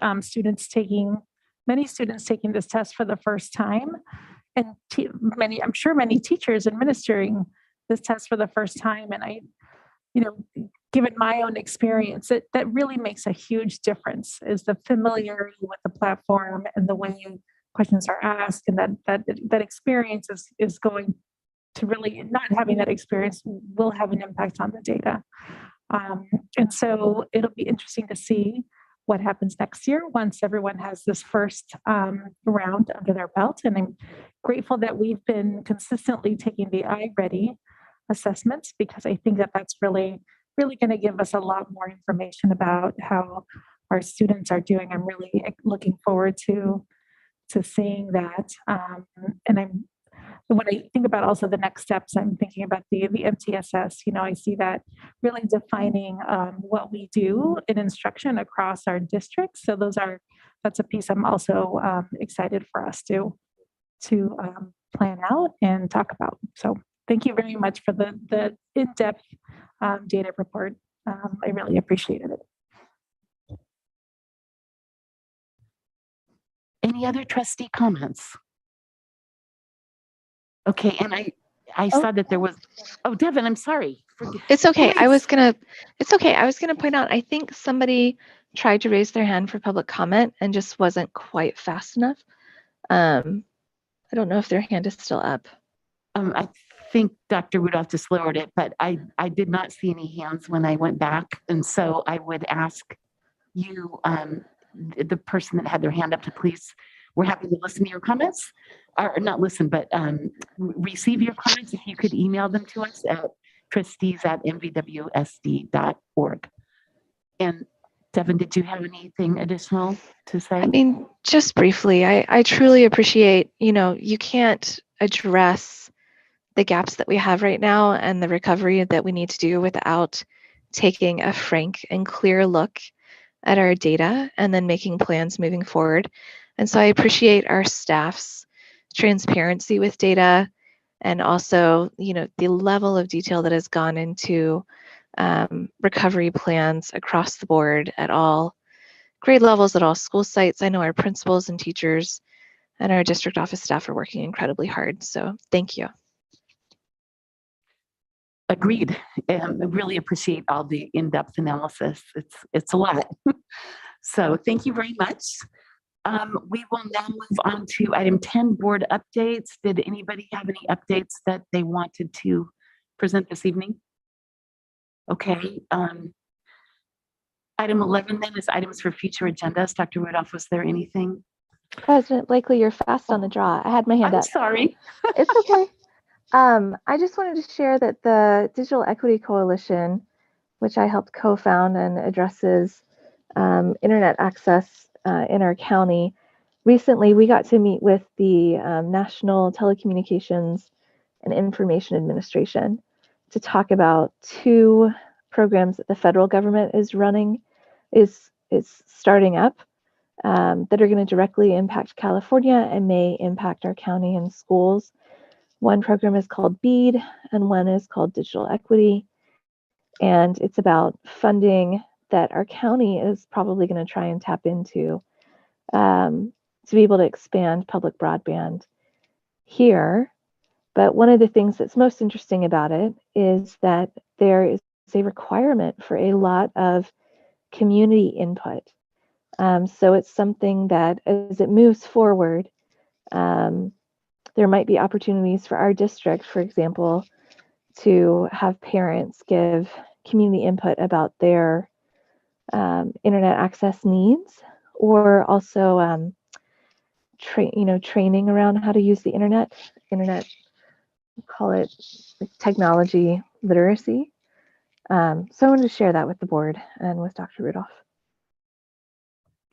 many students taking this test for the first time, and I'm sure many teachers administering this test for the first time. And given my own experience, that really makes a huge difference, is the familiarity with the platform and the way questions are asked, and that experience is going to really, not having that experience will have an impact on the data. And so it'll be interesting to see what happens next year once everyone has this first round under their belt. And I'm grateful that we've been consistently taking the iReady assessments, because I think that that's really going to give us a lot more information about how our students are doing. I'm really looking forward to seeing that. And when I think about also the next steps, I'm thinking about the MTSS. I see that really defining what we do in instruction across our districts. So that's a piece I'm also excited for us to plan out and talk about. So thank you very much for the in-depth data report. I really appreciated it. Any other trustee comments? Okay, and I saw that there was, Devin, I'm sorry. It's okay. Please. It's okay. I was gonna point out, I think somebody tried to raise their hand for public comment and just wasn't quite fast enough. I don't know if their hand is still up. I think Dr. Rudolph just lowered it, but I did not see any hands when I went back. And so I would ask you, the person that had their hand up, to please, we're happy to listen to your comments, or not listen, but receive your comments. If you could email them to us at trustees@mvwsd.org. And Devin, did you have anything additional to say? I mean, just briefly, I truly appreciate, you can't address the gaps that we have right now and the recovery that we need to do without taking a frank and clear look at our data and then making plans moving forward. And so I appreciate our staff's transparency with data, and also, the level of detail that has gone into recovery plans across the board at all grade levels, at all school sites. I know our principals and teachers and our district office staff are working incredibly hard. So thank you. Agreed. I really appreciate all the in-depth analysis. It's a lot. So thank you very much. We will now move on to item 10, board updates. Did anybody have any updates that they wanted to present this evening? Okay. Item 11 then is items for future agendas. Dr. Rudolph, was there anything? President Blakely, you're fast on the draw. I had my hand up. I'm sorry. It's okay. I just wanted to share that the Digital Equity Coalition, which I helped co-found and addresses internet access in our county, recently we got to meet with the National Telecommunications and Information Administration to talk about 2 programs that the federal government is starting up that are going to directly impact California and may impact our county and schools. One program is called BEAD and one is called Digital Equity. And it's about funding that our county is probably going to try and tap into to be able to expand public broadband here. But one of the things that's most interesting about it is that there is a requirement for a lot of community input. So it's something that as it moves forward, there might be opportunities for our district, for example, to have parents give community input about their internet access needs, or also training around how to use the internet, call it technology literacy. So I wanted to share that with the board and with Dr. Rudolph.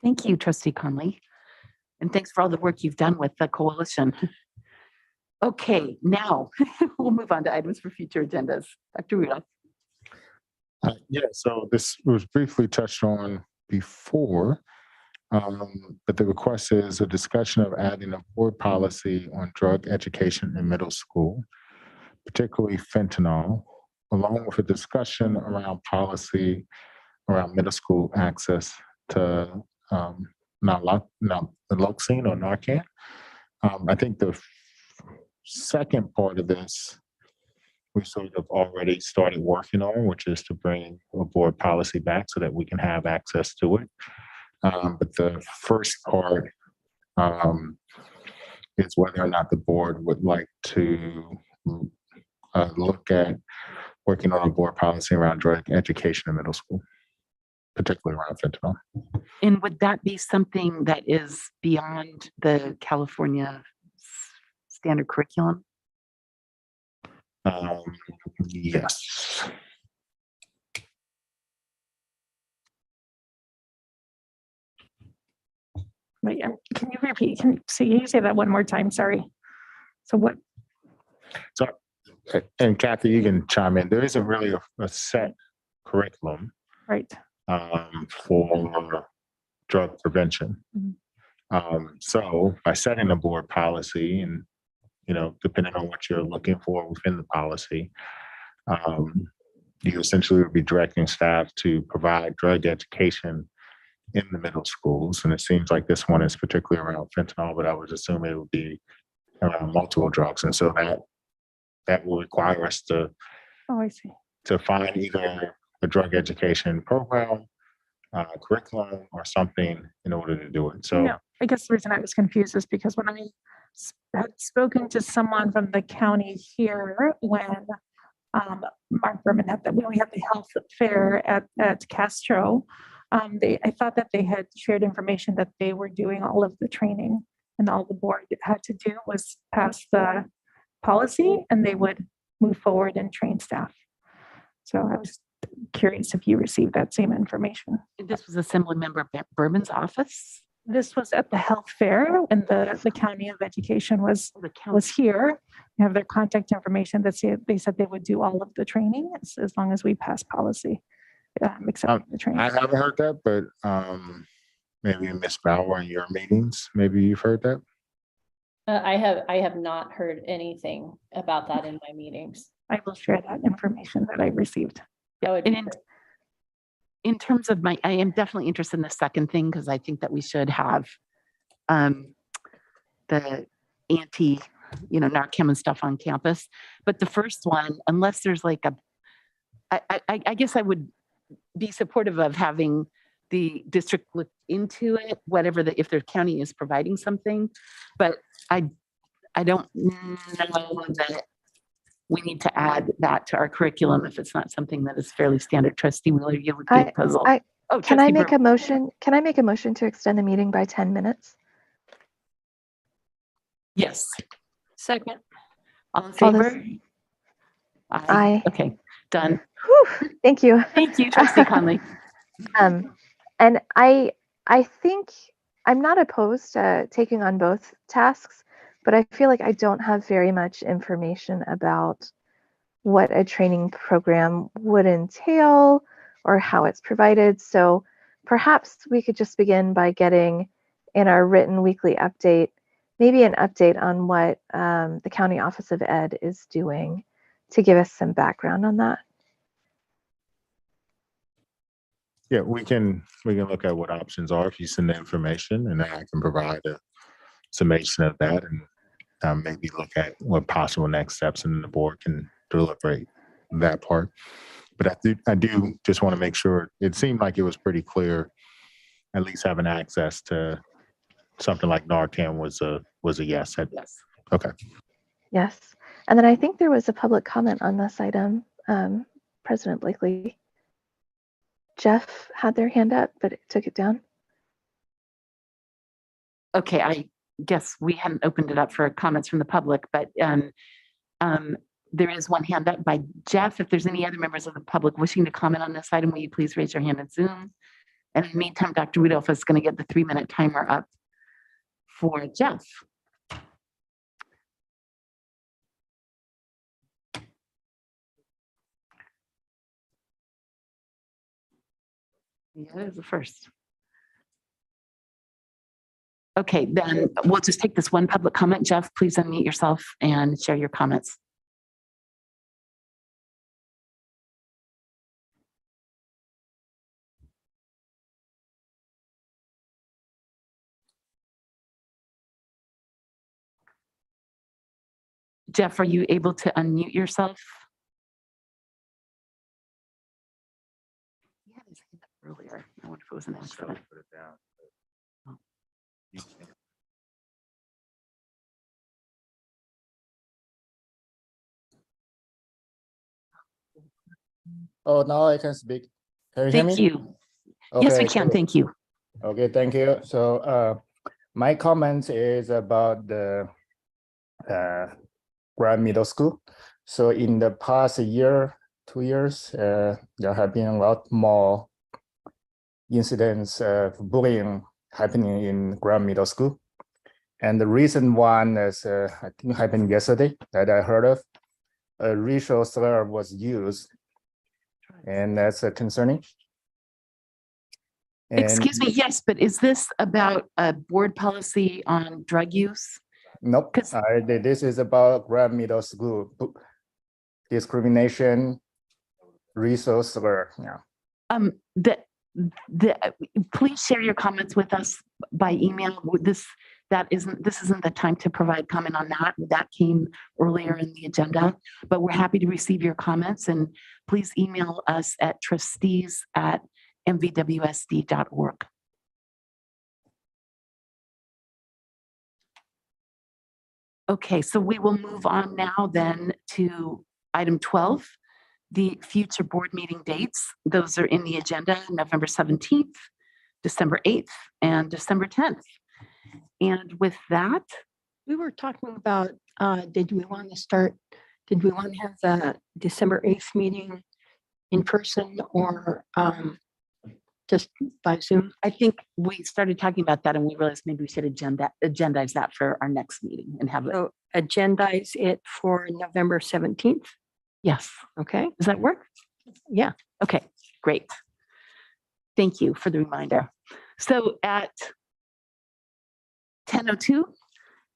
Thank you, Trustee Conley. And thanks for all the work you've done with the coalition. Okay, now we'll move on to items for future agendas. Dr. Rudolph. Yeah, so this was briefly touched on before, but the request is a discussion of adding a board policy on drug education in middle school, particularly fentanyl, along with a discussion around policy around middle school access to naloxone or Narcan. I think the second part of this we sort of already started working on, which is to bring a board policy back so that we can have access to it. But the first part is whether or not the board would like to look at working on a board policy around drug education in middle school, particularly around fentanyl. And would that be something that is beyond the California standard curriculum? Yes. Wait, can you repeat? So you say that one more time? Sorry. So what? So, and Kathy, you can chime in. There isn't really a set curriculum, Right. For drug prevention. So by setting a board policy and, depending on what you're looking for within the policy, you essentially would be directing staff to provide drug education in the middle schools. And it seems like this one is particularly around fentanyl, but I would assume it would be around multiple drugs. And so that will require us to I see. to find either a drug education program, curriculum, or something in order to do it. So No, I guess the reason I was confused is because when I had spoken to someone from the county here, when Mark Berman had that, when we had the health fair at Castro, I thought that they had shared information that they were doing all of the training, and all the board had to do was pass the policy, and they would move forward and train staff. So I was curious if you received that same information. This was Assembly Member Berman's office. This was at the health fair, and the County of Education was here. We have their contact information that they said they would do all of the training as long as we pass policy, except the training. I haven't heard that, but maybe Ms. Bauer in your meetings, maybe you've heard that. I have not heard anything about that in my meetings. I will share that information that I received. That would be great. In terms of I am definitely interested in the second thing, because I think that we should have the anti, Narcan and stuff on campus. But the first one, unless there's like I guess I would be supportive of having the district look into it, if their county is providing something. But I don't know that we need to add that to our curriculum if it's not something that is fairly standard. Trustee Wheeler, you look like puzzle. Can I make a motion? Can I make a motion to extend the meeting by 10 minutes? Yes. Second. All in favor? Aye. Okay, done. Whew, thank you. Thank you, Trustee Conley. And I think I'm not opposed to taking on both tasks, but I feel like I don't have very much information about what a training program would entail or how it's provided. So perhaps we could just begin by getting in our written weekly update, maybe an update on what the County Office of Ed is doing to give us some background on that. Yeah, we can look at what options are if you send the information, and I can provide a summation of that and maybe look at what possible next steps, and the board can deliberate that part. But I do just want to make sure, it seemed like it was pretty clear, at least having access to something like Narcan was a yes. Yes. Okay. Yes. And then I think there was a public comment on this item. President Blakely. Jeff had their hand up, but it took it down. Okay, I guess we hadn't opened it up for comments from the public, but there is one hand up by Jeff. If there's any other members of the public wishing to comment on this item, will you please raise your hand in Zoom? And in the meantime, Dr. Rudolph is going to get the 3-minute timer up for Jeff. Yeah, there's the first. Okay, then we'll just take this one public comment. Jeff, please unmute yourself and share your comments. Jeff, are you able to unmute yourself? He had his hand up earlier. I wonder if it was an accident. Oh, now I can speak. Can you hear me? Thank you. Yes, we can. so- Thank you. Okay, thank you. So my comment is about the Graham Middle School. So in the past year, 2 years, there have been a lot more incidents of bullying happening in Graham Middle School. And the recent one is, I think happened yesterday that I heard of. A racial slur was used, and that's concerning. And Excuse me. Yes, but is this about a board policy on drug use? nope, this is about Graham Middle School discrimination, racial slur. Yeah. Please share your comments with us by email. This isn't the time to provide comment on that. That came earlier in the agenda, but we're happy to receive your comments, and please email us at trustees@mvwsd.org. Okay, so we will move on now then to item 12, the future board meeting dates. Those are in the agenda, November 17th, December 8th, and December 10th. And with that, We were talking about, did we want to have the December 8th meeting in person or just by Zoom? I think we started talking about that and we realized maybe we should agendize that for our next meeting and have it. So agendize it for November 17th. Yes. Okay. Does that work? Yeah. Okay, great. Thank you for the reminder. So at 10:02,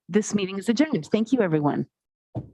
this meeting is adjourned. Thank you, everyone.